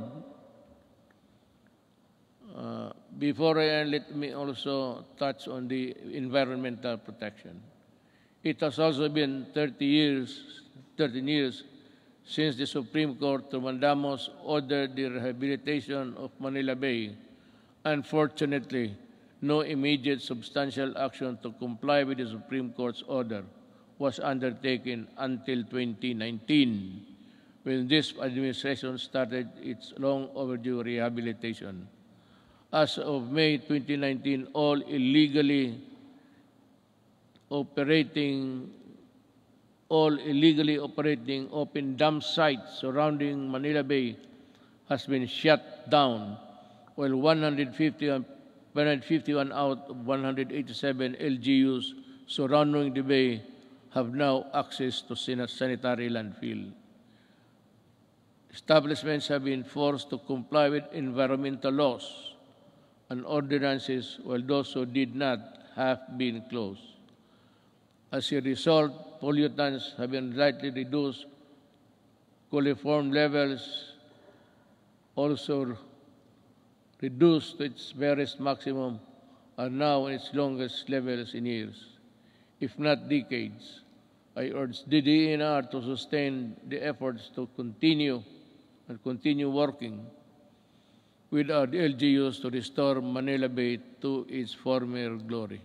[SPEAKER 8] Before I end, let me also touch on the environmental protection. It has also been 13 years since the Supreme Court to Mandamos ordered the rehabilitation of Manila Bay. Unfortunately, no immediate substantial action to comply with the Supreme Court's order was undertaken until 2019, when this administration started its long overdue rehabilitation. As of May 2019, all illegally operating open dump sites surrounding Manila Bay has been shut down, while 151 out of 187 LGUs surrounding the bay have now access to sanitary landfill. Establishments have been forced to comply with environmental laws and ordinances, while those who did not have been closed. As a result, pollutants have been slightly reduced, coliform levels also reduced to its barest maximum, are now in its longest levels in years, if not decades. I urge the DENR to sustain the efforts to continue working with our LGUs to restore Manila Bay to its former glory.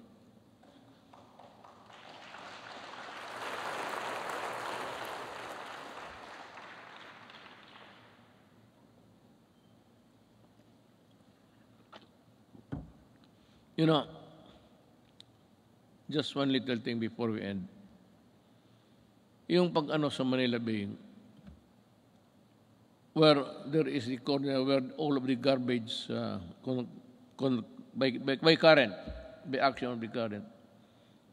[SPEAKER 8] You know, just one little thing before we end. Yung pag-ano sa Manila Bay, where there is the corner where all of the garbage by current, by action of the current.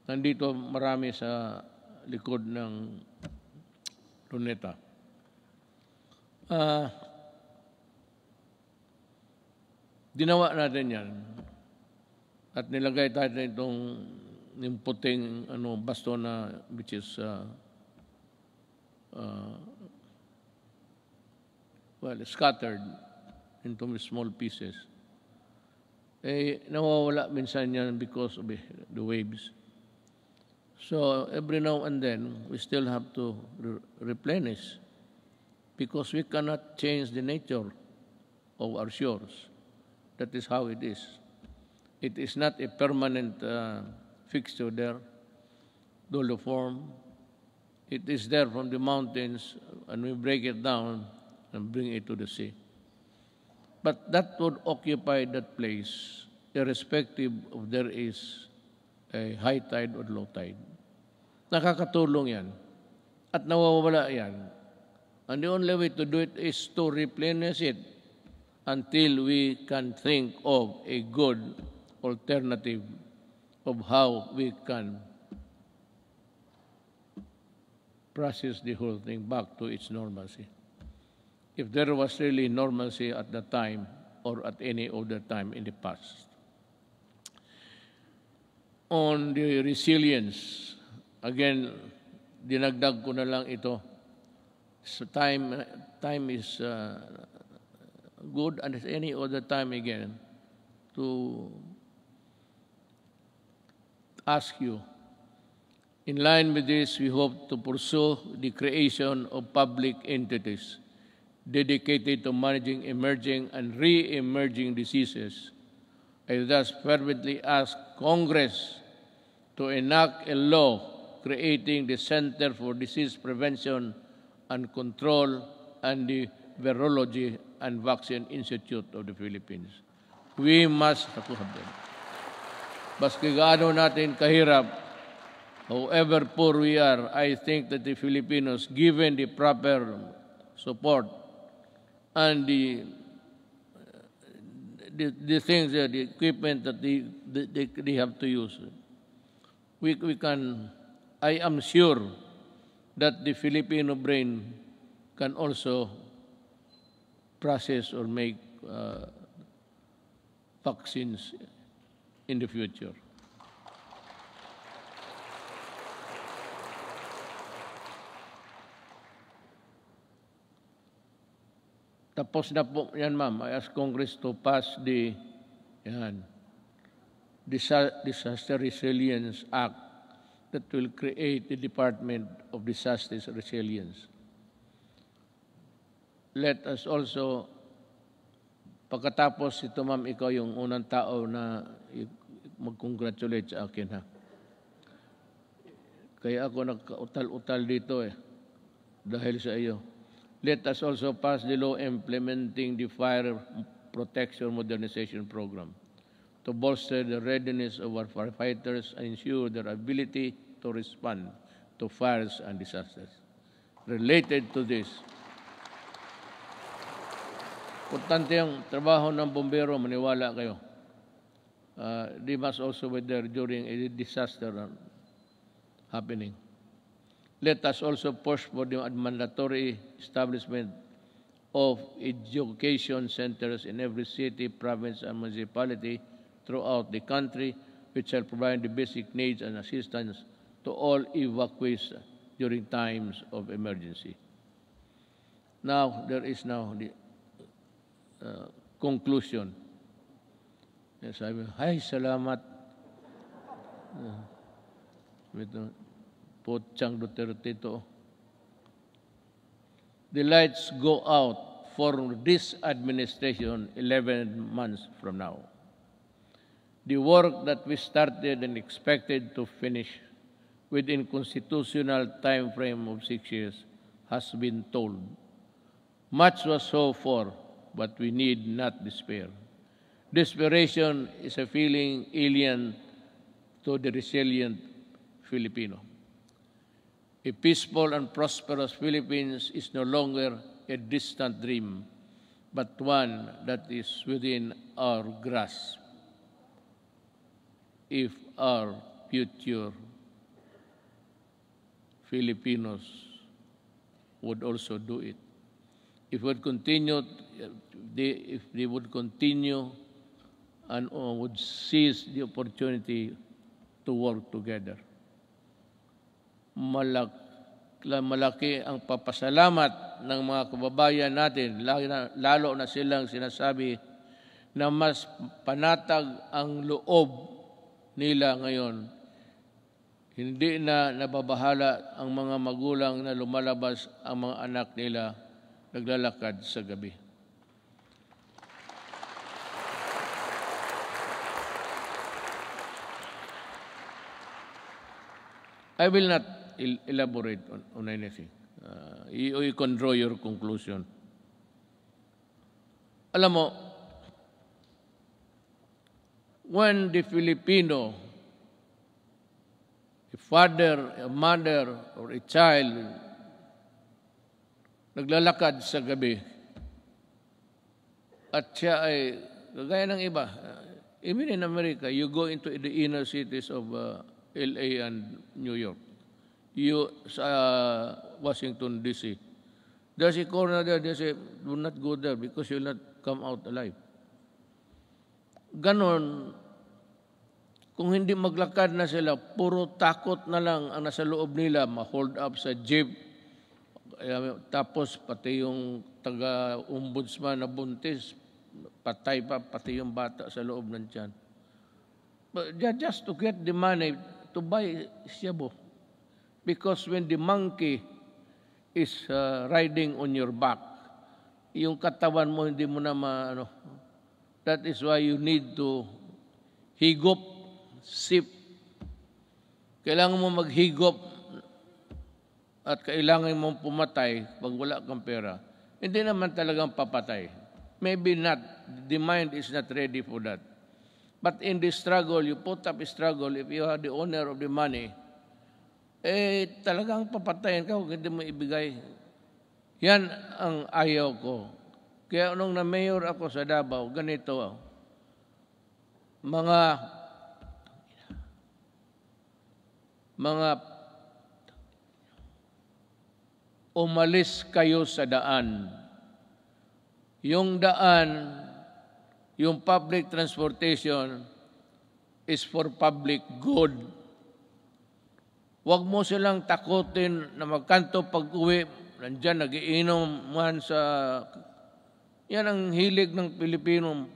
[SPEAKER 8] Nandito marami sa likod ng Luneta. Ginawa natin yan. At nilagay tayo itong yung puting basto na which is scattered into small pieces. Nawawala minsan yan because of the waves. So every now and then, we still have to replenish because we cannot change the nature of our shores. That is how it is. It is not a permanent fixture there, doliform. It is there from the mountains, and we break it down and bring it to the sea. But that would occupy that place, irrespective of there is a high tide or low tide. Nakakatulong yan. At nawawala yan. And the only way to do it is to replenish it until we can think of a good alternative of how we can process the whole thing back to its normalcy. If there was really normalcy at that time or at any other time in the past. On the resilience, again, dinagdag ko na lang ito. So time is good, and at any other time again to ask you. In line with this, we hope to pursue the creation of public entities dedicated to managing emerging and re-emerging diseases. I thus fervently ask Congress to enact a law creating the Center for Disease Prevention and Control and the Virology and Vaccine Institute of the Philippines. We must have them. Baski gaano natin kahirap, however poor we are, I think that the Filipinos, given the proper support, and the things, the equipment that they have to use. We can, I am sure that the Filipino brain can also process or make vaccines in the future. Tapos na po yan, ma'am. I ask Congress to pass the Disaster Resilience Act that will create the Department of Disaster Resilience. Let us also, pagkatapos ito, ma'am, ikaw yung unang tao na mag-congratulate sa akin, ha? Kaya ako nagka-utal-utal dito dahil sa iyo. Let us also pass the law implementing the Fire Protection Modernization Program to bolster the readiness of our firefighters and ensure their ability to respond to fires and disasters. Related to this, importante ang trabaho ng bombero, maniwala kayo. They must also be there during a disaster happening. Let us also push for the mandatory establishment of education centers in every city, province, and municipality throughout the country, which shall provide the basic needs and assistance to all evacuees during times of emergency. Now, there is now the conclusion. Sabi, ay, salamat. Pochang Duterte ito. The lights go out for this administration 11 months from now. The work that we started and expected to finish within constitutional time frame of 6 years has been told. Much was hoped for, but we need not despair. Desperation is a feeling alien to the resilient Filipino. A peaceful and prosperous Philippines is no longer a distant dream, but one that is within our grasp. If our future Filipinos would also do it. If they would continue and would seize the opportunity to work together. Malaki ang papasalamat ng mga kababayan natin, lalo na silang sinasabi na mas panatag ang loob nila ngayon. Hindi na nababahala ang mga magulang na lumalabas ang mga anak nila naglalakad sa gabi. I will not elaborate on anything. You can draw your conclusion. Alam mo, when the Filipino, a father, a mother, or a child, naglalakad sa gabi, at siya ay, kagaya ng iba, even in America, you go into the inner cities of LA and New York, sa Washington, D.C. There's a corner there, they say, do not go there because you'll not come out alive. Ganon, kung hindi maglakad na sila, puro takot na lang ang nasa loob nila, ma-hold up sa jeep, tapos pati yung taga-ombudsman na buntis, patay pa, pati yung bata sa loob ng tiyan. But just to get the money to buy shabu. Because when the monkey is riding on your back, yung katawan mo hindi mo na that is why you need to higop, sip. Kailangan mo maghigop at kailangan mong pumatay pag wala kang pera. Hindi naman talagang papatay. Maybe not. The mind is not ready for that. But in the struggle, you put up a struggle, if you are the owner of the money, talagang papatayin ka kung hindi mo ibigay. Yan ang ayaw ko. Kaya nung na-mayor ako sa Davao, ganito, mga umalis kayo sa daan. Yung daan, yung public transportation is for public good. Huwag mo silang takutin na magkanto pag-uwi. Nandyan, nagiinom man sa... Yan ang hilig ng Pilipino.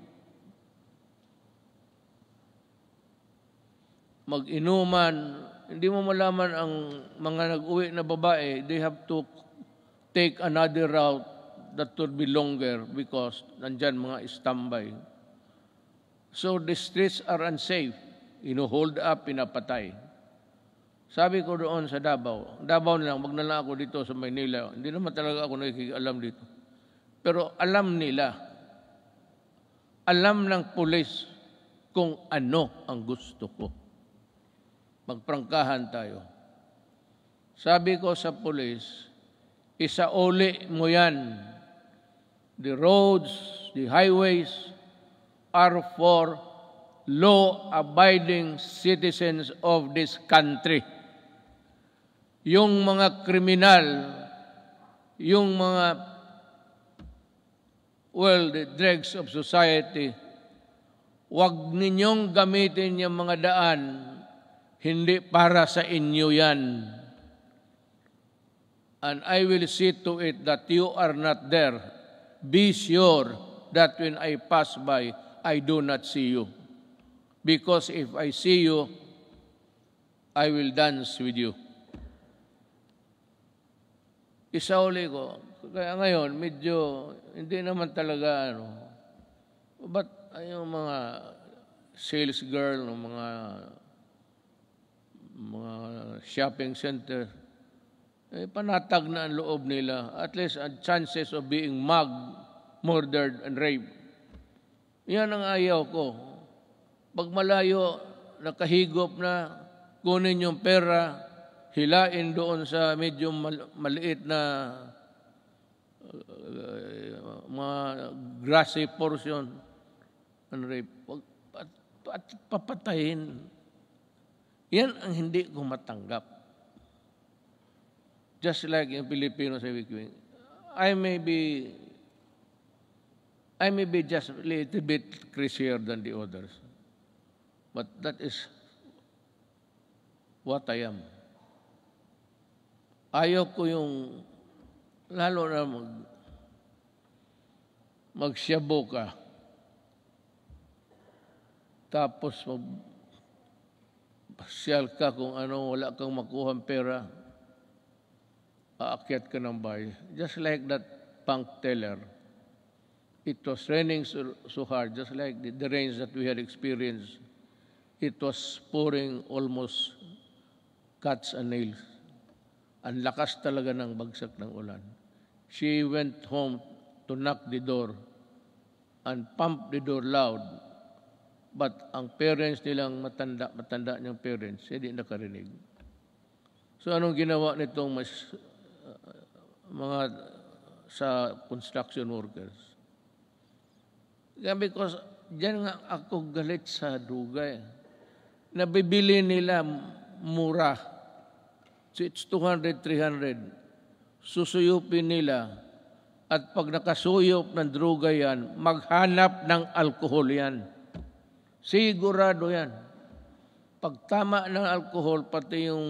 [SPEAKER 8] Mag-inuman. Hindi mo malaman ang mga nag-uwi na babae, they have to take another route that would be longer because nandyan mga standby. So the streets are unsafe. Ino-hold up, pinapatay. Sabi ko doon sa Davao na lang, wag na lang ako dito sa Maynila. Hindi naman talaga ako nakikialam dito. Pero alam nila, alam ng pulis kung ano ang gusto ko. Magprangkahan tayo. Sabi ko sa pulis, isauli mo yan. The roads, the highways are for law-abiding citizens of this country. Yung mga kriminal, yung mga, the dregs of society, huwag ninyong gamitin yung mga daan, hindi para sa inyo yan. And I will see to it that you are not there. Be sure that when I pass by, I do not see you. Because if I see you, I will dance with you. Isauli ko. Kaya ngayon, medyo, hindi naman talaga, but yung mga sales girl, mga shopping center, panatag na ang loob nila. At least, chances of being mugged, murdered, and raped. Yan ang ayaw ko. Pag malayo, nakahigop na, kunin yung pera, hilain doon sa medyo maliit na mga grassy portion and rape. At papatayin. Yan ang hindi ko matanggap. Just like in Filipino sa Wikwing, I may be just a little bit crazier than the others. But that is what I am. Ayaw ko yung, lalo na magsyabo ka, tapos magpasyal ka kung ano, wala kang makuhang pera, aakyat ka ng bahay. Just like that bank teller. It was raining so hard, just like the rains that we had experienced. It was pouring almost cuts and nails. Ang lakas talaga ng bagsak ng ulan. She went home to knock the door and pump the door loud. But ang parents nilang matanda niyang parents, hindi nakarinig. So anong ginawa nitong mga sa construction workers? Because diyan nga ako galit sa dugay. Nabibili nila mura. So it's 200, 300. Susuyupin nila. At pag nakasuyop ng droga yan, maghanap ng alkohol yan. Sigurado yan. Pag tama ng alkohol, pati yung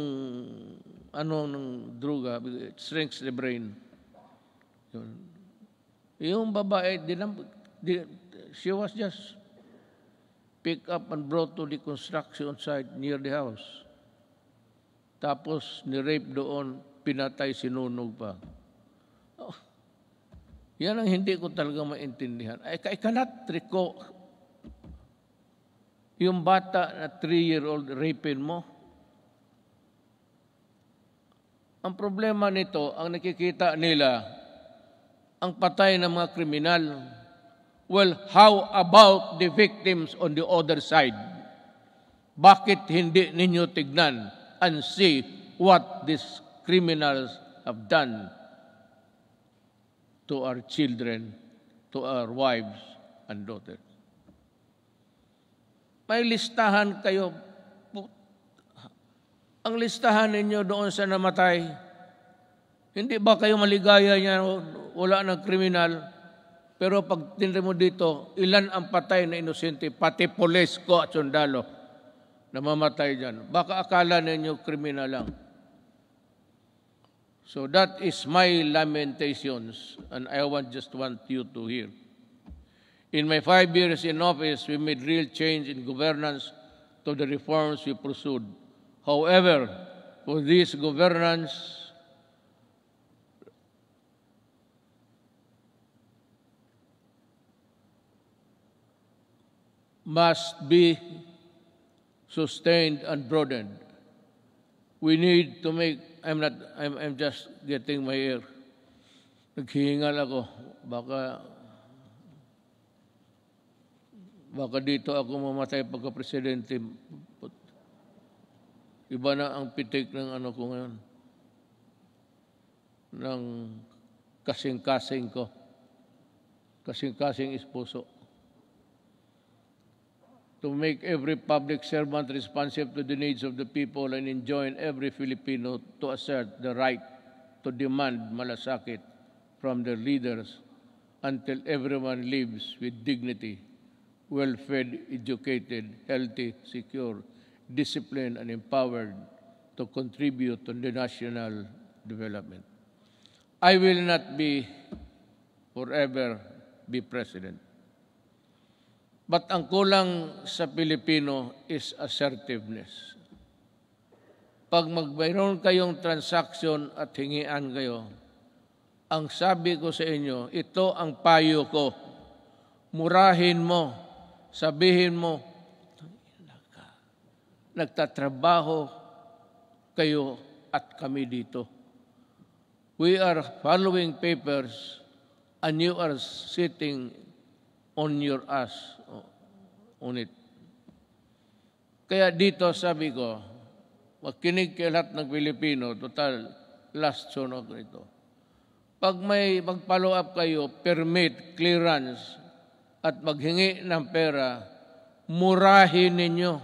[SPEAKER 8] ng droga, it shrinks the brain. Yung babae, she was just picked up and brought to the construction site near the house. Tapos ni-rape doon, pinatay, sinunog pa. Oh, yan ang hindi ko talaga maintindihan. I cannot recall yung bata na 3-year-old rapin mo. Ang problema nito, ang nakikita nila, ang patay ng mga kriminal. Well, how about the victims on the other side? Bakit hindi ninyo tignan and see what these criminals have done? to our children, to our wives and daughters. May listahan kayo. Ang listahan ninyo doon sa namatay, hindi ba kayo maligaya niya, wala ng kriminal? Pero pag tinre mo dito, ilan ang patay na inosente, pati pulis ko at sundalo na mamatay dyan. Baka akala ninyo kriminal lang. So that is my lamentations, and I just want you to hear. In my 5 years in office, we made real change in governance to the reforms we pursued. However, for this governance, must be sustained and broadened. We need to make, I'm just getting my ear. Naghihingal ako. Baka dito ako mamatay pagka-presidente. Iba na ang pitik ng ano ko ngayon. Ng kasing-kasing ko. Kasing-kasing is puso. To make every public servant responsive to the needs of the people and enjoin every Filipino to assert the right to demand malasakit from their leaders until everyone lives with dignity, well-fed, educated, healthy, secure, disciplined, and empowered to contribute to the national development. I will not forever be president. But ang kulang sa Pilipino is assertiveness. Pag mayroon kayong transaction at hingian kayo, ang sabi ko sa inyo, ito ang payo ko. Murahin mo, sabihin mo, nagtatrabaho kayo at kami dito. We are following papers and you are sitting on your ass on it. Kaya dito sabi ko, makinig kayo lahat ng Pilipino, total last sunog ito. Pag may mag-follow up kayo, permit, clearance, at maghingi ng pera, murahin ninyo,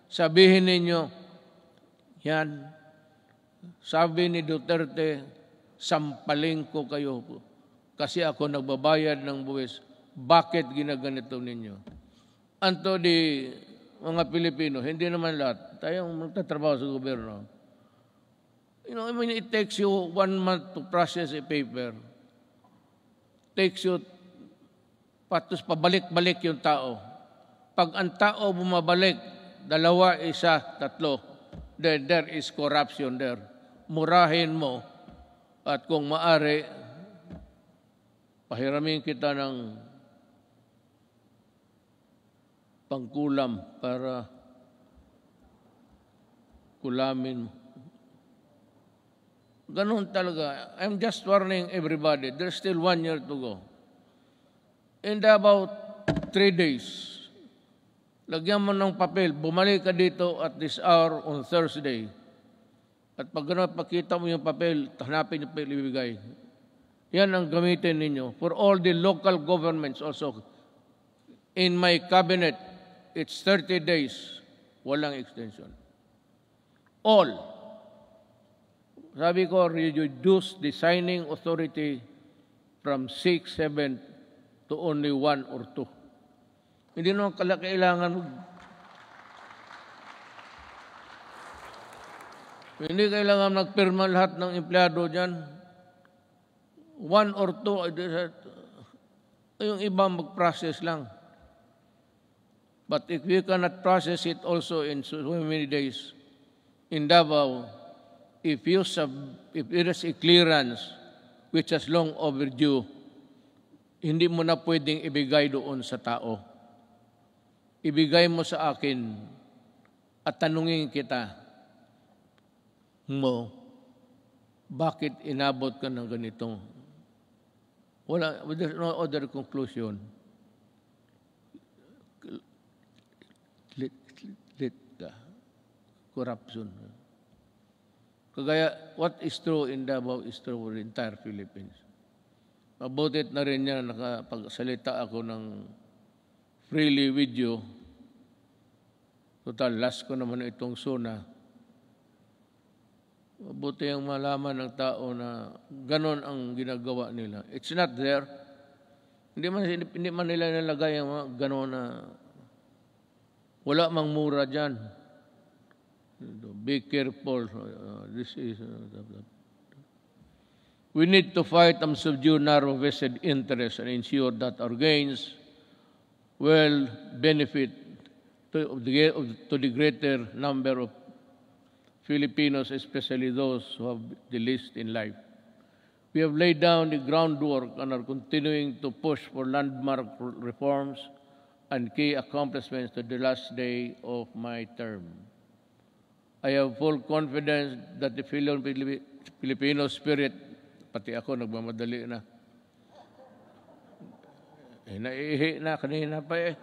[SPEAKER 8] sabihin ninyo, yan, sabi ni Duterte, sampaling ko kayo kasi ako nagbabayad ng buwis. Bakit ginaganito ninyo? Anto di mga Pilipino, hindi naman lahat. Tayong magtatrabaho sa gobyerno. You know, I mean, it takes you 1 month to process a paper. Takes you, patos pabalik-balik yung tao. Pag ang tao bumabalik, 2, 1, 3, then there is corruption there. Murahin mo at kung maari, pahiramin kita ng pangkulam para kulamin mo. Ganun talaga. I'm just warning everybody. There's still 1 year to go. In about 3 days, lagyan mo ng papel, bumalik ka dito at this hour on Thursday. At pag gano'n, pakita mo yung papel, hanapin yung papel, ibigay. Yan ang gamitin ninyo. For all the local governments also. In my cabinet, it's 30 days. Walang extension. All. Sabi ko, reduce the signing authority from 6, 7 to only 1 or 2. Hindi naman kailangan hindi kailangan magpirma lahat ng empleyado dyan. 1 or 2, yung iba mag-process lang. But if we cannot process it also in so many days, in Davao, if it is a clearance which is long overdue, hindi mo na pwedeng ibigay doon sa tao. Ibigay mo sa akin at tanungin kita mo, bakit inabot ka ng ganitong? There's no other conclusion. Corruption. Kagaya, what is true in Davao is true for the entire Philippines. Mabutit na rin niya nakapagsalita ako ng freely with you. Total, last ko naman itong SONA. Mabuti ang malaman ng tao na ganon ang ginagawa nila. It's not there. Hindi man nila nilagay ang mga ganon na wala mang mura dyan. Be careful. We need to fight and subdue narrow vested interests and ensure that our gains will benefit to the greater number of Filipinos, especially those who have the least in life. We have laid down the groundwork and are continuing to push for landmark reforms and key accomplishments to the last day of my term. I have full confidence that the Filipino spirit, pati ako nagmamadali na. Naiihi na kanina pa eh.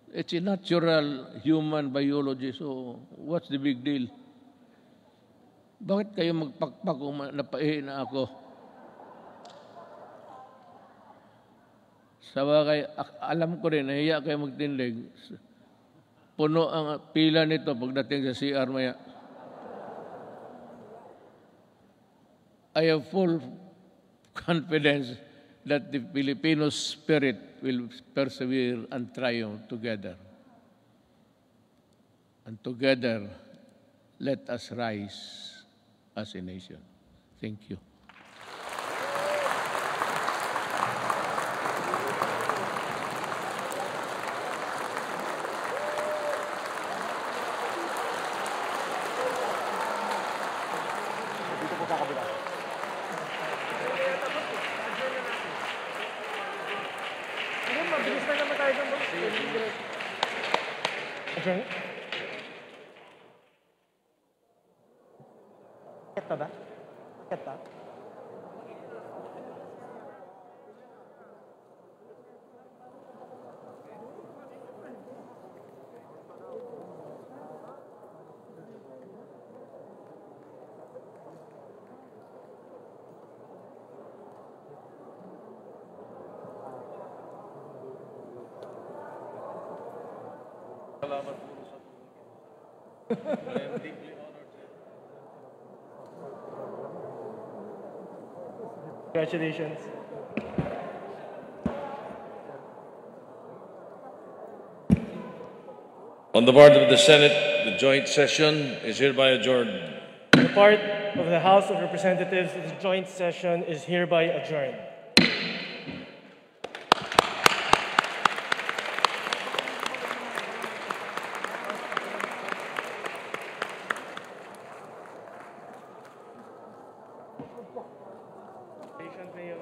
[SPEAKER 8] It's a natural human biology, so what's the big deal? Bakit kayo magpakpak kung napaihi na ako? Sa bagay, alam ko rin, nahiya kayo magtindig. Puno ang pila nito pagdating sa CR maya. I have full confidence that the Filipino spirit will persevere and triumph together. And together, let us rise as a nation. Thank you.
[SPEAKER 3] Adjourn. Ito ba? Ito? Congratulations.
[SPEAKER 2] On the part of the Senate, the joint session is hereby adjourned.
[SPEAKER 3] On the part of the House of Representatives, the joint session is hereby adjourned. Patient Mayor.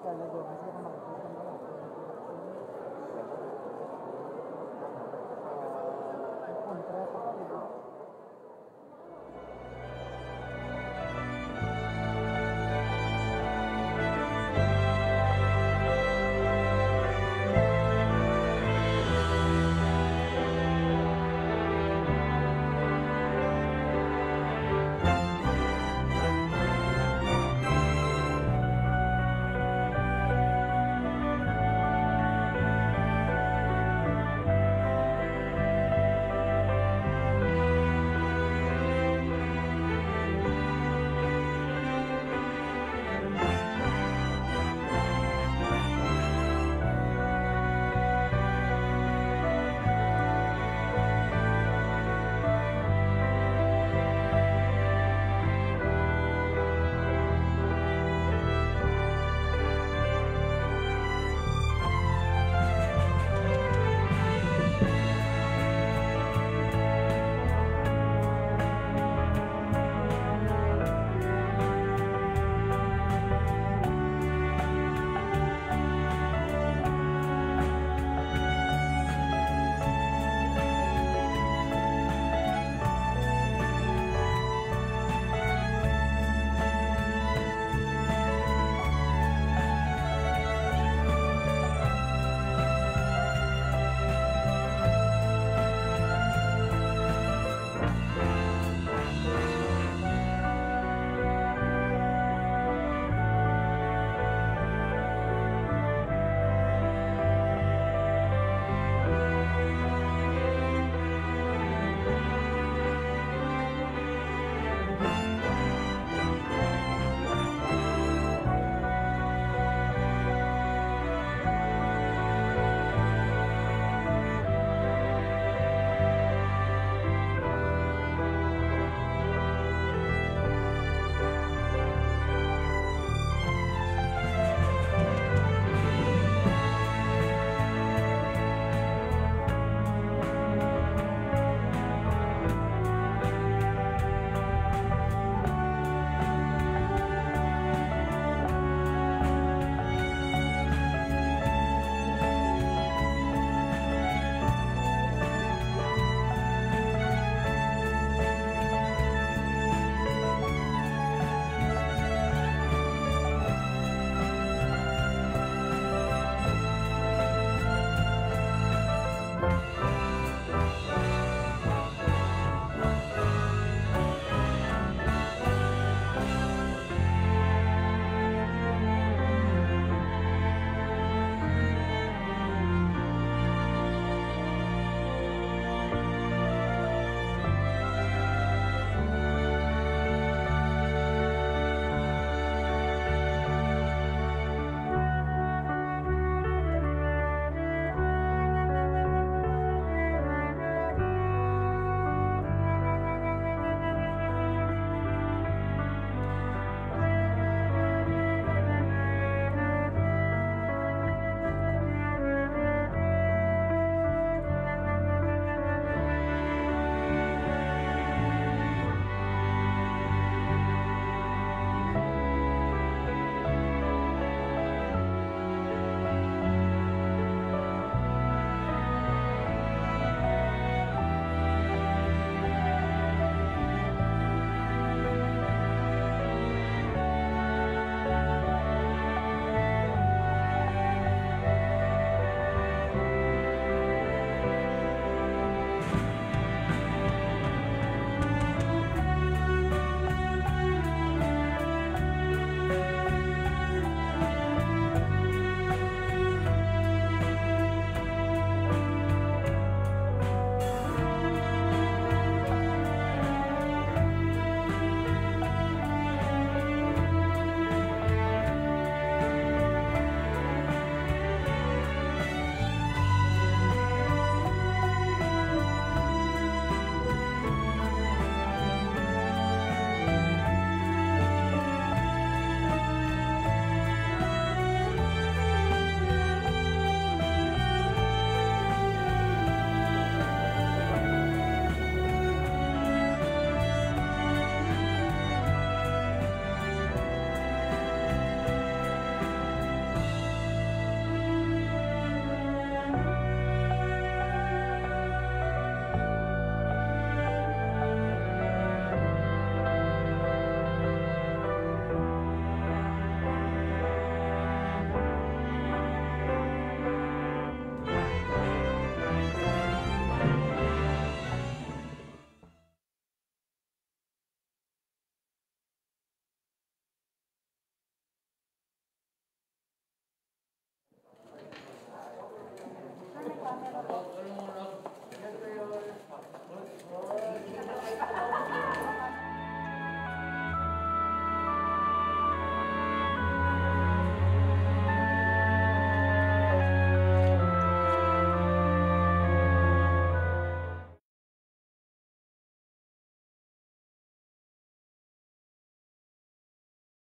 [SPEAKER 9] Talaga kasi